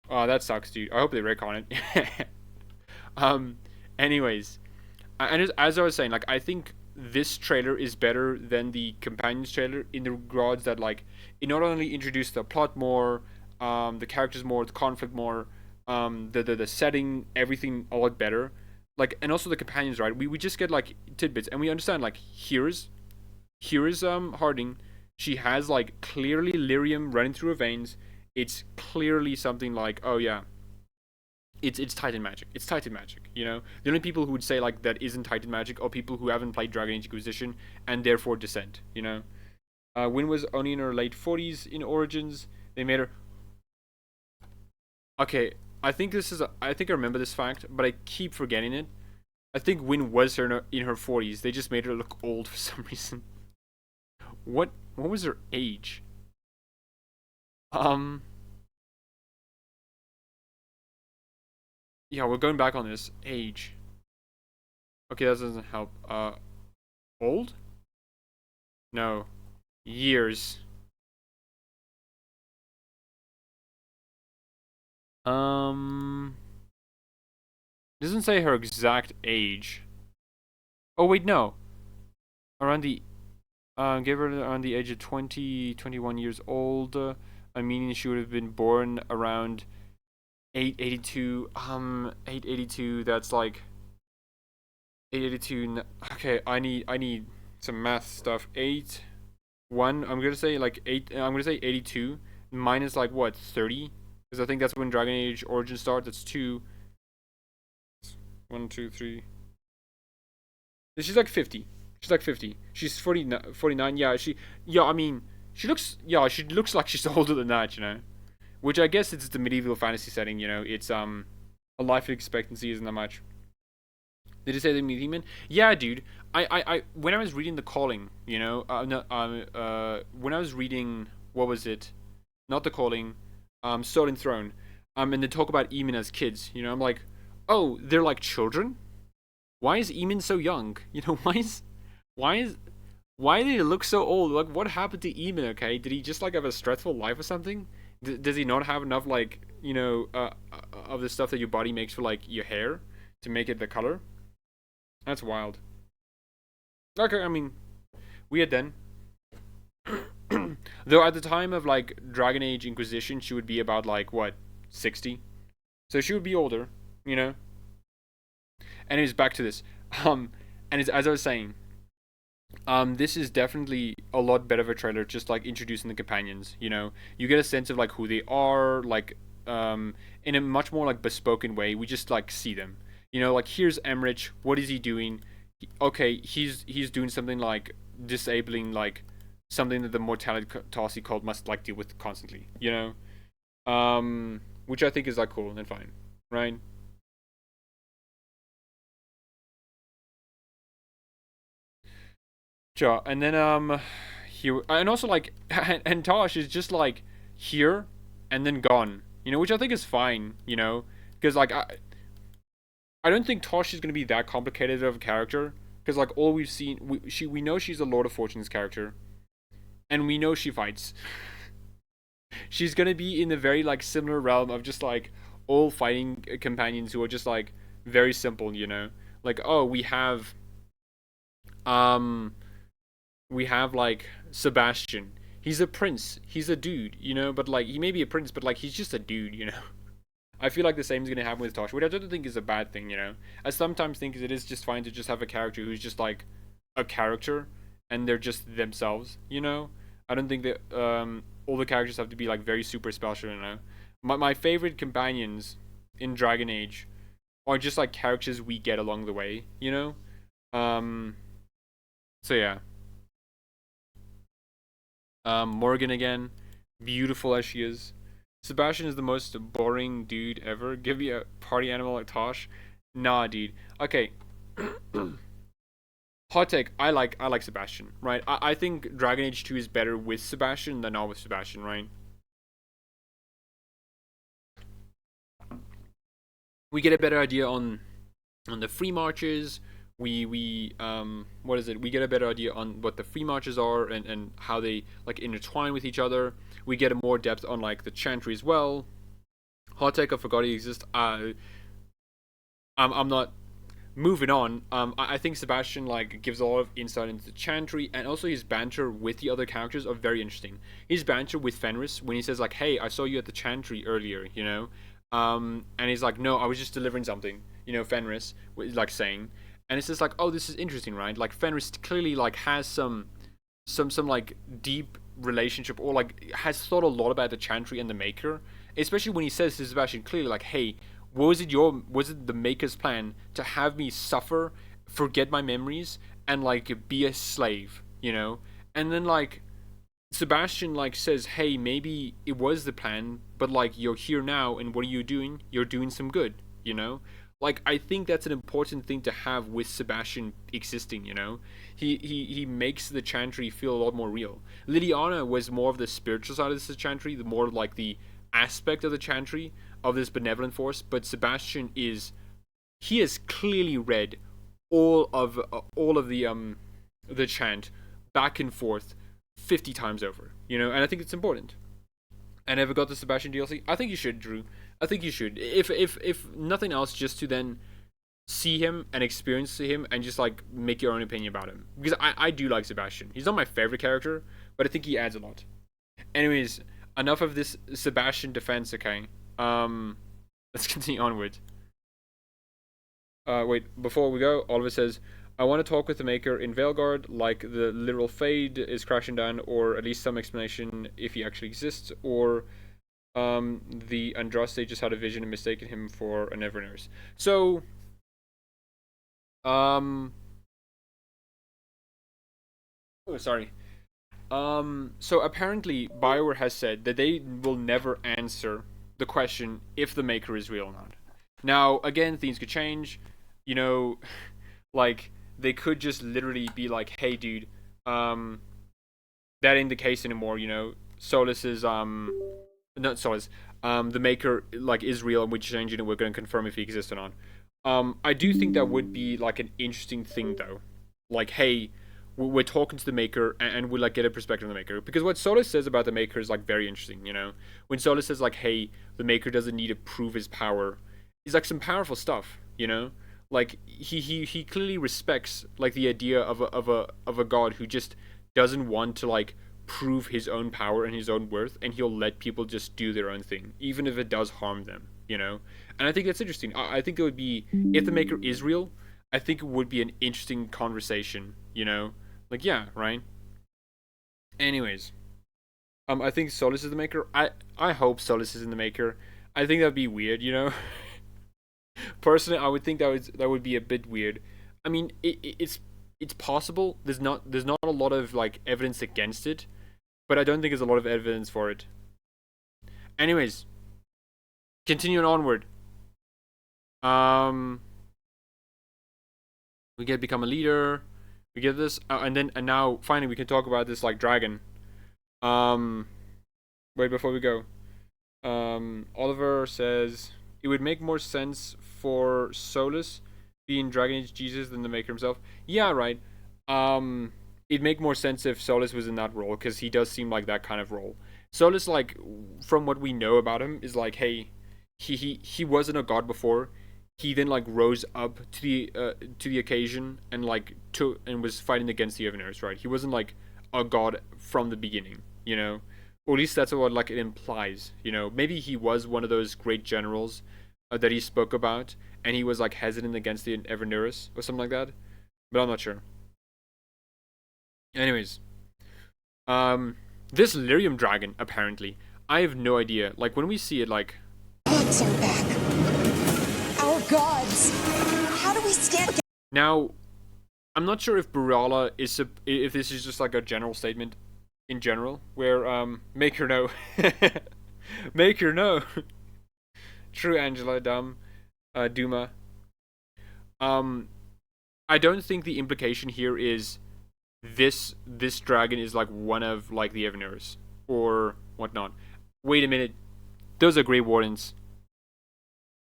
A: Oh, that sucks, dude. I hope they retcon it. Anyways, and as I was saying, like, I think this trailer is better than the Companions trailer in the regards that, like, it not only introduced the plot more, the characters more, the conflict more, the setting, everything a lot better, like, and also the companions, right? We just get like tidbits, and we understand, like, here is Harding, She has like clearly lyrium running through her veins. It's clearly something like, oh yeah, it's Titan magic. It's Titan magic, you know? The only people who would say like that isn't Titan magic are people who haven't played Dragon Age Inquisition and therefore Descent, you know? Wynn was only in her late 40s in Origins. They made her... Okay, I think I remember this fact, but I keep forgetting it. I think Wynn was in her 40s. They just made her look old for some reason. What was her age? Yeah, we're going back on this. Age. Okay, that doesn't help. Old? No. Years. Doesn't say her exact age. Oh wait, no. Around the gave her around the age of 21 years old. Meaning she would have been born around 882. 882. That's like 882. Okay, I need some math stuff. 1. I'm gonna say like 8. I'm gonna say 82 minus like what 30, because I think that's when Dragon Age Origins starts. That's 2. 1, 2, 3. She's like 50. She's like 50. She's 49. Yeah, I mean, she looks like she's older than that, you know. Which I guess it's the medieval fantasy setting, you know. It's a life expectancy isn't that much. Did it say the demon? Yeah, dude. I when I was reading The Calling, you know, when I was reading, what was it? Not The Calling, Sword and Throne. And they talk about Eamon as kids, you know. I'm like, oh, they're like children? Why is Eamon so young? You know, why did he look so old? Like, what happened to Eamon? Okay, did he just like have a stressful life or something? Does he not have enough, like, you know, of the stuff that your body makes for like your hair to make it the color? That's wild. Okay, I mean, weird then. Though at the time of like Dragon Age Inquisition, she would be about like what, 60? So she would be older, you know. Anyways, back to this. And as I was saying, this is definitely a lot better of a trailer, just like introducing the companions, you know. You get a sense of like who they are, like in a much more like bespoken way. We just like see them, you know, like here's Emmerich, what is he doing? Okay, he's doing something like disabling like something that the mortality Tarsi cult must like deal with constantly, you know. Which I think is like cool and fine, right? Sure. And then here, and also like and Tosh is just like here and then gone, you know, which I think is fine, you know, because like I don't think Tosh is gonna be that complicated of a character, because like all we've seen, we know she's a Lord of Fortunes character, and we know she fights. She's gonna be in the very like similar realm of just like all fighting companions who are just like very simple, you know, like, oh, we have like Sebastian. He's a prince. He's a dude, you know, but like he may be a prince, but like he's just a dude, you know. I feel like the same is gonna happen with Tosh, which I don't think is a bad thing, you know. I sometimes think it is just fine to just have a character who's just like a character and they're just themselves, you know. I don't think that all the characters have to be like very super special, you know. My favorite companions in Dragon Age are just like characters we get along the way, you know. So yeah. Morgan again, beautiful as she is. Sebastian is the most boring dude ever. Give me a party animal like Tosh. Nah, dude. Okay. Hot take. I like Sebastian, right? I think Dragon Age 2 is better with Sebastian than not with Sebastian, right? We get a better idea on the free marches. We what is it? We get a better idea on what the free marches are and how they like intertwine with each other. We get a more depth on like the chantry as well. Hot take, I forgot he exists. I'm not moving on. I think Sebastian like gives a lot of insight into the chantry, and also his banter with the other characters are very interesting. His banter with Fenris when he says like, "Hey, I saw you at the chantry earlier," you know, and he's like, "No, I was just delivering something," you know, Fenris like saying. And it's just like, oh, this is interesting, right? Like Fenris clearly like has some like deep relationship, or like has thought a lot about the Chantry and the Maker, especially when he says to Sebastian clearly like, hey, was it the Maker's plan to have me suffer, forget my memories, and like be a slave, you know? And then like Sebastian like says, hey, maybe it was the plan, but like you're here now, and what are you doing? You're doing some good, you know? Like, I think that's an important thing to have with Sebastian existing, you know? He makes the Chantry feel a lot more real. Liliana was more of the spiritual side of this Chantry, the more like the aspect of the Chantry, of this benevolent force, but Sebastian he has clearly read all of the chant back and forth 50 times over, you know? And I think it's important. I never got the Sebastian DLC. I think you should, Drew. I think you should. If nothing else, just to then see him and experience him and just like make your own opinion about him. Because I do like Sebastian. He's not my favorite character, but I think he adds a lot. Anyways, enough of this Sebastian defense, okay? Let's continue onward. Wait, before we go, Oliver says, I want to talk with the Maker in Veilguard, like the literal fade is crashing down, or at least some explanation if he actually exists, or the Andraste just had a vision and mistaken him for an Everners. So, oh, sorry. So apparently BioWare has said that they will never answer the question if the Maker is real or not. Now, again, things could change, you know, like, they could just literally be like, hey, dude, that ain't the case anymore, you know, Solus is, not Solus, the Maker, like, is real, and we're changing it, we're going to confirm if he exists or not. I do think that would be, like, an interesting thing, though. Like, hey, we're talking to the Maker, and we like get a perspective on the Maker, because what Solus says about the Maker is like very interesting, you know. When Solus says like, "Hey, the Maker doesn't need to prove his power," it's like some powerful stuff, you know. Like he clearly respects like the idea of a god who just doesn't want to like prove his own power and his own worth, and he'll let people just do their own thing, even if it does harm them, you know. And I think that's interesting. I think it would be, if the Maker is real, I think it would be an interesting conversation, you know. Like, yeah, right? Anyways. I think Solus is the Maker. I hope Solus is in the Maker. I think that'd be weird, you know? Personally, I would think that would be a bit weird. I mean, it's possible. There's not a lot of, like, evidence against it. But I don't think there's a lot of evidence for it. Anyways. Continuing onward. We get become a leader. We get this, and now finally we can talk about this like dragon. Wait, before we go, Oliver says it would make more sense for Solus being Dragon Age Jesus than the Maker himself. Yeah, right. It'd make more sense if Solus was in that role, because he does seem like that kind of role. Solus, like, from what we know about him, is like, hey, he wasn't a god before. He then like rose up to the occasion and like was fighting against the Everners, right? He wasn't like a god from the beginning, you know, or at least that's what like it implies, you know. Maybe he was one of those great generals that he spoke about, and he was like hesitant against the Everners or something like that, but I'm not sure. Anyways, this lyrium dragon apparently, I have no idea. Like when we see it, like,
E: Gods are back. Our gods. How do we stand against?
A: Now, I'm not sure if Burala is if this is just like a general statement in general, where Maker no, Maker no. True, Angela, Duma. I don't think the implication here is this dragon is like one of like the Everners or whatnot. Wait a minute, those are Grey Wardens.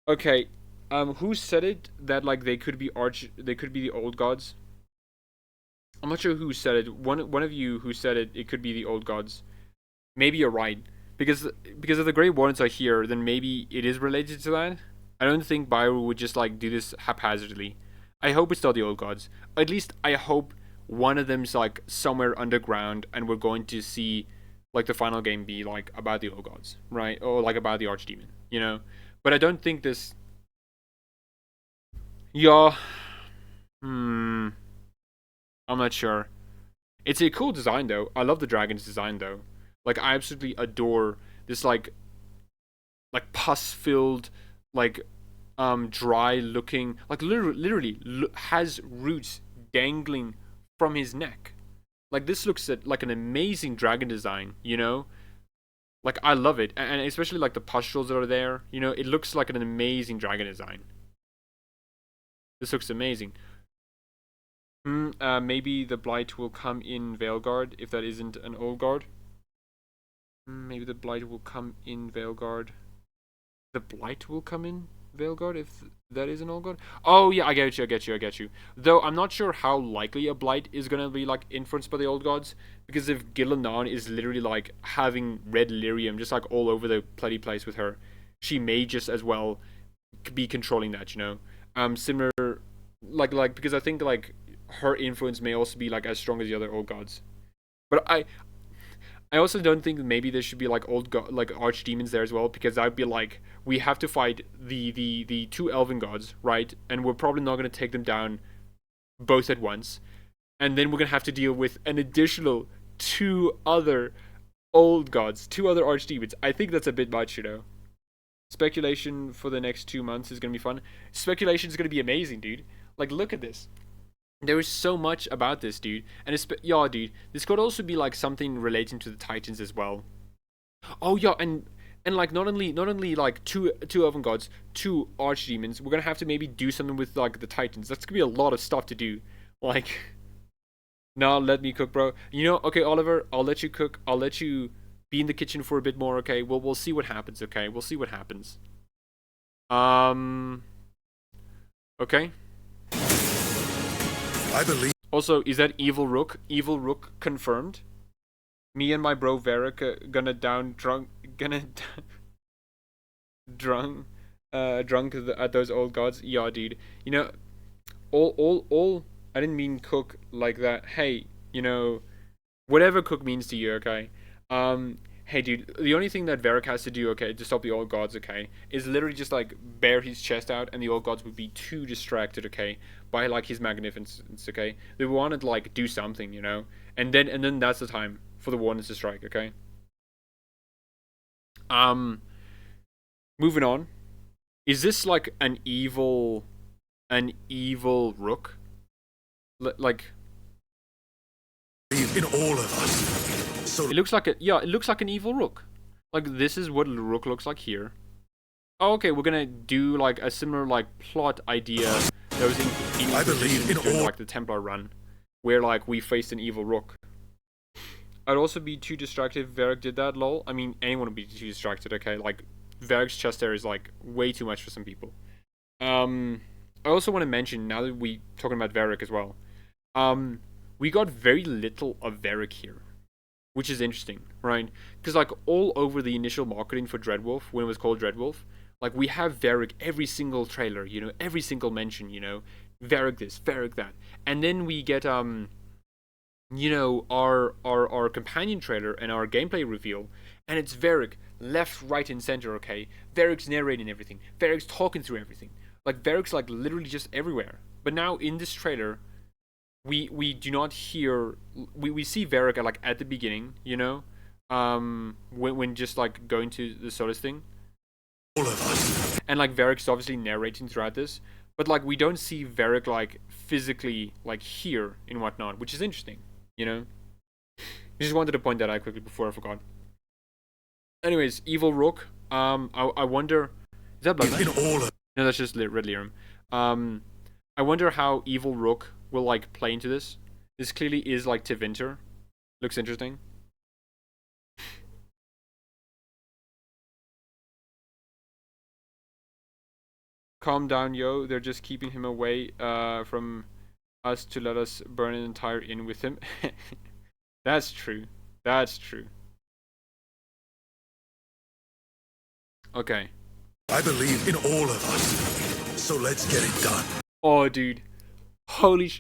A: Okay, who said it that like they could be the old gods? I'm not sure who said it. One of you who said it. It could be the old gods. Maybe you're right, because if the Grey Wardens are here, then maybe it is related to that. I don't think BioWare would just like do this haphazardly. I hope it's not the old gods. At least I hope one of them's like somewhere underground, and we're going to see like the final game be like about the old gods, right? Or like about the archdemon, you know. But I don't think this. Yeah. I'm not sure. It's a cool design though. I love the dragon's design though. Like I absolutely adore this like pus-filled, like dry looking, like literally has roots dangling from his neck. Like this looks like an amazing dragon design, you know? Like I love it, and especially like the pustules that are there, you know, it looks like an amazing dragon design. This looks amazing. Maybe the blight will come in Veilguard if that isn't an old guard. Maybe the blight will come in Veilguard. The blight will come in Veilguard if that is an old guard. Oh yeah, I get you. Though I'm not sure how likely a blight is gonna be like influenced by the old gods, because if Gillinan is literally like having red lyrium just like all over the bloody place with her, she may just as well be controlling that, you know. Similar, like because I think like her influence may also be like as strong as the other old gods. But I also don't think maybe there should be like like archdemons there as well, because I'd be like, we have to fight the two elven gods, right? And we're probably not going to take them down both at once, and then we're going to have to deal with an additional two other old gods, two other archdemons. I think that's a bit much, you know. Speculation for the next 2 months is going to be fun. Speculation is going to be amazing, dude. Like, look at this. There is so much about this, dude. And yeah, dude, this could also be like something relating to the Titans as well. Oh yeah, and like not only like two elven gods, two archdemons. We're gonna have to maybe do something with like the Titans. That's gonna be a lot of stuff to do. Like, nah, let me cook, bro. You know, okay, Oliver, I'll let you cook. I'll let you be in the kitchen for a bit more. Okay, we'll see what happens. Okay, we'll see what happens. Okay.
F: I believe.
A: Also, is that Evil Rook? Evil Rook confirmed? Me and my bro Varric drunk at those old gods. Yeah, dude. You know, all. I didn't mean cook like that. Hey, you know, whatever cook means to you. Okay. Hey, dude. The only thing that Varric has to do, okay, to stop the old gods, okay, is literally just like bare his chest out, and the old gods would be too distracted, okay, by like his magnificence, okay. They wanted to like do something, you know, and then that's the time for the warnings to strike, okay. Moving on. Is this like an evil rook? Like
F: In all of us. So
A: it looks like it looks like an evil rook. Like this is what a rook looks like here. Oh, okay, we're gonna do like a similar like plot idea that was in
F: I believe in
A: during
F: all
A: like the Templar run, where like we faced an evil rook. I'd also be too distracted if Varric did that, lol. I mean, anyone would be too distracted, okay? Like Varric's chest there is like way too much for some people. I also want to mention, now that we talking about Varric as well, we got very little of Varric here, which is interesting, right? Because like all over the initial marketing for Dreadwolf, when it was called Dreadwolf, like we have Varric every single trailer, you know, every single mention, you know, Varric this, Varric that, and then we get you know, our companion trailer and our gameplay reveal, and it's Varric left, right, and center, okay? Varric's narrating everything. Varric's talking through everything. Like Varric's like literally just everywhere. But now in this trailer, we do not hear. We see Varric like at the beginning, you know, when just like going to the Solace thing.
F: all of us.
A: And like Varric's obviously narrating throughout this, but like we don't see Varric like physically like here and whatnot, which is interesting, you know. I just wanted to point that out quickly before I forgot. Anyways, Evil Rook. I wonder. Is that Blood
F: In
A: Knight?
F: all of
A: No, that's just Red Lyrium. I wonder how Evil Rook will like play into this. This clearly is like Tevinter. Looks interesting. Calm down, yo. They're just keeping him away from us to let us burn an entire inn with him. That's true. That's true. Okay.
F: I believe in all of us. So let's get it done.
A: Oh, dude. Holy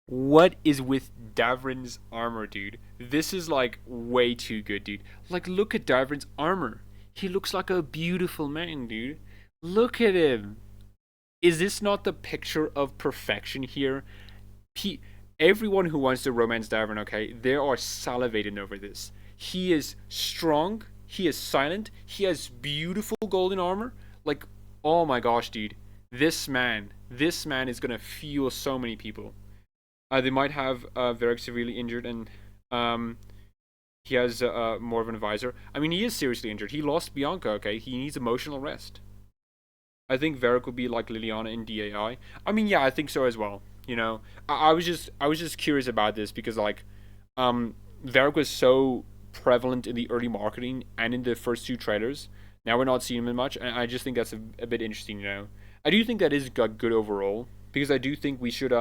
A: What is with Davrin's armor, dude? This is like way too good, dude. Like, look at Davrin's armor. He looks like a beautiful man, dude. Look at him. Is this not the picture of perfection here? everyone who wants to romance Davern, okay, they are salivating over this. He is strong, he is silent, he has beautiful golden armor. Like, oh my gosh, dude. This man is gonna fuel so many people. They might have Varric severely injured, and he has more of an advisor. I mean, he is seriously injured. He lost Bianca, okay? He needs emotional rest. I think Varric will be like Liliana in DAI. I mean, yeah, I think so as well. You know, I was just curious about this because like, Varric was so prevalent in the early marketing and in the first 2 trailers. Now we're not seeing him much, and I just think that's a bit interesting. You know, I do think that is good overall because I do think we should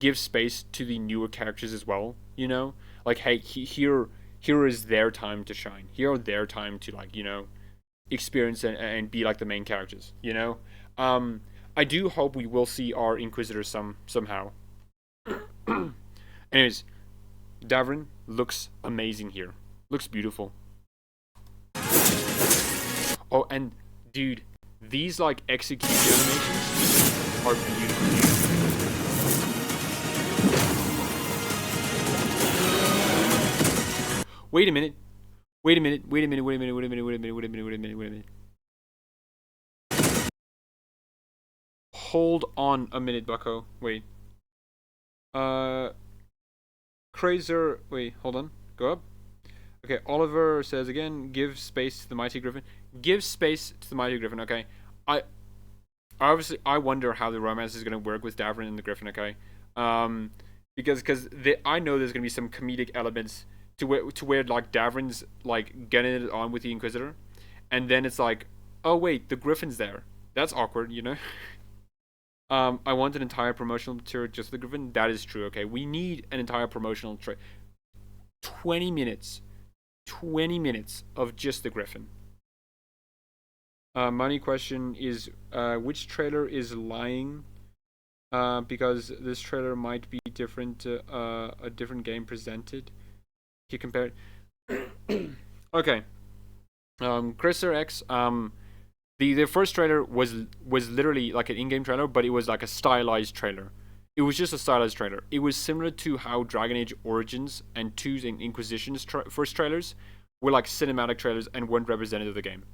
A: give space to the newer characters as well. You know, like hey, here is their time to shine. Here are their time to like experience and be like the main characters. You know, I do hope we will see our Inquisitors somehow. Anyways, Davern looks amazing here. Looks beautiful. Oh, and dude, these like execution animations are beautiful. Wait a minute. Hold on a minute, bucko. Wait. Crazer. Wait, hold on. Go up. Okay, Oliver says again, give space to the Mighty Griffin. Give space to the Mighty Griffin, okay? I wonder how the romance is going to work with Davern and the Griffin, okay? Because I know there's going to be some comedic elements to where like Davern's like getting it on with the Inquisitor, and then it's like, oh wait, the Griffin's there. That's awkward, you know? I want an entire promotional material just for the Griffin. That is true, okay? We need an entire promotional 20 minutes of just the Griffin. Money question is, which trailer is lying? Because this trailer might be different, a different game presented. You compare it. Okay. Chrysler X, the first trailer was literally like an in-game trailer, but it was like a stylized trailer. It was just a stylized trailer. It was similar to how Dragon Age Origins and 2's and Inquisition's first trailers were like cinematic trailers and weren't representative of the game.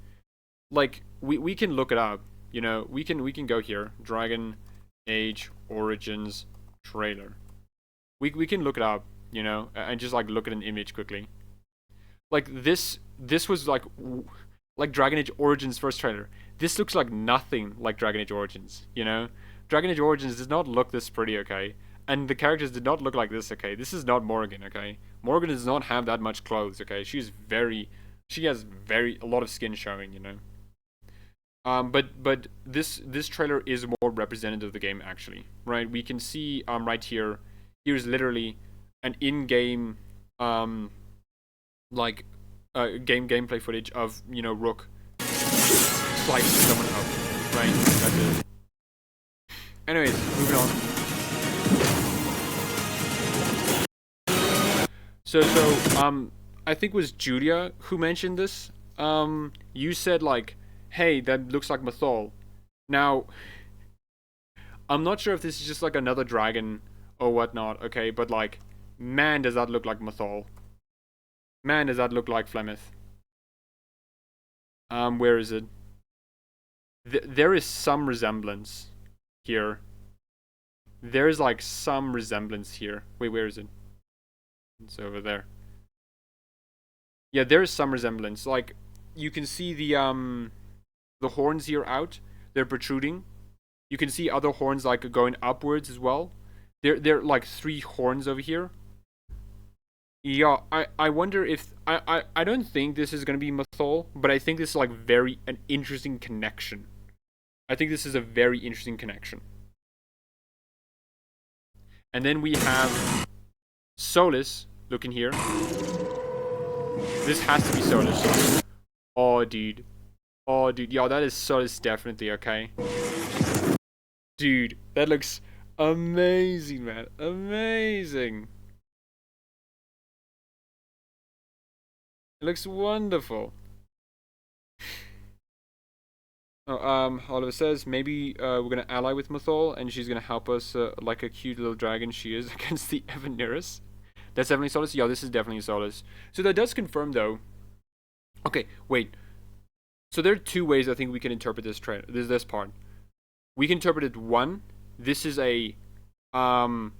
A: Like we can look it up, you know. We can go here, Dragon Age Origins trailer. We can look it up, you know, and just like look at an image quickly. Like this was like Dragon Age Origins first trailer. This looks like nothing like Dragon Age Origins, you know. Dragon Age Origins does not look this pretty, okay? And the characters did not look like this, okay? This is not Morgan, okay? Morgan does not have that much clothes, okay? She has a lot of skin showing, you know. But this trailer is more representative of the game, actually, right? We can see right here. Here's literally an in-game gameplay footage of, you know, Rook slicing someone up, right? That's it. Anyways, moving on. So I think it was Julia who mentioned this. You said like, hey, that looks like Mythol. Now, I'm not sure if this is just like another dragon or whatnot, okay, but like, man, does that look like Mythol. Man, does that look like Flemeth. Where is it? There is some resemblance here. There's like some resemblance here. Wait, where is it? It's over there. Yeah, there is some resemblance. Like, you can see the horns here out. They're protruding. You can see other horns like going upwards as well. They're like 3 horns over here. Yeah, I wonder if I don't think this is gonna be Mythol, but I think this is like an interesting connection. I think this is a very interesting connection. And then we have Solus looking here. This has to be Solus. Oh, dude. Oh, dude. Yo, that is Solus definitely, okay? Dude, that looks amazing, man. Amazing. It looks wonderful. Oh, Oliver says maybe we're gonna ally with Mythol, and she's gonna help us like a cute little dragon she is against the Evanurus. That's definitely Solus. Yeah, this is definitely Solus. So that does confirm though. Okay, wait. So there are two ways I think we can interpret this part. We can interpret it one. This is a cutscene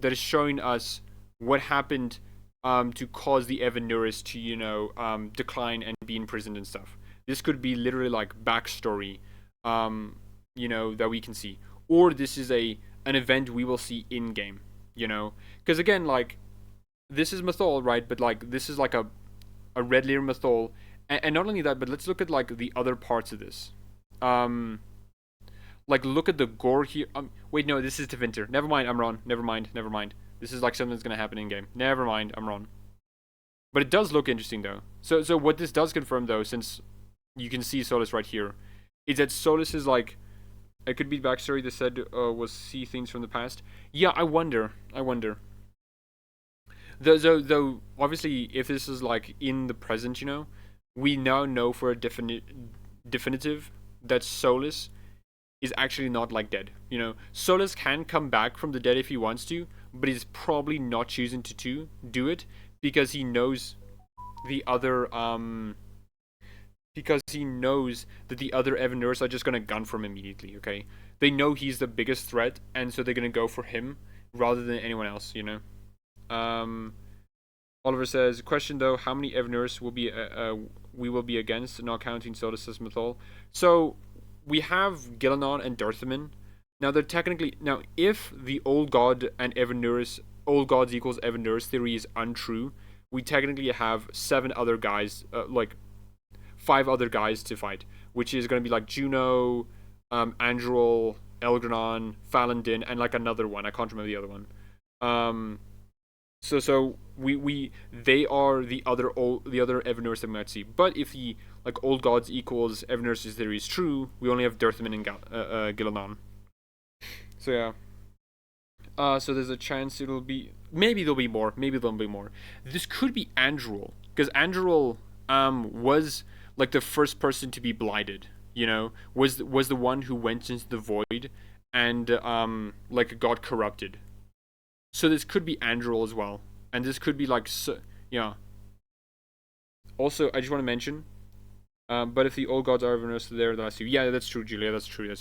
A: that is showing us what happened to cause the Evanurus to decline and be imprisoned and stuff. This could be literally like backstory, that we can see, or this is an event we will see in game, because again, like, this is Mythol, right? But like, this is like a red layer Mythol, and not only that, but let's look at like the other parts of this. Like, look at the gore here. Wait, no, this is Tevinter. Never mind, I'm wrong. Never mind. This is like something that's gonna happen in game. Never mind, I'm wrong. But it does look interesting though. So what this does confirm though, since you can see Solus right here, is that Solus is like, it could be backstory that said was see things from the past. Yeah, I wonder. Though obviously, if this is like in the present, we now know for a definitive that Solus is actually not like dead. Solus can come back from the dead if he wants to, but he's probably not choosing to do it because he knows the other because he knows that the other Evanurus are just gonna gun for him immediately. Okay, they know he's the biggest threat, and so they're gonna go for him rather than anyone else. Oliver says, question though, how many Evanurus we will be against, not counting Solus' Mythol? So we have Gillenon and Dirthamin. Now they're technically, if the old god and Evanurus, old gods equals Evanurus theory is untrue, we technically have 7 other guys, like 5 other guys to fight, which is going to be like Juno, Androl, Elgranon, Falandin, and like another one. I can't remember the other one. So they are the other Evanurus that we might see. But if the like old gods equals Evanurus' theory is true, we only have Dirthamin and Gillenon. So yeah. So there's a chance maybe there'll be more. This could be Androl, because Androl was like the first person to be blighted. Was the one who went into the void and like got corrupted. So this could be Androl as well, and this could be like yeah. Also, I just want to mention, but if the old gods are Evanurus there, then I see. Yeah, that's true, Julia. That's true.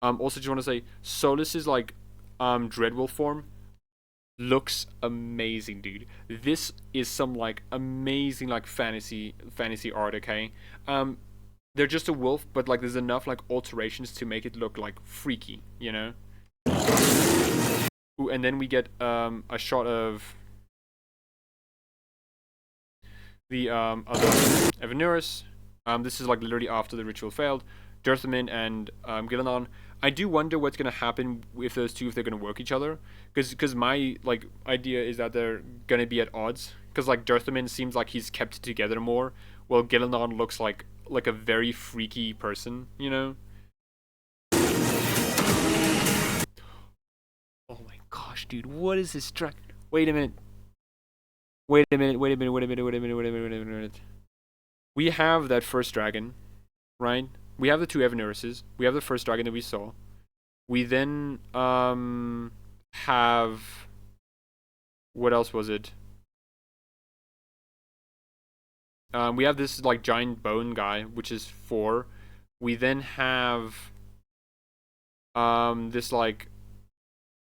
A: Also, just want to say, Solus' like Dreadwolf form looks amazing, dude. This is some like amazing like fantasy art. Okay, they're just a wolf, but like there's enough like alterations to make it look like freaky. Ooh, and then we get a shot of the other Evanurus. This is like literally after the ritual failed. Dirthamin and Gillenon. I do wonder what's gonna happen with those two if they're gonna work each other. Because my like idea is that they're gonna be at odds. Because like Dirthamin seems like he's kept together more, while Gillenon looks like a very freaky person. Oh my gosh, dude! What is this track? Wait a minute. We have that first dragon, right? We have the 2 Evanuruses. We have the first dragon that we saw. We then have, what else was it? We have this like giant bone guy, which is 4. We then have this like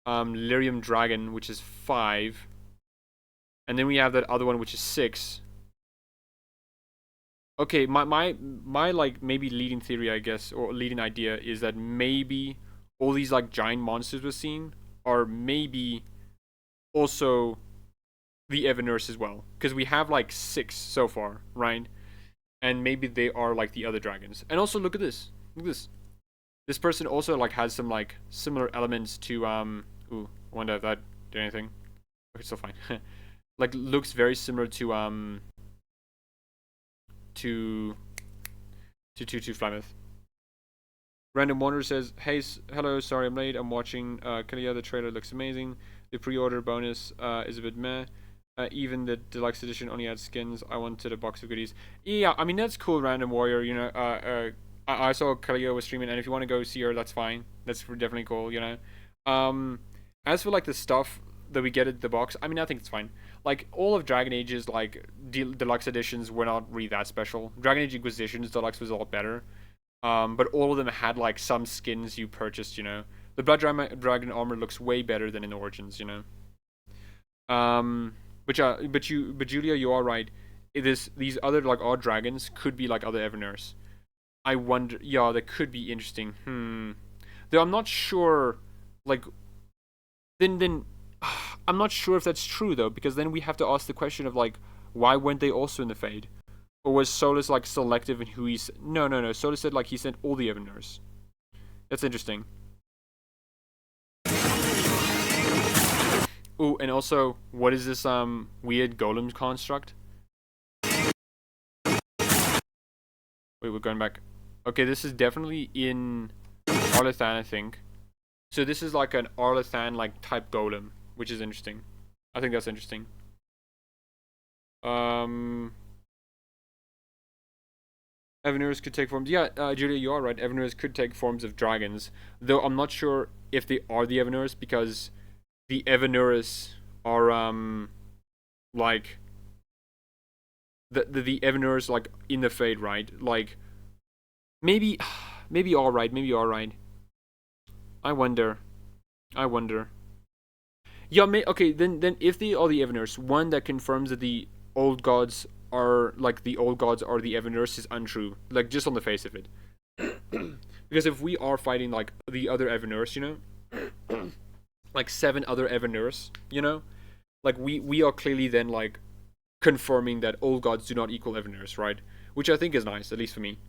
A: lyrium dragon, which is 5. And then we have that other one, which is 6. Okay, my like maybe leading theory, I guess, or leading idea is that maybe all these like giant monsters we're seeing are maybe also the Evanurus as well, because we have like 6 so far, right? And maybe they are like the other dragons. And also look at this. This person also like has some like similar elements to ooh, I wonder if that did anything. Okay, still fine. Like looks very similar to Flameth. Random Wanderer says, hey, hello, sorry I'm late, I'm watching Kalia, the trailer looks amazing. The pre-order bonus is a bit meh. Even the deluxe edition only had skins. I wanted a box of goodies. Yeah, I mean that's cool. Random Warrior, you know. I saw Kaleo was streaming, and if you want to go see her, that's fine. That's definitely cool, you know. As for like the stuff that we get at the box, I mean I think it's fine. Like all of Dragon Age's like deluxe editions were not really that special. Dragon Age Inquisition's deluxe was a lot better. But all of them had like some skins you purchased, you know. The Blood Dragon armor looks way better than in Origins, you know. But Julia, you are right. These other like odd dragons could be like other Everners. I wonder. Yeah, that could be interesting. Though I'm not sure. Like, then I'm not sure if that's true though, because then we have to ask the question of like, why weren't they also in the Fade? Or was Solus like selective in who he's? No. Solus said like he sent all the Everners. That's interesting. Oh, and also, what is this weird golem construct? Wait, we're going back. Okay, this is definitely in Arlathan, I think. So this is like an Arlathan like type golem, which is interesting. I think that's interesting. Evaners could take forms. Yeah, Julia, you are right. Evaners could take forms of dragons, though I'm not sure if they are the Evaners, because the Evaners are like the Evaners like in the Fade, right? Like maybe all right. I wonder. Yeah, okay. Then if they are the Evaners, one that confirms that the old gods are like the old gods are the Evaners is untrue. Like just on the face of it. Because if we are fighting like the other Evaners, you know. Like 7 other Evaners, you know? Like, we are clearly then, like, confirming that old gods do not equal Evaners, right? Which I think is nice, at least for me.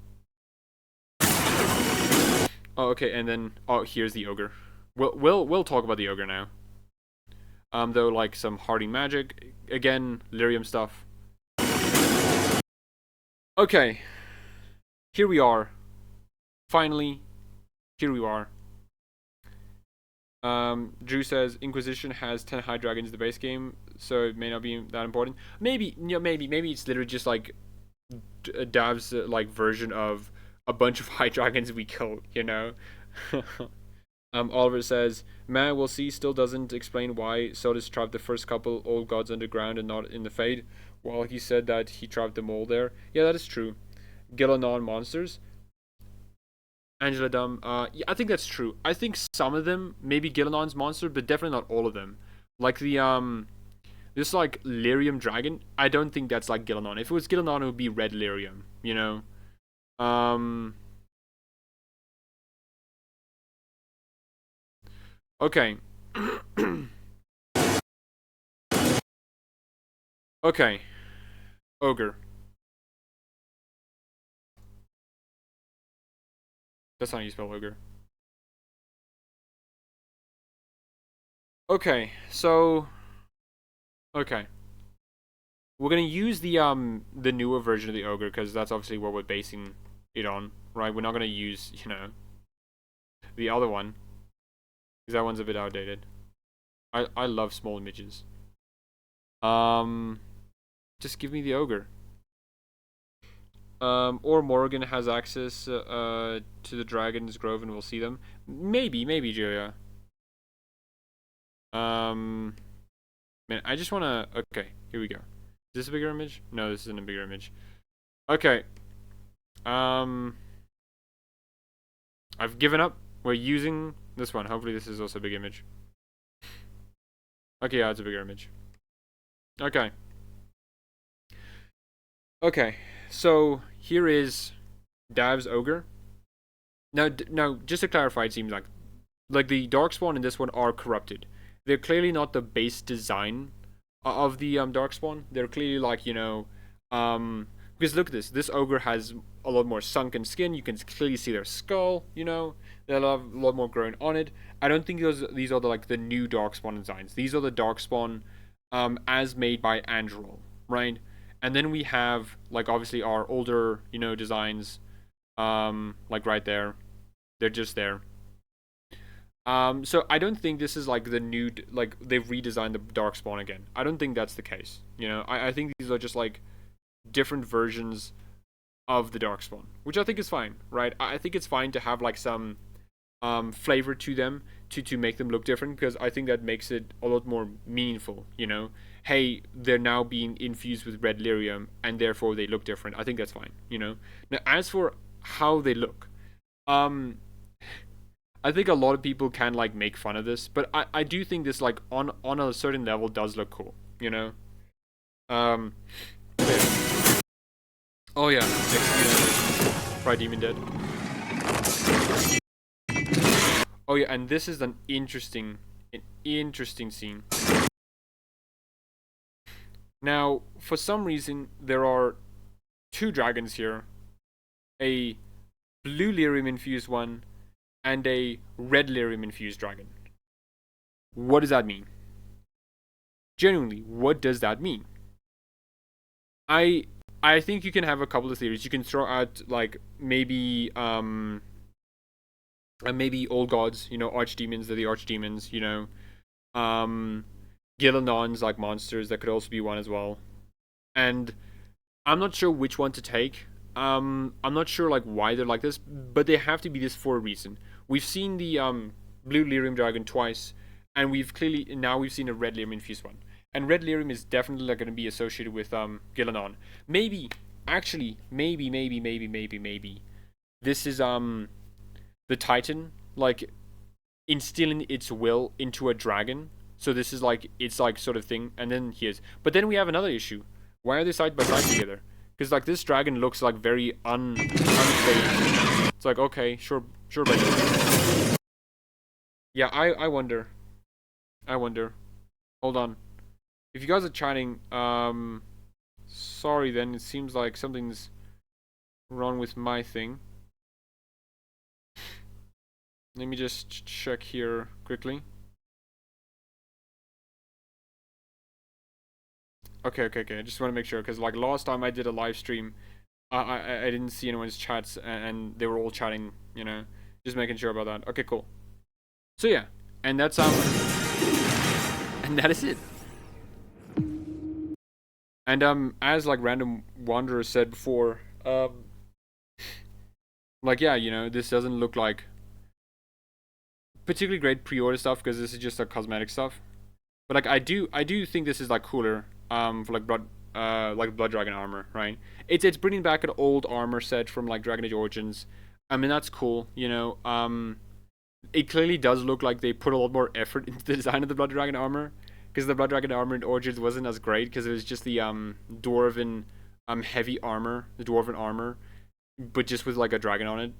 A: Oh, okay, and then... Oh, here's the Ogre. We'll talk about the Ogre now. Though, like, some Harding magic. Again, lyrium stuff. Okay. Here we are. Finally. Here we are. Drew says Inquisition has 10 high dragons in the base game, so it may not be that important. Maybe it's literally just like Dav's like version of a bunch of high dragons we killed, you know. Oliver says, man, we'll see, still doesn't explain why Solus trapped the first couple old gods underground and not in the Fade. Well, he said that he trapped them all there. Yeah, that is true. Gillanon monsters. Angela Dum, yeah, I think that's true. I think some of them, maybe Gillanon's monster, but definitely not all of them. Like the, this like lyrium dragon, I don't think that's like Gillanon. If it was Gillanon, it would be red lyrium, you know? Okay. Okay. Ogre. That's not how you spell ogre. Okay, so... Okay. We're gonna use the newer version of the ogre, because that's obviously what we're basing it on, right? We're not gonna use, you know, the other one, because that one's a bit outdated. I love small images. Just give me the ogre. Or Morgan has access to the Dragon's Grove and we'll see them. Maybe, Julia. Man, I just wanna... Okay, here we go. Is this a bigger image? No, this isn't a bigger image. Okay. I've given up. We're using this one. Hopefully this is also a big image. Okay, yeah, it's a bigger image. Okay. Okay. So here is Dav's Ogre. Now, just to clarify, it seems like the Darkspawn in this one are corrupted. They're clearly not the base design of the Darkspawn. They're clearly like, you know, because look at this. This Ogre has a lot more sunken skin. You can clearly see their skull. You know, they have a lot more growing on it. I don't think these are the new Darkspawn designs. These are the Darkspawn as made by Androl, right? And then we have, like, obviously our older, you know, designs, like right there. They're just there. So I don't think this is like the new, like they've redesigned the Darkspawn again. I don't think that's the case. You know, I think these are just like different versions of the Darkspawn, which I think is fine, right? I think it's fine to have like some flavor to them to make them look different, because I think that makes it a lot more meaningful, you know? Hey, they're now being infused with red lyrium and therefore they look different. I think that's fine, you know? Now, as for how they look, I think a lot of people can like make fun of this, but I do think this like on a certain level does look cool, you know? Oh yeah, Pride Demon Dead. Oh yeah, and this is an interesting scene. Now, for some reason, there are two dragons here. A blue lyrium infused one and a red lyrium infused dragon. What does that mean? Genuinely, what does that mean? I think you can have a couple of theories. You can throw out like maybe maybe old gods, you know, archdemons, they're the archdemons, you know. Gillenons, like monsters, that could also be one as well. And I'm not sure which one to take. I'm not sure like why they're like this, but they have to be this for a reason. We've seen the blue lyrium dragon twice, and we've seen a red lyrium infused one. And red lyrium is definitely like going to be associated with Gillenon. Maybe, actually, maybe this is the Titan like instilling its will into a dragon. So this is like its like sort of thing, and then here's. But then we have another issue. Why are they side by side together? Because like this dragon looks like very unfazed. It's like, okay, sure, but yeah, I wonder. Hold on. If you guys are chatting, sorry then, it seems like something's wrong with my thing. Let me just check here quickly. Okay. I just want to make sure, because like last time I did a live stream, I didn't see anyone's chats, and they were all chatting, you know. Just making sure about that. Okay, cool. So yeah, and that's and that is it. And as like Random Wanderer said before, like yeah, you know, this doesn't look like particularly great pre-order stuff, because this is just like cosmetic stuff. But like I do think this is like cooler for like blood dragon armor, right? It's bringing back an old armor set from like Dragon Age Origins. I mean, that's cool, you know. It clearly does look like they put a lot more effort into the design of the blood dragon armor, because the blood dragon armor in Origins wasn't as great, because it was just the dwarven heavy armor, the dwarven armor, but just with like a dragon on it.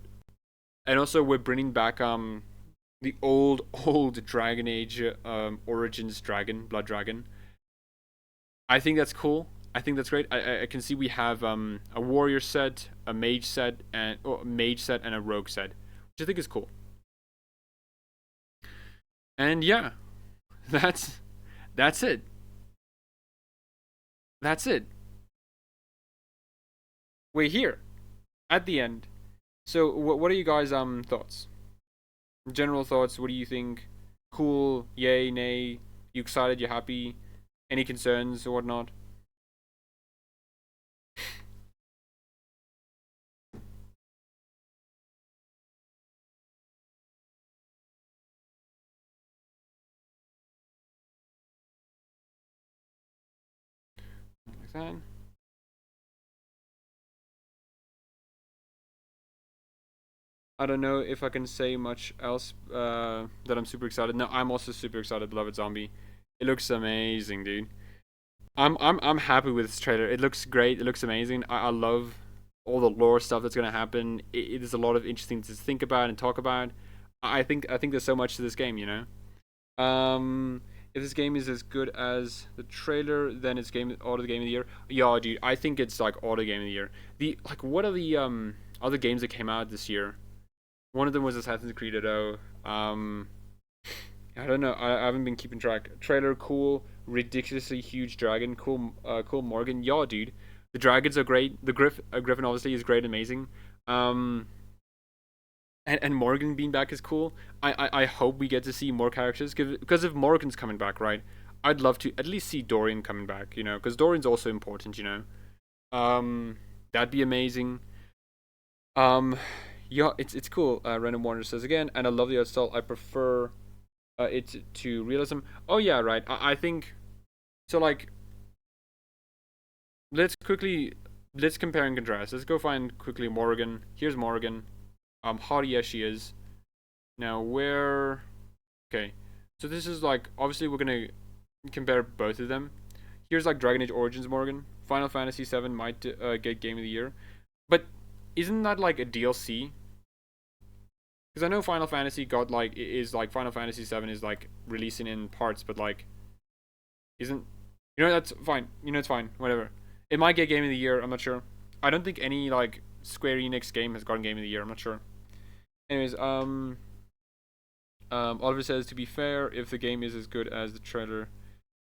A: And also we're bringing back the old Dragon Age Origins dragon, blood dragon. I think that's cool. I think that's great. I can see we have a warrior set, a mage set, and a rogue set, which I think is cool. And yeah, that's it. That's it. We're here at the end. So what are you guys thoughts? General thoughts. What do you think? Cool? Yay? Nay? You excited? You happy? Any concerns or whatnot? Like that. I don't know if I can say much else that I'm super excited. No, I'm also super excited, Beloved Zombie. It looks amazing, dude. I'm happy with this trailer. It looks great. It looks amazing. I love all the lore stuff that's gonna happen. There's a lot of interesting to think about and talk about. I think there's so much to this game, you know. If this game is as good as the trailer, then it's auto game of the year. Yeah, dude, I think it's like auto game of the year. What are the other games that came out this year? One of them was Assassin's Creed though. I don't know. I haven't been keeping track. Trailer cool, ridiculously huge dragon, cool Morgan. Yeah, dude, the dragons are great. The Griffin obviously is great, amazing. and Morgan being back is cool. I hope we get to see more characters, because if Morgan's coming back, right, I'd love to at least see Dorian coming back, you know, because Dorian's also important, you know. That'd be amazing. Yeah, it's cool. Random Wanderer says again, and I love the art style. I prefer it to realism. Oh yeah, right. I think so. Like, let's compare and contrast. Let's go find quickly Morgan. Here's Morgan. How yes she is. Now where? Okay, so this is like, obviously we're gonna compare both of them. Here's like Dragon Age Origins Morgan. Final Fantasy VII might get Game of the Year, but isn't that like a DLC? Because I know Final Fantasy got like, is like, Final Fantasy VII is like releasing in parts, but like, isn't, you know, that's fine. You know, it's fine. Whatever. It might get Game of the Year. I'm not sure. I don't think any like Square Enix game has gotten Game of the Year. I'm not sure. Anyways, Oliver says, to be fair, if the game is as good as the trailer,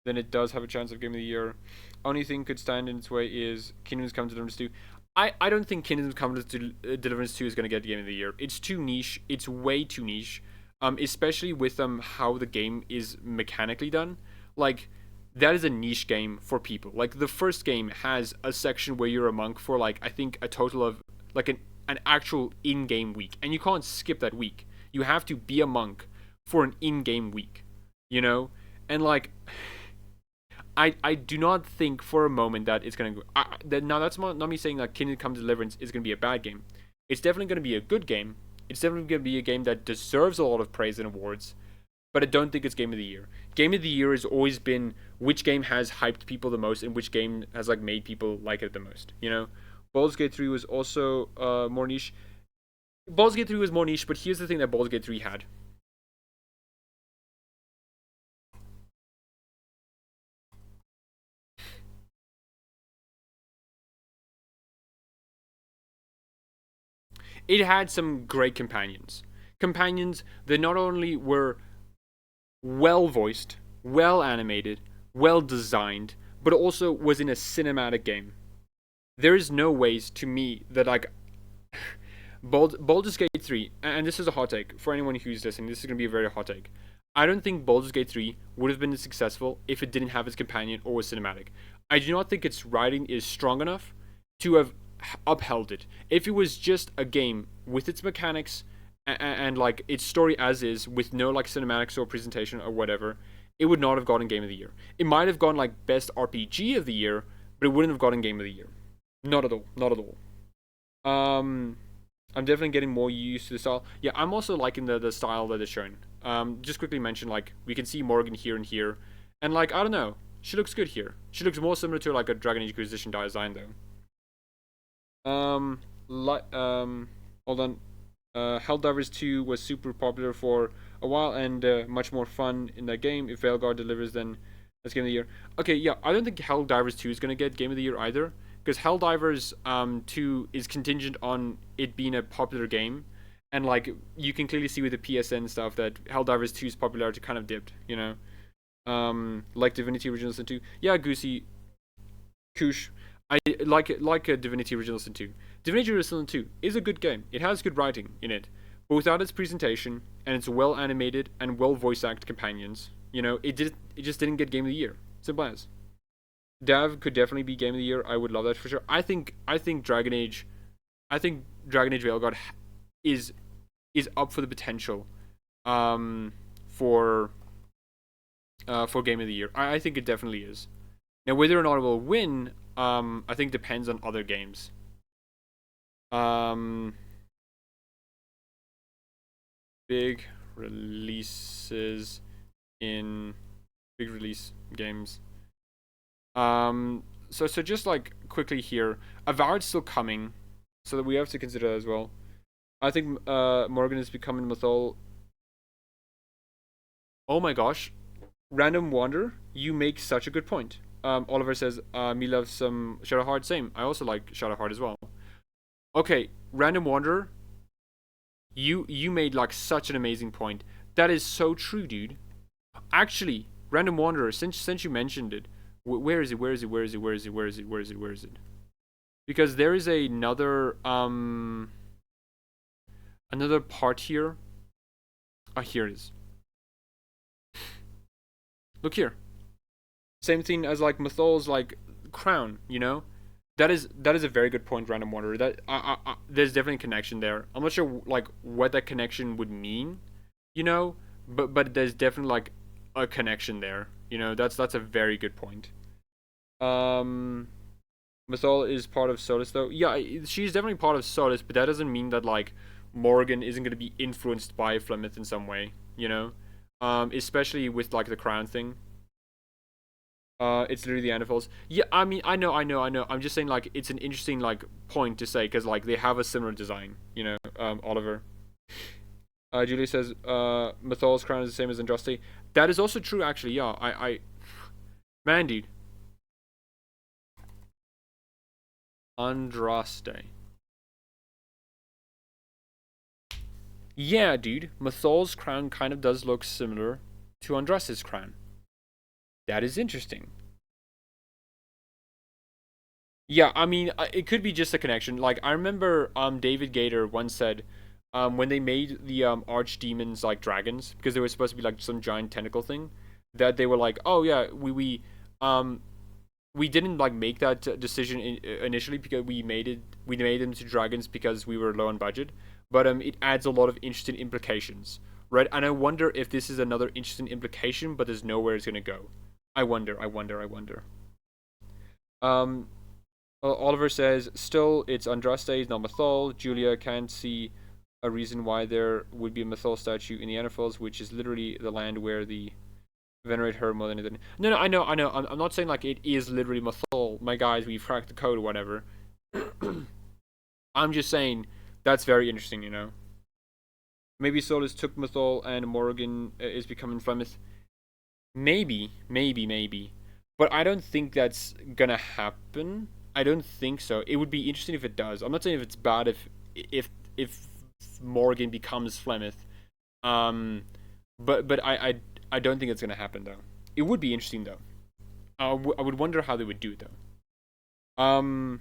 A: then it does have a chance of Game of the Year. Only thing could stand in its way is Kingdoms Come Deliverance 2. I don't think Kingdoms Come Deliverance 2 is going to get Game of the Year. It's too niche. It's way too niche. Especially with how the game is mechanically done. Like, that is a niche game for people. Like, the first game has a section where you're a monk for, like, I think a total of, like, an actual in-game week. And you can't skip that week. You have to be a monk for an in-game week. You know? And, like, I do not think for a moment that it's going to... now, that's not me saying that Kingdom Come Deliverance is going to be a bad game. It's definitely going to be a good game. It's definitely going to be a game that deserves a lot of praise and awards. But I don't think it's Game of the Year. Game of the Year has always been which game has hyped people the most and which game has like made people like it the most. You know? Baldur's Gate 3 was also more niche. Baldur's Gate 3 was more niche, but here's the thing that Baldur's Gate 3 had. It had some great companions. Companions that not only were well voiced, well animated, well designed, but also was in a cinematic game. There is no ways to me that like Baldur's Gate 3, and this is a hot take for anyone who's listening, this is going to be a very hot take. I don't think Baldur's Gate 3 would have been as successful if it didn't have its companion or was cinematic. I do not think its writing is strong enough to have upheld it. If it was just a game with its mechanics and like its story as is, with no like cinematics or presentation or whatever, it would not have gotten Game of the Year. It might have gotten like Best RPG of the Year, but it wouldn't have gotten Game of the Year. Not at all. Not at all. I'm definitely getting more used to the style. Yeah, I'm also liking the style that is shown. Just quickly mention, like, we can see Morgan here and here, and like, I don't know, she looks good here. She looks more similar to like a Dragon Age Inquisition design though. Hold on. Helldivers 2 was super popular for a while and much more fun in that game. If Veilguard delivers, then that's Game of the Year. Okay, yeah, I don't think Helldivers 2 is going to get Game of the Year either, because Helldivers 2 is contingent on it being a popular game, and like, you can clearly see with the PSN stuff that Helldivers 2's popularity kind of dipped, you know? Like Divinity Original Sin 2. Yeah, Goosey, Koosh. I like Divinity Original Sin 2. Divinity Original Sin 2 is a good game. It has good writing in it, but without its presentation and its well animated and well voice acted companions, you know, it just didn't get Game of the Year. Simple as. Dav could definitely be Game of the Year. I would love that for sure. I think Dragon Age Veilguard is up for the potential for Game of the Year. I think it definitely is. Now, whether or not it will win, I think depends on other games. Big release games. So just like quickly here, Avowed's still coming, so that we have to consider that as well. I think Morgan is becoming Mythol. Oh my gosh, Random Wander, you make such a good point. Oliver says, me loves some Shadowheart. Same. I also like Shadowheart as well. Okay, Random Wanderer, you made like such an amazing point. That is so true, dude. Actually, Random Wanderer, since you mentioned it, where is it? Because there is another Another part here. Ah, here it is. Look here. Same thing as like Mythol's like crown, you know? That is a very good point, Random Wanderer. That there's definitely a connection there. I'm not sure like what that connection would mean, you know, but there's definitely like a connection there. You know, that's a very good point. Mythol is part of Solus though. Yeah, she's definitely part of Solus, but that doesn't mean that like Morgan isn't going to be influenced by Flemeth in some way, you know? Especially with like the crown thing. It's literally the Anifals. Yeah, I mean, I know. I'm just saying, like, it's an interesting, like, point to say, because, like, they have a similar design, you know, Oliver. Julie says, Mythol's crown is the same as Andraste. That is also true, actually, yeah, man, dude. Andraste. Yeah, dude, Mythol's crown kind of does look similar to Andraste's crown. That is interesting. Yeah, I mean, it could be just a connection. Like, I remember David Gator once said when they made the archdemons like dragons, because they were supposed to be like some giant tentacle thing, that they were like, oh yeah, we didn't like make that decision initially because we made them to dragons because we were low on budget, but it adds a lot of interesting implications, right? And I wonder if this is another interesting implication, but there's nowhere it's gonna go. I wonder. Oliver says, still, it's Andraste, not Mythol. Julia can't see a reason why there would be a Mythol statue in the Anifals, which is literally the land where the venerate her more than anything. No, I know. I'm not saying like it is literally Mythol. My guys, we've cracked the code or whatever. I'm just saying that's very interesting, you know. Maybe Solus took Mythol and Morgan is becoming Flemeth. Maybe. But I don't think that's gonna happen. I don't think so. It would be interesting if it does. I'm not saying if it's bad if Morgan becomes Flemeth. But I don't think it's gonna happen though. It would be interesting though. I would wonder how they would do it though.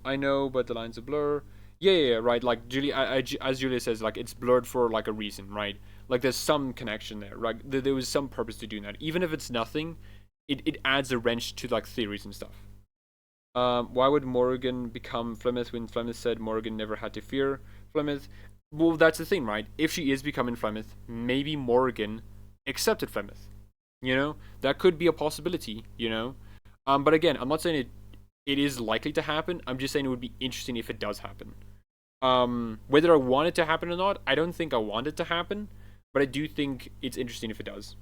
A: I know, but the lines are blur. Yeah, right. Like as Julia says, like it's blurred for like a reason, right? Like there's some connection there, right? There was some purpose to doing that, even if it's nothing. It adds a wrench to like theories and stuff. Why would Morgan become Flemeth when Flemeth said Morgan never had to fear Flemeth? Well, that's the thing, right? If she is becoming Flemeth, maybe Morgan accepted Flemeth. You know, that could be a possibility. You know, but again, I'm not saying it is likely to happen. I'm just saying it would be interesting if it does happen. Whether I want it to happen or not, I don't think I want it to happen, but I do think it's interesting if it does.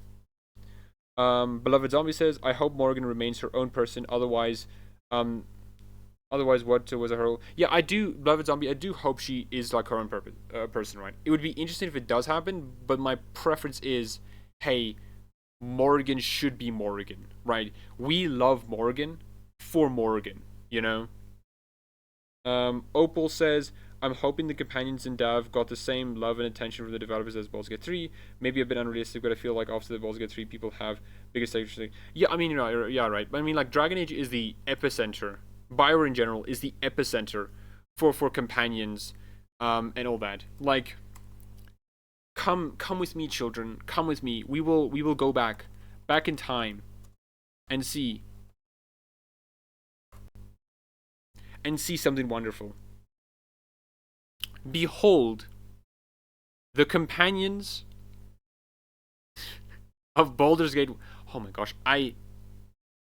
A: Beloved Zombie says, I hope Morgan remains her own person, otherwise what was her role? Yeah, I do, Beloved Zombie, I do hope she is like her own person, right? It would be interesting if it does happen, but my preference is, hey, Morgan should be Morgan, right? We love Morgan for Morgan, you know? Opal says, I'm hoping the companions in Dav got the same love and attention from the developers as Baldur's Gate 3. Maybe a bit unrealistic, but I feel like after the Baldur's Gate 3, people have bigger stakes. Yeah, I mean, yeah, right. But I mean, like, Dragon Age is the epicenter. BioWare in general is the epicenter for companions, and all that. Like, come with me, children. Come with me. We will go back in time, and see something wonderful. Behold, the companions of Baldur's Gate. Oh my gosh, I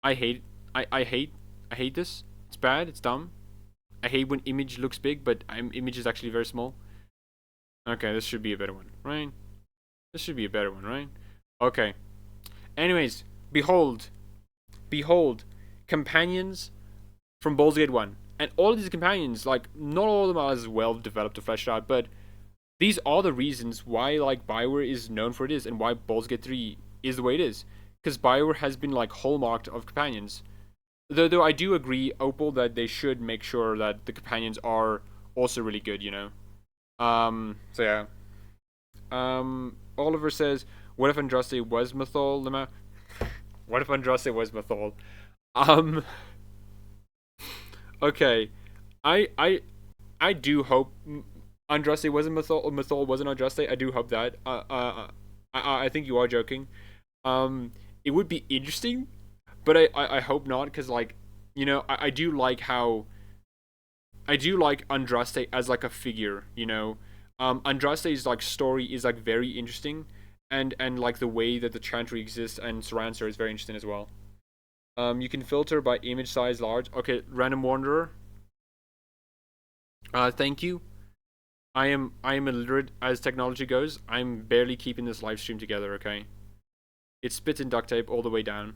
A: hate this. It's bad. It's dumb. I hate when image looks big, but image is actually very small. Okay, this should be a better one, right? This should be a better one, right? Okay. Anyways, behold, companions from Baldur's Gate 1. And all of these companions, like, not all of them are as well developed or fleshed out, but these are the reasons why, like, BioWare is known for it is, and why Baldur's Gate 3 is the way it is. Because BioWare has been, like, hallmarked of companions. Though I do agree, Opal, that they should make sure that the companions are also really good, you know? So yeah. Oliver says, what if Andraste was Mythol, Lema? What if Andraste was Mythol? Okay. I do hope Andraste wasn't Mythol, Mythol wasn't Andraste. I do hope that. I think you are joking. It would be interesting, but I hope not, because like, you know, I do like how. I do like Andraste as like a figure, you know. Andraste's like story is like very interesting, and like the way that the chantry exists and surrounds her is very interesting as well. You can filter by image size large. Okay, random wanderer. Thank you. I am illiterate as technology goes. I'm barely keeping this live stream together. Okay. It spits in duct tape all the way down.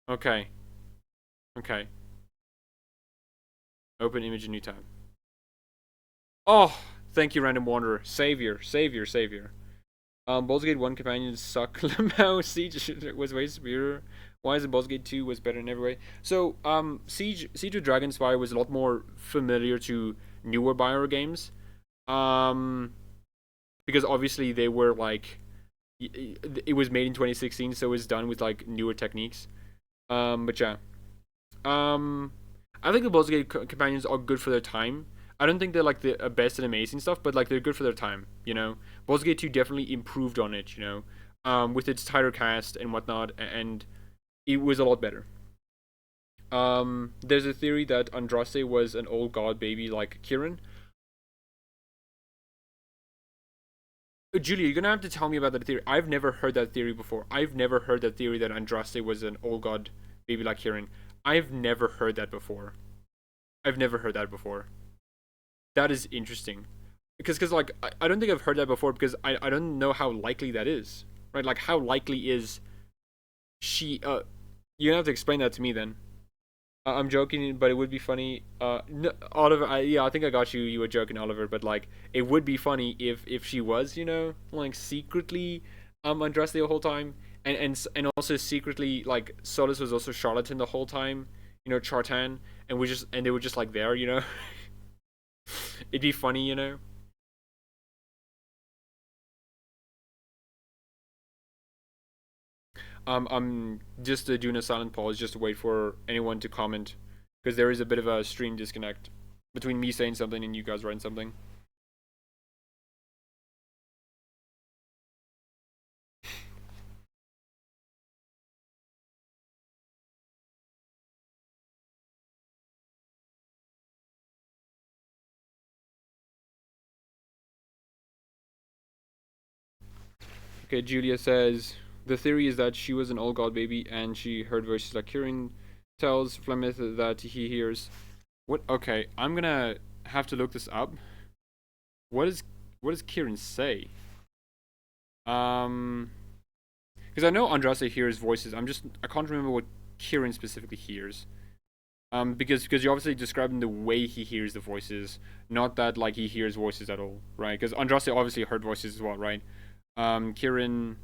A: Okay. Okay. Open image in new tab. Oh, thank you, random wanderer. Savior, savior, savior. Baldur's Gate 1 companions suck. Lamau Siege was way superior. Why is it Baldur's Gate 2 was better in every way? So, Siege of Dragonspire was a lot more familiar to newer Bioware games. Because obviously they were like, it was made in 2016, so it was done with like newer techniques. But yeah. I think the Baldur's Gate companions are good for their time. I don't think they're like the best and amazing stuff, but like they're good for their time, you know. Baldur's Gate 2 definitely improved on it, you know, with its tighter cast and whatnot, and it was a lot better. There's a theory that Andraste was an old god baby like Kieran. Julia, you're gonna have to tell me about that theory. I've never heard that theory before. I've never heard that theory that Andraste was an old god baby like Kieran. I've never heard that before. I've never heard that before. That is interesting. Because like, I don't think I've heard that before, because I don't know how likely that is. Right? Like, how likely is she... You're gonna have to explain that to me then. I'm joking, but it would be funny. No, Oliver, yeah, I think I got you. You were joking, Oliver, but like, it would be funny if she was, you know, like secretly Andraste the whole time, and also secretly like Solus was also charlatan the whole time, you know, Chartan, and they were just like there, you know. It'd be funny, you know. I'm just doing a silent pause just to wait for anyone to comment, because there is a bit of a stream disconnect between me saying something and you guys writing something. Okay, Julia says, the theory is that she was an old god baby and she heard voices like Kieran tells Flemeth that he hears. What? Okay, I'm gonna have to look this up. What does Kieran say? Because I know Andraste hears voices. I can't remember what Kieran specifically hears. Because you're obviously describing the way he hears the voices, not that like he hears voices at all, right? Because Andraste obviously heard voices as well, right? Kieran.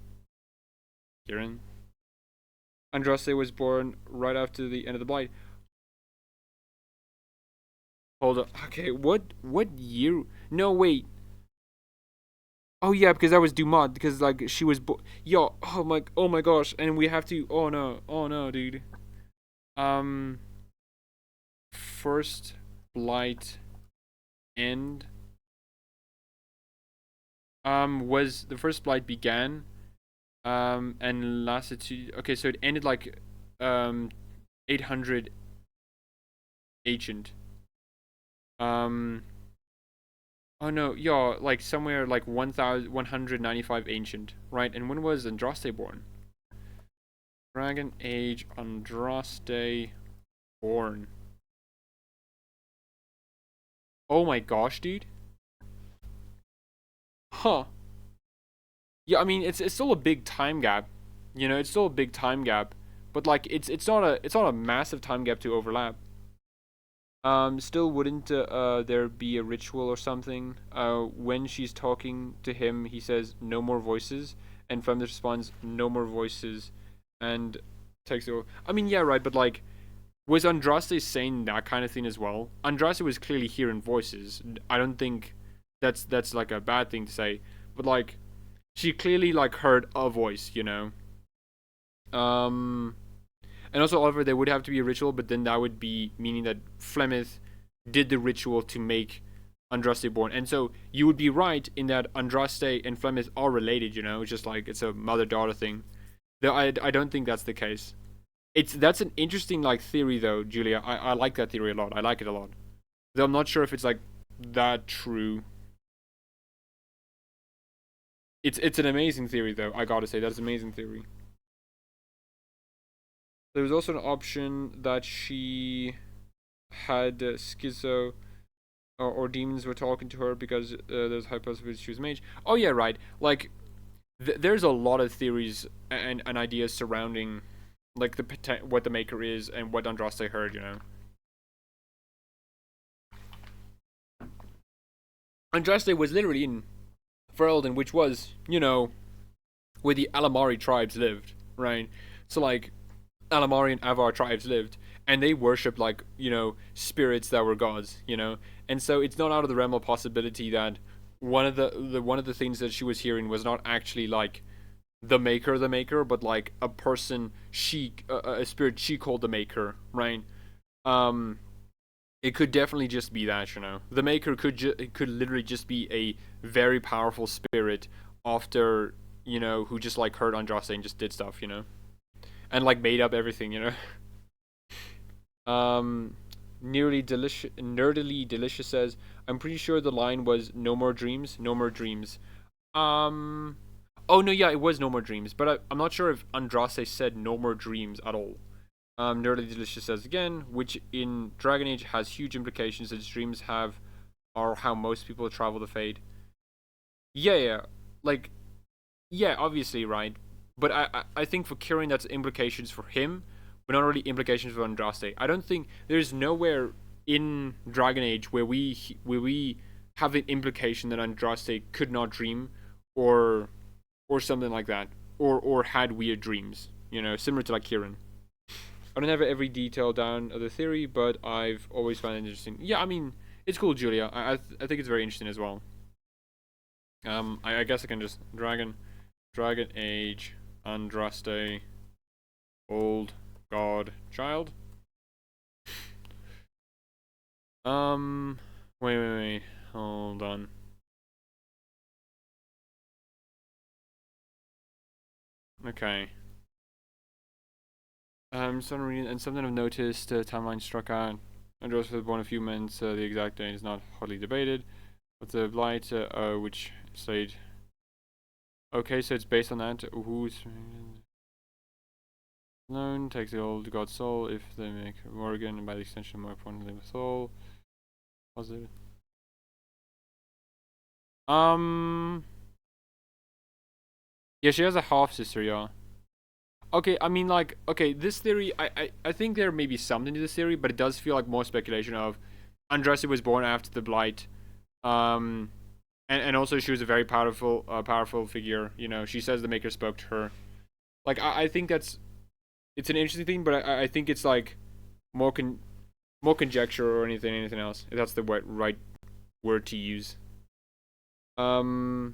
A: Andraste was born right after the end of the Blight. Hold up. Okay, what year? No, wait. Oh yeah, because that was Dumont. Because like she was yo. Oh my gosh. And we have to. Oh no, dude. First Blight end. Was the first Blight began. And lasted to. Okay, so it ended like 800 ancient. Oh no, yeah, like somewhere like 1195 ancient, right? And when was Andraste born? Dragon Age Andraste born. Oh my gosh, dude. Huh. Yeah, I mean it's still a big time gap. You know, it's still a big time gap. But like it's not a massive time gap to overlap. Still wouldn't there be a ritual or something? When she's talking to him, he says no more voices, and Femdus responds no more voices, and takes it over. I mean, yeah, right, but like, was Andraste saying that kind of thing as well? Andraste was clearly hearing voices. I don't think that's like a bad thing to say, but like, she clearly like heard a voice, you know. And also, Oliver, there would have to be a ritual, but then that would be meaning that Flemeth did the ritual to make Andraste born. And so you would be right in that Andraste and Flemeth are related, you know, just like it's a mother-daughter thing. Though I don't think that's the case. That's an interesting like theory though, Julia. I like that theory a lot. I like it a lot. Though I'm not sure if it's like that true. It's an amazing theory though. I gotta say that's an amazing theory. There was also an option that she had schizo or demons were talking to her because there's high possibility she was mage. Oh yeah, right. Like there's a lot of theories and ideas surrounding like what the Maker is and what Andraste heard, you know. Andraste was literally in Ferelden, which was, you know, where the Alamari tribes lived, right? So like Alamari and Avar tribes lived, and they worshipped like, you know, spirits that were gods, you know. And so it's not out of the realm of possibility that one of the things that she was hearing was not actually like the Maker, but like a person a spirit she called the Maker, right? It could definitely just be that, you know. The Maker could literally just be a very powerful spirit after, you know, who just like heard Andraste and just did stuff, you know, and like made up everything, you know. Nerdily delicious says, I'm pretty sure the line was no more dreams, no more dreams. Oh no, yeah, it was no more dreams, but I'm not sure if Andraste said no more dreams at all. Nerdily delicious says again, which in Dragon Age has huge implications as dreams are how most people travel the Fade. Yeah, like, yeah, obviously, right. But I think for Kirin that's implications for him, but not really implications for Andraste. I don't think there's nowhere in Dragon Age where we have an implication that Andraste could not dream or something like that, or had weird dreams, you know, similar to like Kirin. I don't have every detail down of the theory, but I've always found it interesting. Yeah, I mean, it's cool, Julia. I think it's very interesting as well. I guess I can just Dragon Age, Andraste, old god, child. Wait, hold on. Okay. Something I've noticed, timeline struck out. Andraste was born a few months, the exact date is not hotly debated. But the blight, which stayed. Okay, so it's based on that. Who's known takes the old god's soul if they make Morrigan, and by the extension, more importantly, the soul. Positive. Yeah, she has a half sister, yeah. Okay, I mean, like, okay, this theory, I think there may be something to this theory, but it does feel like more speculation of Andraste was born after the blight, and also she was a very powerful figure, you know. She says the Maker spoke to her. Like, I think it's an interesting thing, but I think it's like more conjecture or anything else, if that's the right word to use. To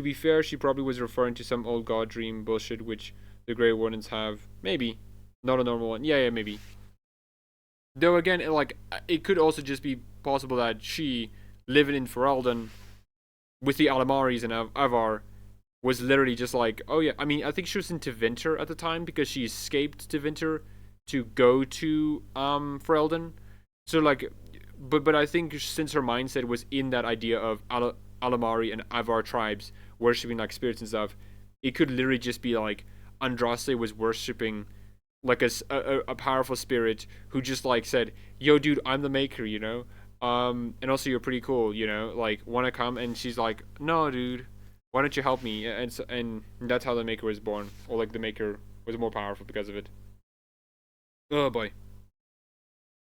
A: be fair, she probably was referring to some old god dream bullshit, which the Grey Wardens have. Maybe. Not a normal one. Yeah, maybe. Though again, like, it could also just be possible that she, living in Ferelden, with the Alamaris and Avar, was literally just like, oh yeah, I mean, I think she was in Tevinter at the time, because she escaped Tevinter to go to, Ferelden. So, like, but I think since her mindset was in that idea of Alamari and Avar tribes worshipping, like, spirits and stuff, it could literally just be like, Andraste was worshipping like a powerful spirit who just like said, yo dude, I'm the Maker, you know, and also you're pretty cool, you know, like, wanna come? And she's like, no dude, why don't you help me? And that's how the Maker was born, or like the Maker was more powerful because of it. Oh boy,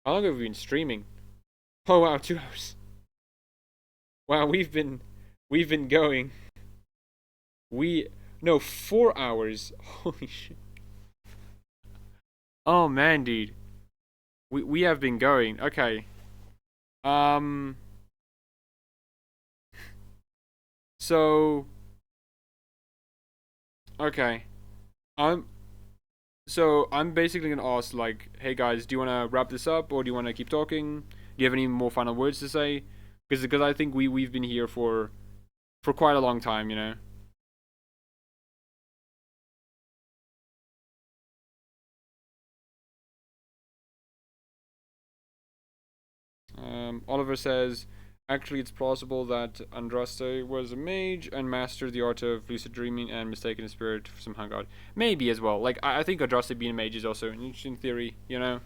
A: how long have we been streaming? Oh wow, 2 hours. Wow, we've been going. No, 4 hours. Holy shit. Oh man, dude. We have been going. Okay. So okay. So I'm basically gonna ask, like, hey guys, do you wanna wrap this up or do you wanna keep talking? you have any more final words to say? Because I think we've been here for quite a long time, you know. Oliver says, actually, it's plausible that Andraste was a mage and mastered the art of lucid dreaming and mistaken his spirit for some hung god. Maybe as well. Like, I think Andraste being a mage is also an interesting theory, you know?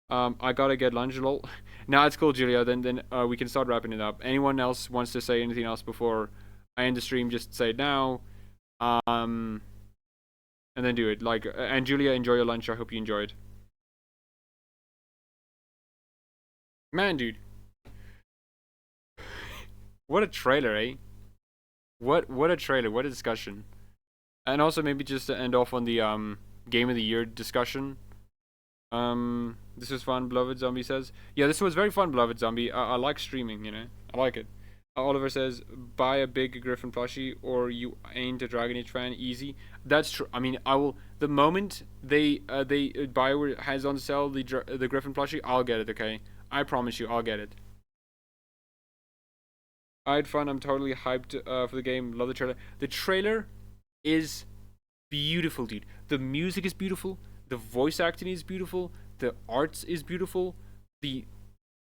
A: I gotta get lunch, lol. Nah, it's cool, Julia. Then we can start wrapping it up. Anyone else wants to say anything else before I end the stream? Just say it now. And then do it. Like, and Julia, enjoy your lunch. I hope you enjoyed. Man, dude. What a trailer, eh? What a trailer. What a discussion. And also maybe just to end off on the game of the year discussion. This was fun, Beloved Zombie says. Yeah, this was very fun, Beloved Zombie. I like streaming, you know. I like it. Oliver says, buy a big Griffin plushie or you ain't a Dragon Age fan. Easy. That's true. I mean, I will. The moment they BioWare has on sale the Griffin plushie, I'll get it. Okay, I promise you, I'll get it. I had fun. I'm totally hyped for the game. Love the trailer. The trailer is beautiful, dude. The music is beautiful. The voice acting is beautiful. The art is beautiful.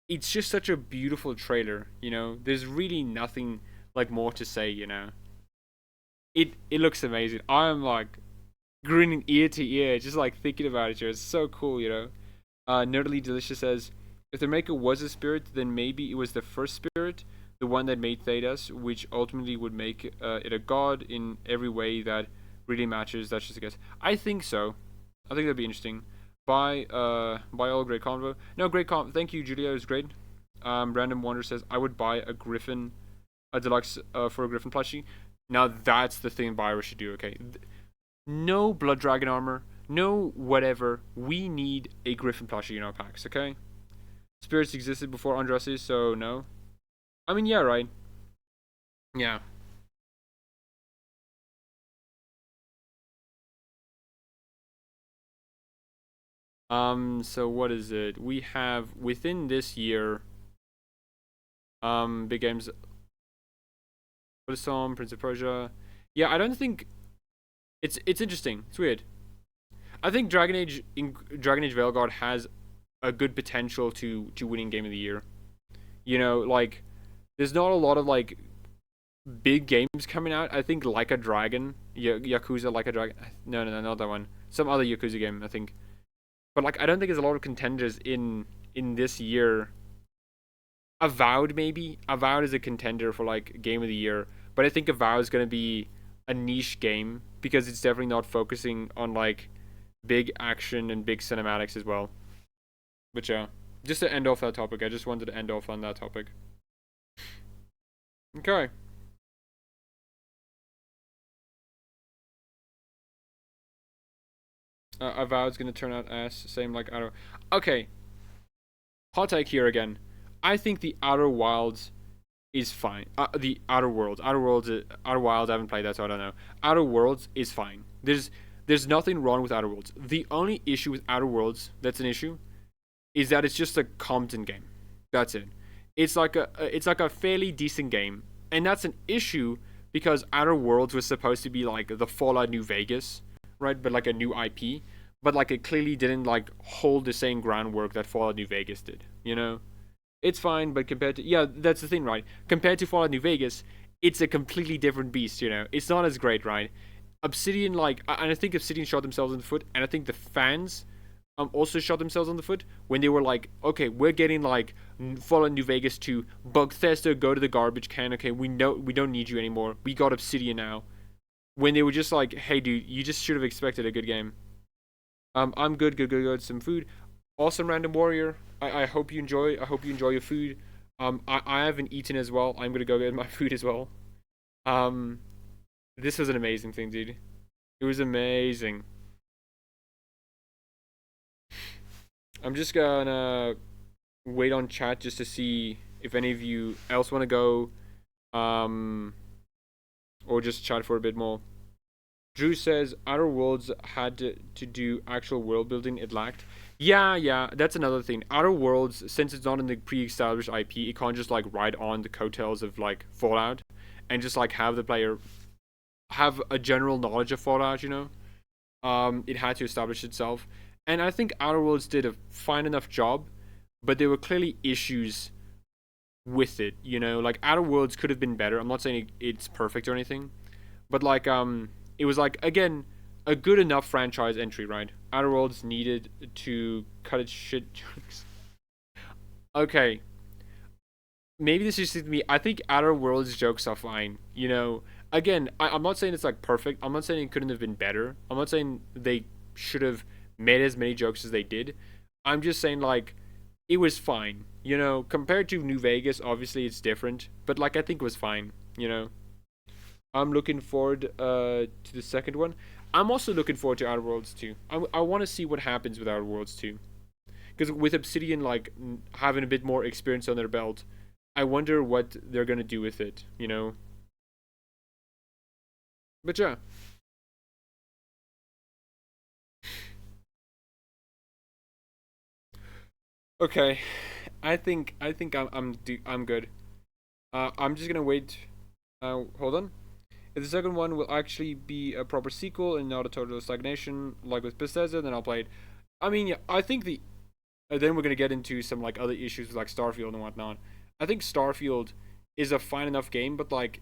A: It's just such a beautiful trailer, you know. There's really nothing like more to say, you know. It looks amazing. I'm like grinning ear to ear just like thinking about it. It's so cool, you know. Nerdily Delicious says, if the maker was a spirit, then maybe it was the first spirit, the one that made Thedas, which ultimately would make it a god in every way that really matches. That's just a guess. I think so. I think that'd be interesting. By all, great convo. No, great convo. Thank you, Julia. It was great. Random Wonder says, I would buy a Griffin, a deluxe for a Griffin plushie. Now that's the thing BioWare should do. Okay, no Blood Dragon armor, no whatever. We need a Griffin plushie in our packs. Okay. Spirits existed before Andraste, so no. I mean, yeah, right. Yeah. So what is it? We have within this year big games, Buddhism, Prince of Persia. Yeah, I don't think it's interesting. It's weird. I think Dragon Age Veilguard has a good potential to winning game of the year. You know, like there's not a lot of like big games coming out. I think Like a Dragon, Yakuza Like a Dragon. No, not that one. Some other Yakuza game, I think. But like, I don't think there's a lot of contenders in this year. Avowed, maybe. Avowed is a contender for like game of the year, but I think Avowed is gonna be a niche game because it's definitely not focusing on like big action and big cinematics as well. But yeah, just to end off that topic, I just wanted to end off on that topic. Okay. Avowed's gonna turn out ass, same like Outer. Okay. Hot take here again. I think the Outer Wilds is fine. The Outer Worlds. Outer Wilds, I haven't played that, so I don't know. Outer Worlds is fine. There's nothing wrong with Outer Worlds. The only issue with Outer Worlds that's an issue is that it's just a Compton game. That's it. It's like a fairly decent game, and that's an issue because Outer Worlds was supposed to be like the Fallout New Vegas, right? But like a new IP, but like it clearly didn't like hold the same groundwork that Fallout New Vegas did. You know, it's fine, but compared to that's the thing, right? Compared to Fallout New Vegas, it's a completely different beast. You know, it's not as great, right? Obsidian, and I think Obsidian shot themselves in the foot, and I think the fans also shot themselves on the foot when they were like, okay, we're getting like Fallout New Vegas 2, Bethesda, go to the garbage can. Okay, we don't need you anymore. We got Obsidian now. When they were just like, hey dude, you just should have expected a good game. I'm good. Some food. Awesome Random Warrior. I hope you enjoy. I hope you enjoy your food. I haven't eaten as well. I'm gonna go get my food as well. This was an amazing thing, dude. It was amazing. I'm just gonna wait on chat just to see if any of you else want to go, or just chat for a bit more. Drew says Outer Worlds had to do actual world building it lacked. Yeah, that's another thing. Outer Worlds, since it's not in the pre-established IP, it can't just like ride on the coattails of like Fallout and just like have the player have a general knowledge of Fallout, you know? It had to establish itself. And I think Outer Worlds did a fine enough job, but there were clearly issues with it, you know? Like, Outer Worlds could have been better. I'm not saying it's perfect or anything, but like, it was like, again, a good enough franchise entry, right? Outer Worlds needed to cut its shit jokes. Okay. Maybe this is just me. I think Outer Worlds jokes are fine, you know? Again, I'm not saying it's like perfect. I'm not saying it couldn't have been better. I'm not saying they should have made as many jokes as they did. I'm just saying like it was fine, you know, compared to New Vegas. Obviously it's different, but like I think it was fine, you know. I'm looking forward to the second one. I'm also looking forward to Outer Worlds 2. I want to see what happens with Outer Worlds 2, because with Obsidian like having a bit more experience on their belt, I wonder what they're gonna do with it, you know. But yeah. Okay, I think I'm good. I'm just gonna wait. Hold on. If the second one will actually be a proper sequel and not a total stagnation like with Bethesda, then I'll play it. I mean, yeah, I think then we're gonna get into some like other issues with like Starfield and whatnot. I think Starfield is a fine enough game, but like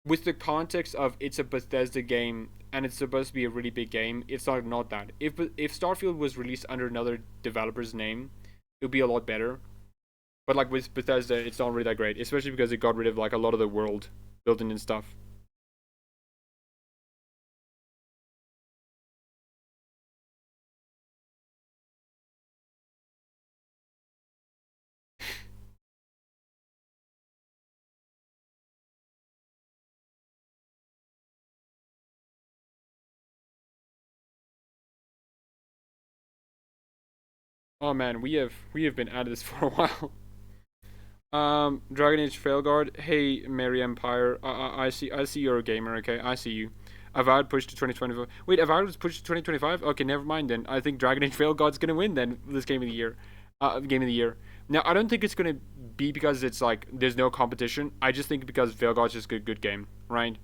A: with the context of it's a Bethesda game and it's supposed to be a really big game, it's not that. If Starfield was released under another developer's name, it would be a lot better. But like with Bethesda, it's not really that great, especially because it got rid of like a lot of the world building and stuff. Oh man, we have been at this for a while. Dragon Age Veilguard. Hey, Merry Empire. I see you're a gamer. Okay, I see you. Avowed pushed to 2025. Wait, Avowed was pushed to 2025. Okay, never mind then. I think Dragon Age Veilguard's gonna win then this game of the year. Game of the year. Now I don't think it's gonna be because it's like there's no competition. I just think because Veilguard's just a good game, right?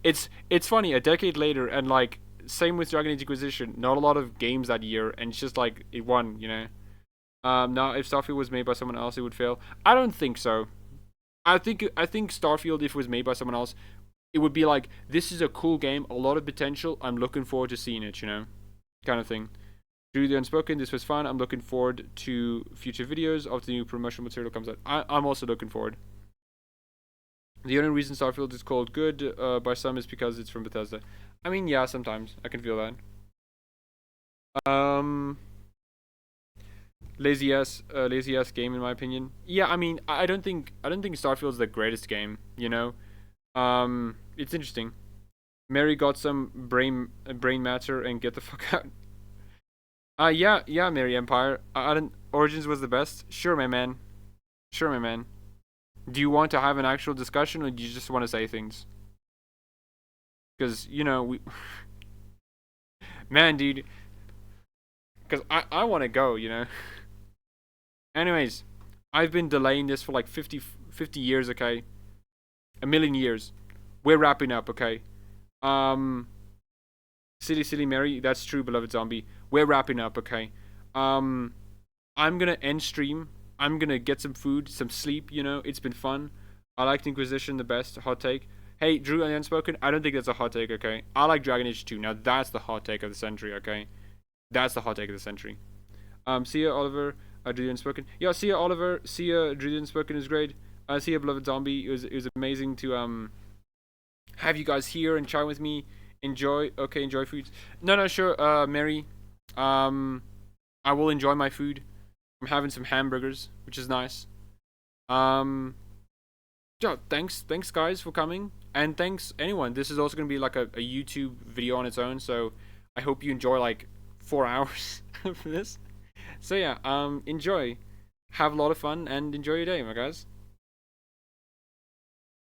A: It's funny. A decade later, and like same with Dragon Age Inquisition. Not a lot of games that year, and it's just like it won, you know. Now if Starfield was made by someone else, it would fail. I don't think so. I think Starfield, if it was made by someone else, it would be like, this is a cool game, a lot of potential. I'm looking forward to seeing it, you know, kind of thing. Do the Unspoken. This was fun. I'm looking forward to future videos of the new promotional material comes out. I'm also looking forward. The only reason Starfield is called good by some is because it's from Bethesda. I mean, yeah, sometimes I can feel that. Lazy ass game in my opinion. Yeah, I mean, I don't think Starfield's the greatest game, you know. It's interesting. Mary got some brain matter and get the fuck out. Yeah, Mary Empire. I don't. Origins was the best. Sure, my man. Sure, my man. Do you want to have an actual discussion, or do you just want to say things? Because you know we. Man, dude. Because I want to go, you know. Anyways, I've been delaying this for like 50 years, okay? A million years. We're wrapping up, okay? Silly Mary, that's true, beloved zombie. We're wrapping up, okay? I'm gonna end stream. I'm gonna get some food, some sleep, you know? It's been fun. I liked Inquisition the best. Hot take. Hey, Drew and the Unspoken, I don't think that's a hot take, okay? I like Dragon Age 2. Now that's the hot take of the century, okay? That's the hot take of the century. See ya, Oliver. Drew the Unspoken. Yeah, see ya, Oliver. See ya, Drew the Unspoken is great. See ya, beloved zombie. It was amazing to have you guys here and chat with me. Enjoy. Okay, enjoy foods. No, sure. Mary. I will enjoy my food. I'm having some hamburgers, which is nice. Yeah, thanks guys for coming, and thanks anyone. This is also gonna be like a YouTube video on its own, so I hope you enjoy like 4 hours for this. So yeah, enjoy, have a lot of fun, and enjoy your day, my guys.